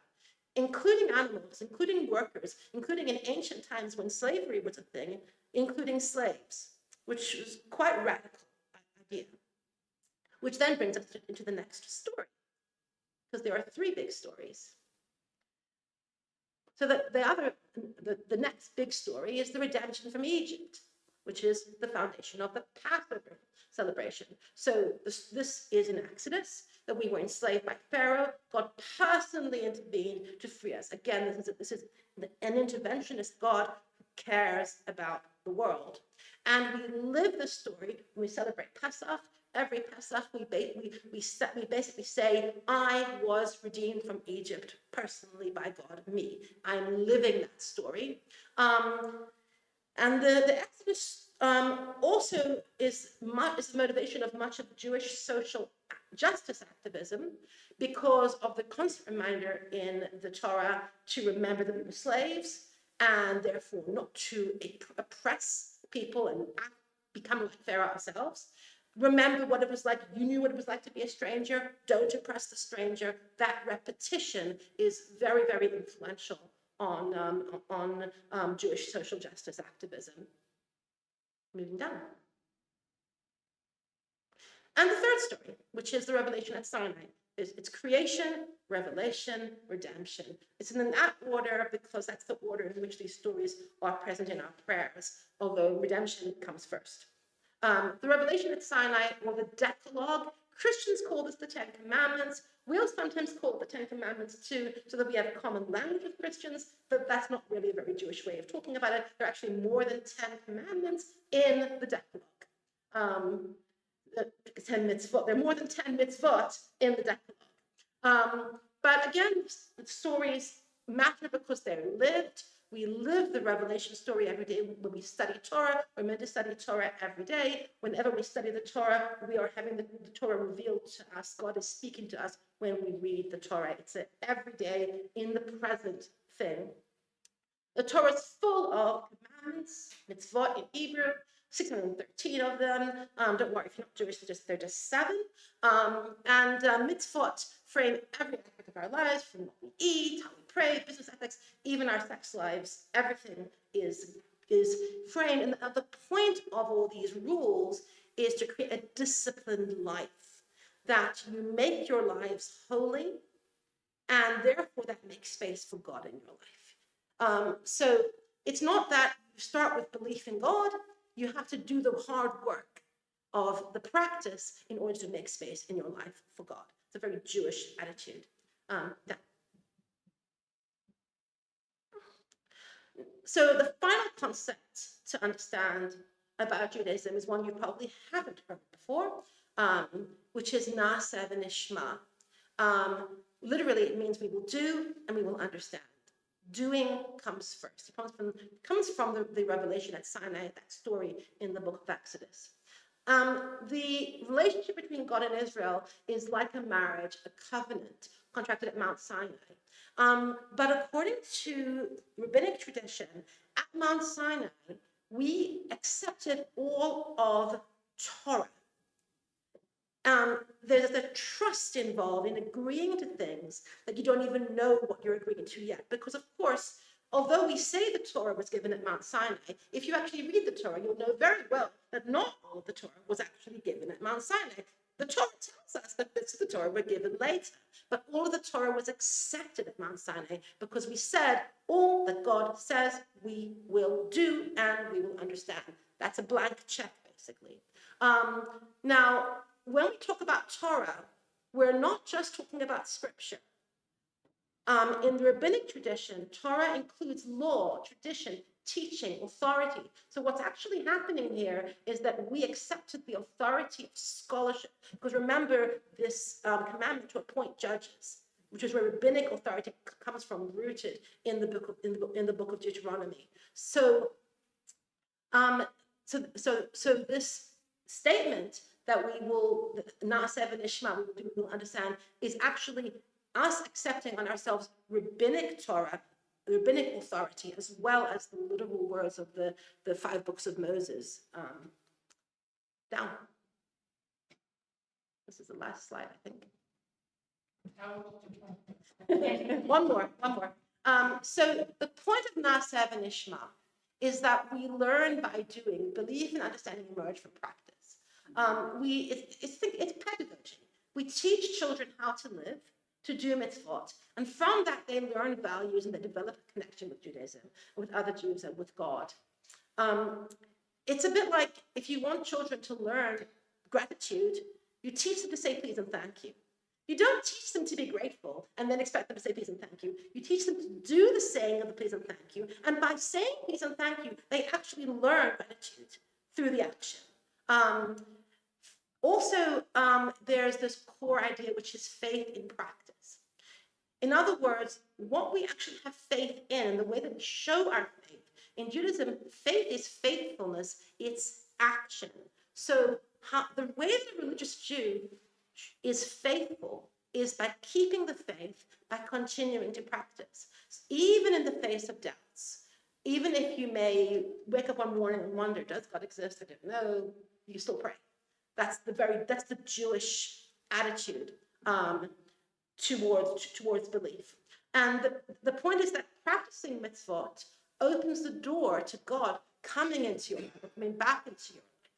including animals, including workers, including in ancient times when slavery was a thing, including slaves, which was quite a radical idea. Which then brings us into the next story, because there are three big stories. So the next big story is the redemption from Egypt, which is the foundation of the Passover celebration. So this is in Exodus, that we were enslaved by Pharaoh. God personally intervened to free us. Again, this is an interventionist God who cares about the world. And we live this story when we celebrate Pesach. Every Pesach, we basically say, I was redeemed from Egypt personally by God, me. I'm living that story. And the Exodus also is the motivation of much of Jewish social justice activism, because of the constant reminder in the Torah to remember that we were slaves, and therefore not to oppress people and become like Pharaoh ourselves. Remember what it was like. You knew what it was like to be a stranger. Don't oppress the stranger. That repetition is very, very influential on Jewish social justice activism. Moving down. And the third story, which is the revelation at Sinai, is it's creation, revelation, redemption. It's in that order because that's the order in which these stories are present in our prayers, although redemption comes first. The revelation at Sinai, or the Decalogue, Christians call this the Ten Commandments. We'll sometimes call it the Ten Commandments too, so that we have common language with Christians, but that's not really a very Jewish way of talking about it. There are actually more than 10 commandments in the Decalogue. 10 mitzvot. There are more than 10 mitzvot in the Decalogue. But again, the stories matter because they're lived. We live the revelation story every day when we study Torah. We're meant to study Torah every day. Whenever we study the Torah, we are having the Torah revealed to us. God is speaking to us when we read the Torah. It's an everyday, in the present thing. The Torah is full of commandments, mitzvot in Hebrew, 613 of them. Don't worry, if you're not Jewish, they're just 7. And mitzvot frame every aspect of our lives, from what we eat, how we pray, business ethics, even our sex lives. Everything is framed. And the point of all these rules is to create a disciplined life, that you make your lives holy, and therefore that makes space for God in your life. So it's not that you start with belief in God. You have to do the hard work of the practice in order to make space in your life for God. It's a very Jewish attitude. So the final concept to understand about Judaism is one you probably haven't heard before, which is Na'aseh v'nishma. Literally, it means we will do and we will understand. Doing comes first. It comes from the revelation at Sinai, that story in the book of Exodus. The relationship between God and Israel is like a marriage, a covenant contracted at Mount Sinai. But according to rabbinic tradition, at Mount Sinai, we accepted all of Torah. There's a trust involved in agreeing to things that you don't even know what you're agreeing to yet. Because, of course, although we say the Torah was given at Mount Sinai, if you actually read the Torah, you'll know very well that not all of the Torah was actually given at Mount Sinai. The Torah tells us that bits of the Torah were given later, but all of the Torah was accepted at Mount Sinai because we said all that God says we will do and we will understand. That's a blank check, basically. Now, when we talk about Torah, we're not just talking about scripture. In the rabbinic tradition, Torah includes law, tradition, teaching, authority. So what's actually happening here is that we accepted the authority of scholarship. Because remember this commandment to appoint judges, which is where rabbinic authority comes from, rooted in the book of Deuteronomy. So this statement that we will, Na'aseh v'nishma, we will understand, is actually us accepting on ourselves rabbinic Torah, rabbinic authority, as well as the literal words of the 5 books of Moses. Down. This is the last slide, I think. One more. So the point of Na'aseh v'nishma is that we learn by doing. Belief and understanding emerge from practice. It's pedagogy. We teach children how to live, to do mitzvot, and from that they learn values and they develop a connection with Judaism, with other Jews, and with God. It's a bit like if you want children to learn gratitude, you teach them to say please and thank you. You don't teach them to be grateful and then expect them to say please and thank you. You teach them to do the saying of the please and thank you, and by saying please and thank you, they actually learn gratitude through the action. Also, there's this core idea, which is faith in practice. In other words, what we actually have faith in, the way that we show our faith. In Judaism, faith is faithfulness, it's action. So the way that a religious Jew is faithful is by keeping the faith, by continuing to practice, even in the face of doubts. Even if you may wake up one morning and wonder, does God exist? I don't know. You still pray. That's the Jewish attitude towards belief. And the point is that practicing mitzvot opens the door to God coming into your life, or coming back into your life.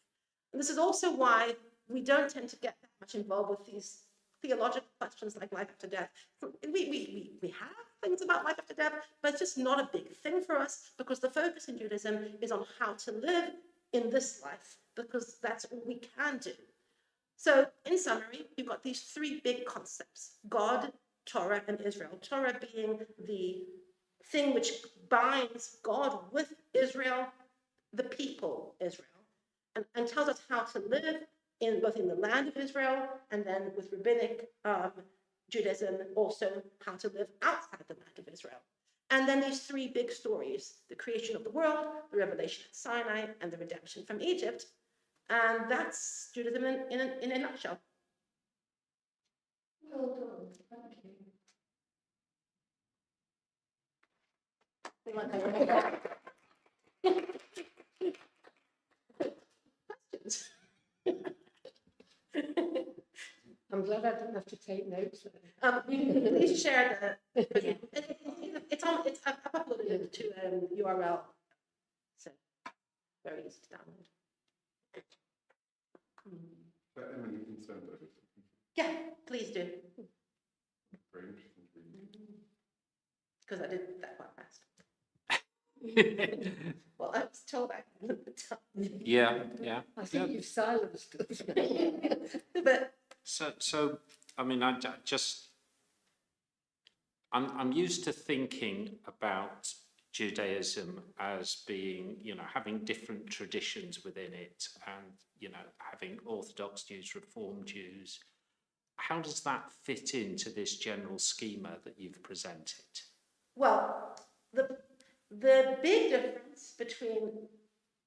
And this is also why we don't tend to get that much involved with these theological questions like life after death. We have things about life after death, but it's just not a big thing for us because the focus in Judaism is on how to live in this life, because that's all we can do. So in summary, you've got these three big concepts: God, Torah, and Israel. Torah being the thing which binds God with Israel, the people Israel, and tells us how to live in both in the land of Israel and then with rabbinic Judaism also how to live outside the land of Israel. And then these three big stories: the creation of the world, the revelation at Sinai, and the redemption from Egypt. And that's Judaism in a nutshell. Well done, thank you. Questions? I'm glad I didn't have to take notes there. Please share the. It's I've uploaded it to URL, so very easy to download. But Emily can send those. Yeah, please do, Very interesting to read. because I did that quite fast. Well, I was told I couldn't at the time. Yeah, yeah. I think you've silenced us. But So I mean, I'm used to thinking about Judaism as being, having different traditions within it, and having Orthodox Jews, Reform Jews. How does that fit into this general schema that you've presented? well, the big difference between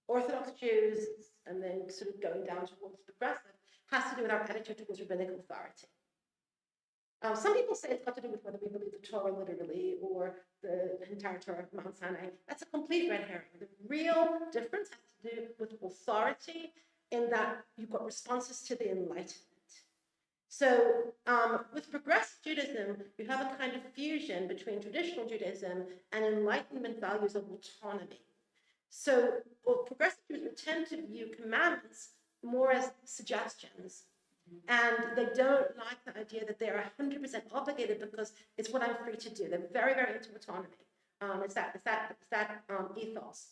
Orthodox Jews and then sort of going down towards progressive has to do with our attitude towards rabbinic authority. Some people say it's got to do with whether we believe the Torah literally or the entire Torah of Mount Sinai. That's a complete red herring. The real difference has to do with authority, in that you've got responses to the Enlightenment. So with progressive Judaism, you have a kind of fusion between traditional Judaism and Enlightenment values of autonomy. So progressive Jews would tend to view commandments more as suggestions. And they don't like the idea that they're 100% obligated because it's what I'm free to do. They're very, very into autonomy. It's that ethos.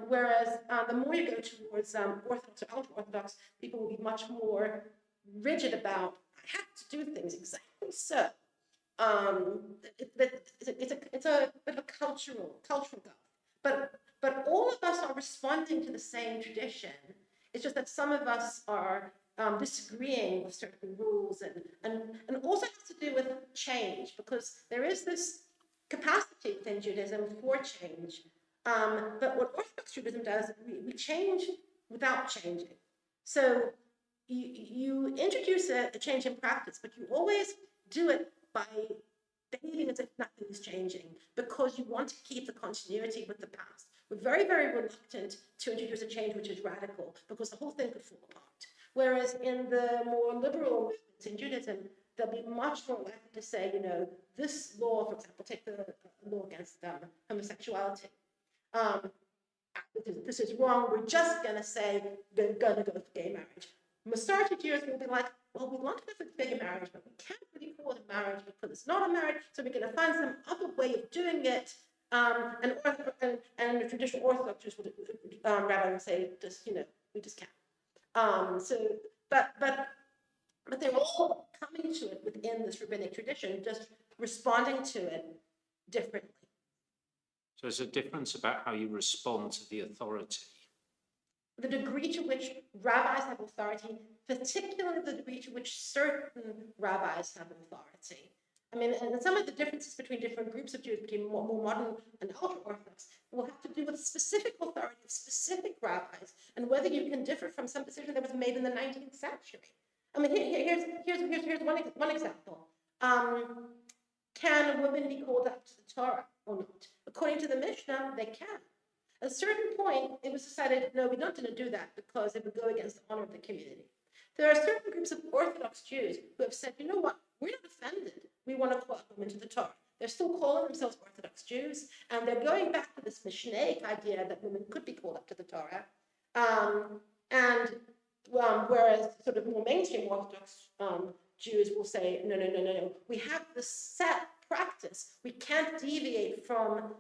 Whereas the more you go towards Orthodox or ultra-Orthodox, people will be much more rigid about, I have to do things exactly so. It's a bit of a cultural gulf. But all of us are responding to the same tradition. It's just that some of us are disagreeing with certain rules, and also has to do with change, because there is this capacity within Judaism for change. But what Orthodox Judaism does, we change without changing. So you introduce a change in practice, but you always do it by behaving as if nothing is changing, because you want to keep the continuity with the past. We're very, very reluctant to introduce a change which is radical, because the whole thing could fall apart. Whereas in the more liberal movements in Judaism, they'll be much more likely to say, this law, for example, take the law against homosexuality. This is wrong. We're just going to say we're going to go for gay marriage. Majority Jews will be like, well, we want to go for gay marriage, but we can't really call it a marriage because it's not a marriage, so we're going to find some other way of doing it. And the traditional Orthodox Jews would rather than say, we just can't. But they're all coming to it within this rabbinic tradition, just responding to it differently. So there's a difference about how you respond to the authority. The degree to which rabbis have authority, particularly the degree to which certain rabbis have authority. I mean, and some of the differences between different groups of Jews, between more modern and ultra-Orthodox, will have to do with specific authority of specific rabbis, and whether you can differ from some decision that was made in the 19th century. I mean, here's one example. Can women be called up to the Torah or not? According to the Mishnah, they can. At a certain point, it was decided, no, we're not going to do that because it would go against the honor of the community. There are certain groups of Orthodox Jews who have said, you know what, we're not offended. We want to call up women to the Torah. They're still calling themselves Orthodox Jews, and they're going back to this Mishnaic idea that women could be called up to the Torah. Whereas sort of more mainstream Orthodox Jews will say, no. We have this set practice. We can't deviate from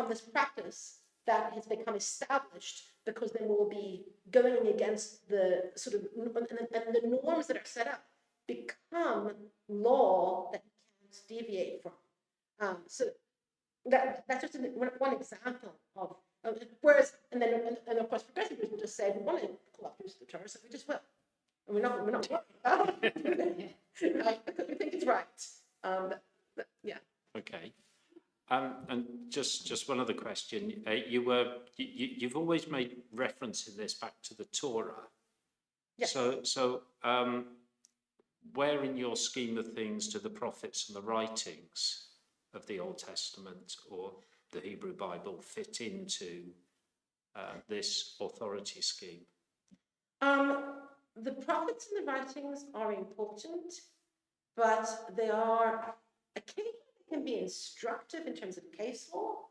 this practice that has become established, because then we'll be going against the sort of, and the norms that are set up become law that you can't deviate from. So that's just one example of, whereas, and of course, progressive Jews will just say, we want to call up Jews to the Torah, so we just will. And we're not worried about it, right? Because we think it's right. Yeah. Okay. And just one other question. You've always made reference in this back to the Torah. Yes. So where in your scheme of things do the prophets and the writings of the Old Testament or the Hebrew Bible fit into this authority scheme? The prophets and the writings are important, but they are occasionally can be instructive in terms of case law.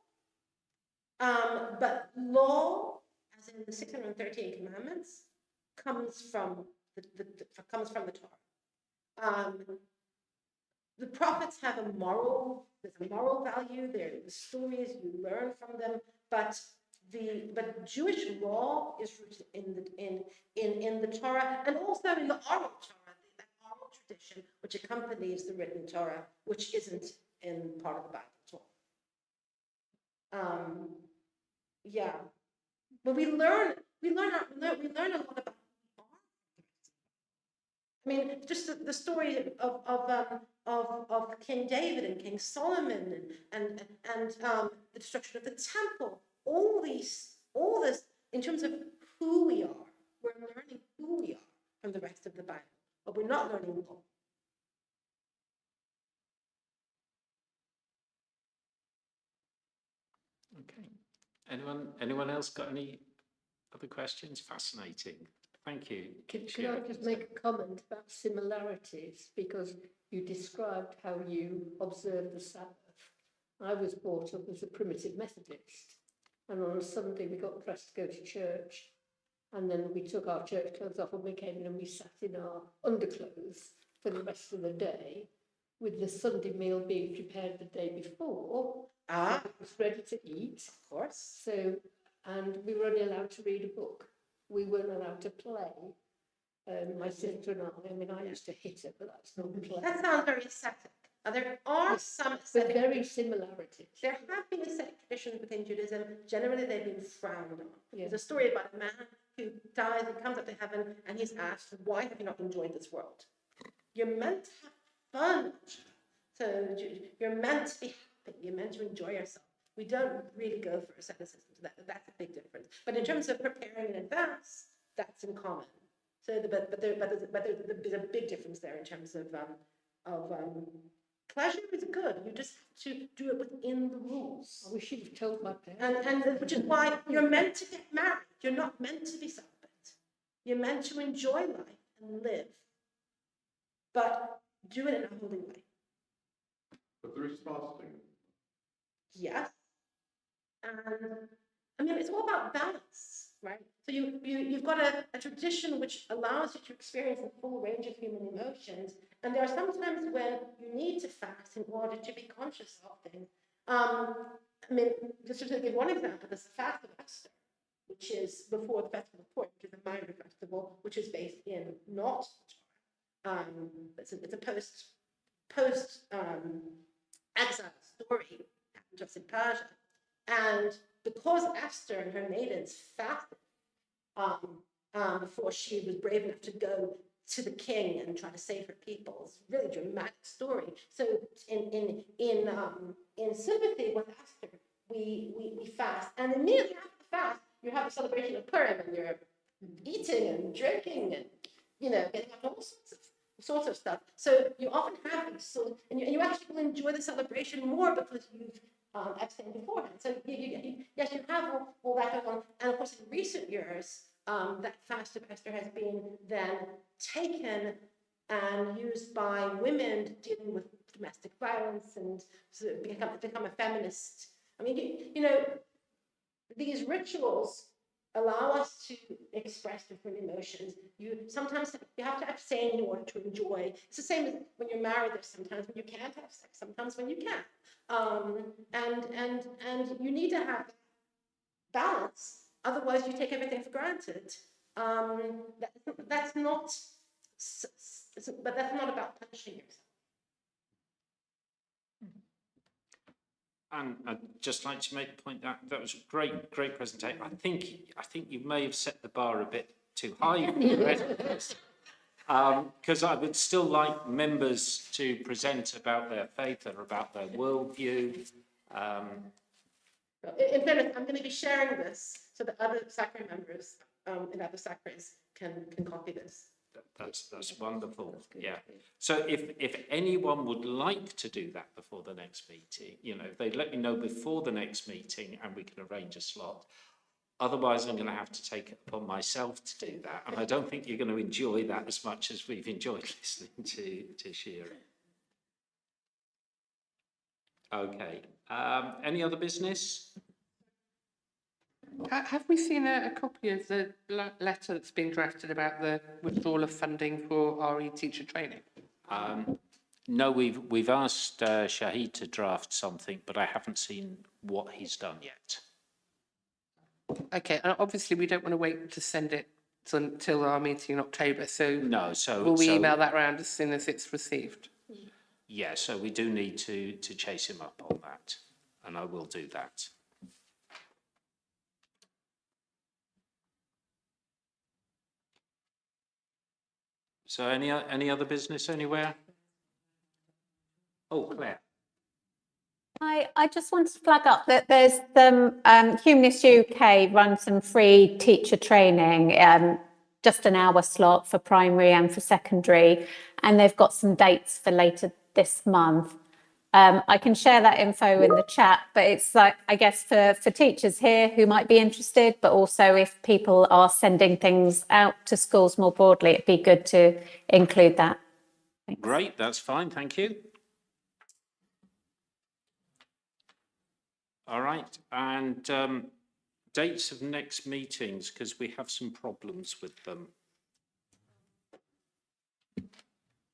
But law, as in the 613 commandments, comes from the Torah. The prophets have there's a moral value. They're the stories you learn from them, but Jewish law is rooted in the Torah, and also in the oral Torah, that oral tradition which accompanies the written Torah, which isn't in part of the Bible at all. Yeah, but we learn a lot about. I mean, just the story of King David and King Solomon and the destruction of the temple. All this in terms of who we are. We're learning who we are from the rest of the Bible, but we're not learning law. Okay. Anyone else got any other questions? Fascinating. Thank you. Can I just make a comment about similarities? Because you described how you observe the Sabbath. I was brought up as a primitive Methodist, and on a Sunday we got dressed to go to church, and then we took our church clothes off and we came in and we sat in our underclothes for the rest of the day, with the Sunday meal being prepared the day before. So it was ready to eat, Of course. So, and we were only allowed to read a book. We weren't allowed to play. My sister and I mean, I used to hit her, but that's not play. That sounds very ascetic. There are some But ascetic very similarities. There have been ascetic traditions within Judaism. Generally, they've been frowned on. Yeah. There's a story about a man who dies and comes up to heaven, and he's asked, "Why have you not enjoyed this world? You're meant to have fun. So you're meant to be happy. You're meant to enjoy yourself." We don't really go for asceticism. That's a big difference. But in terms of preparing in advance, that's in common. So, but there's a big difference there in terms of pleasure is good. You just have to do it within the rules. I wish you'd have told my parents. And which is why you're meant to get married. You're not meant to be celibate. You're meant to enjoy life and live, but do it in a holy way. But there is fasting. Yes. And I mean, it's all about balance, right? So you've got a tradition which allows you to experience a full range of human emotions. And there are some times when you need to fast in order to be conscious of things. I mean, just to give one example, there's the fast of Esther, which is before the festival of Purim, which is a minor festival, which is based in not Torah. It's a post exile story, just in Persia. And because Esther and her maidens fasted before she was brave enough to go to the king and try to save her people, it's a really dramatic story. So in sympathy with Esther, we fast, and immediately after the fast, you have a celebration of Purim, and you're eating and drinking and getting up all sorts of stuff. So you often have these and you actually will enjoy the celebration more because you've abstained beforehand. So yes, you have all that going on. And of course, in recent years, that fast of Esther has been then taken and used by women dealing with domestic violence and sort of become a feminist. I mean, you know, these rituals allow us to express different emotions. Sometimes you have to abstain in order to enjoy. It's the same as when you're married. There's sometimes when you can't have sex, sometimes when you can. And you need to have balance. Otherwise, you take everything for granted. That's not. But that's not about punishing yourself. And I'd just like to make the point that that was a great presentation. I think you may have set the bar a bit too high for the rest of us. Because I would still like members to present about their faith or about their worldview. In fairness, I'm going to be sharing this so that other Sacre members in other Sacres can copy this. That's wonderful. Yeah. So if anyone would like to do that before the next meeting, you know, they'd let me know before the next meeting and we can arrange a slot. Otherwise, I'm going to have to take it upon myself to do that. And I don't think you're going to enjoy that as much as we've enjoyed listening to Shira. Okay. Any other business? Have we seen a copy of the letter that's been drafted about the withdrawal of funding for RE teacher training? No, we've asked Shahid to draft something, but I haven't seen what he's done yet. Okay, and obviously we don't want to wait to send it until our meeting in October, so No, so will we email that round as soon as it's received? Yeah, so we do need to chase him up on that, and I will do that. So any other business anywhere? Oh, Claire. I just wanted to flag up that there's some Humanist UK run some free teacher training, just an hour slot for primary and for secondary, and they've got some dates for later this month. I can share that info in the chat, but it's like, I guess for teachers here who might be interested, but also if people are sending things out to schools more broadly, it'd be good to include that. Thanks. Great, that's fine, thank you. All right, and dates of next meetings, because we have some problems with them.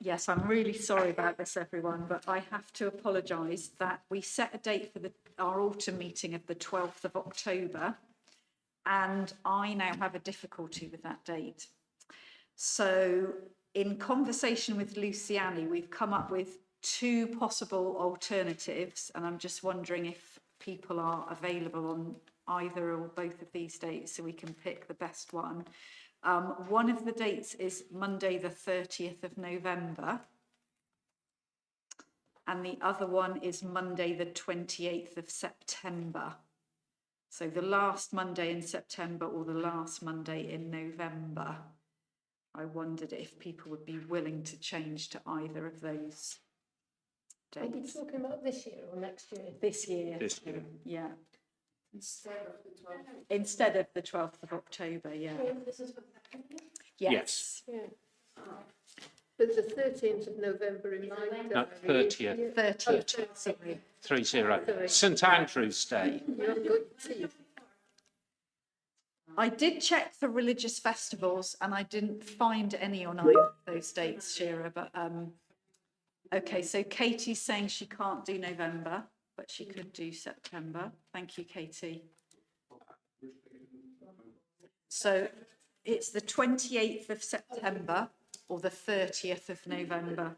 Yes, I'm really sorry about this, everyone, but I have to apologise that we set a date for our autumn meeting of the 12th of October, and I now have a difficulty with that date. So in conversation with Luciani, we've come up with 2 possible alternatives, and I'm just wondering if people are available on either or both of these dates so we can pick the best one. One of the dates is Monday the 30th of November, and the other one is Monday the 28th of September. So the last Monday in September or the last Monday in November. I wondered if people would be willing to change to either of those dates. Are we talking about this year or next year? This year. This year. Yeah. Instead of the 12th. Instead of the 12th of October, yeah. This is for Yes. Yeah. But the 13th of November in my No, diary. 30th. 30th, sorry. 30. St Andrew's Day. You're good too. I did check for religious festivals and I didn't find any on either of those dates, Shira, but okay, so Katie's saying she can't do November, but she could do September. Thank you, Katie. So it's the 28th of September or the 30th of November.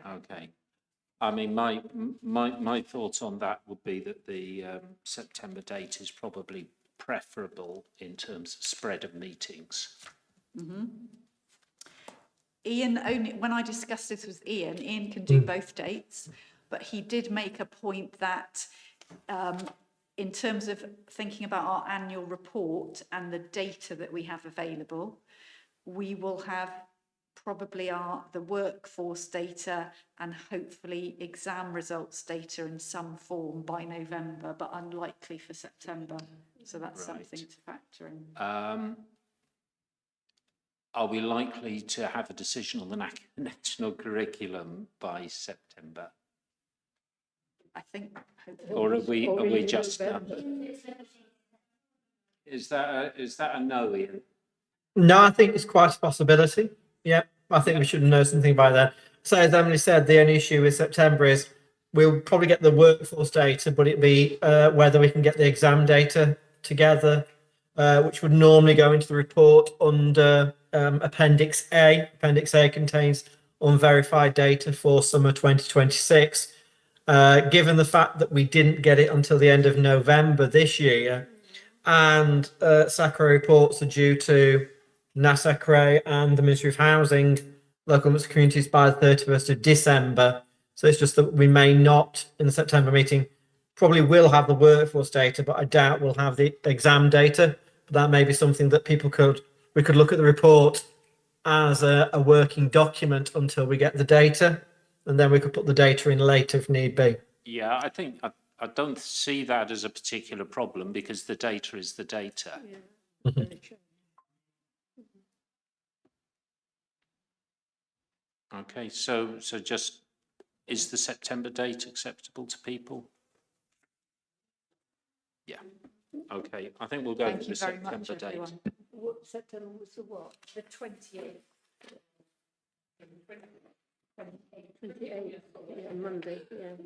Okay. I mean, my thoughts on that would be that the September date is probably preferable in terms of spread of meetings. Mm-hmm. Ian, only when I discussed this with Ian can do both dates, but he did make a point that in terms of thinking about our annual report and the data that we have available, we will have probably the workforce data and hopefully exam results data in some form by November, but unlikely for September. So that's Right. something to factor in. are we likely to have a decision on the national curriculum by September? I think. Or are we in just, November. is that a no, Ian? No, I think it's quite a possibility. Yeah, I think we should know something by then. So as Emily said, the only issue with September is we'll probably get the workforce data, but it'd be whether we can get the exam data together, which would normally go into the report under Appendix A. Appendix A contains unverified data for summer 2026. Given the fact that we didn't get it until the end of November this year, and Sacre reports are due to Sacre and the Ministry of Housing, local governments and communities by the 31st of December. So it's just that we may not, in the September meeting, probably will have the workforce data, but I doubt we'll have the exam data. But that may be something that we could look at the report as a working document until we get the data, and then we could put the data in later if need be. Yeah, I think I don't see that as a particular problem because the data is the data. Okay, so just, is the September date acceptable to people? Yeah. Okay, I think we'll go Thank with you the very much, September date. everyone. What September was the what? The 28th. 28th, yeah, Monday, yeah.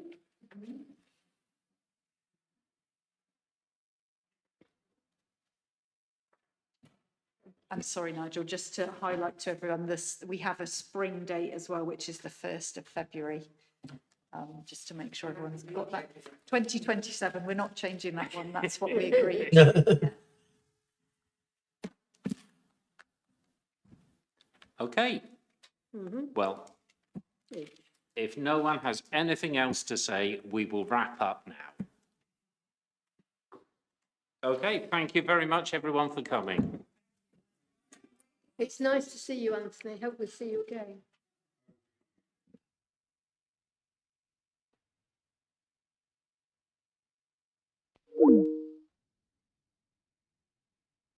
I'm sorry, Nigel, just to highlight to everyone this, we have a spring date as well, which is the 1st of February. Just to make sure everyone's got that. 2027, we're not changing that one. That's what we agreed. Yeah. Okay. Well, if no one has anything else to say, we will wrap up now. Okay, thank you very much, everyone, for coming. It's nice to see you, Anthony. Hope we'll see you again.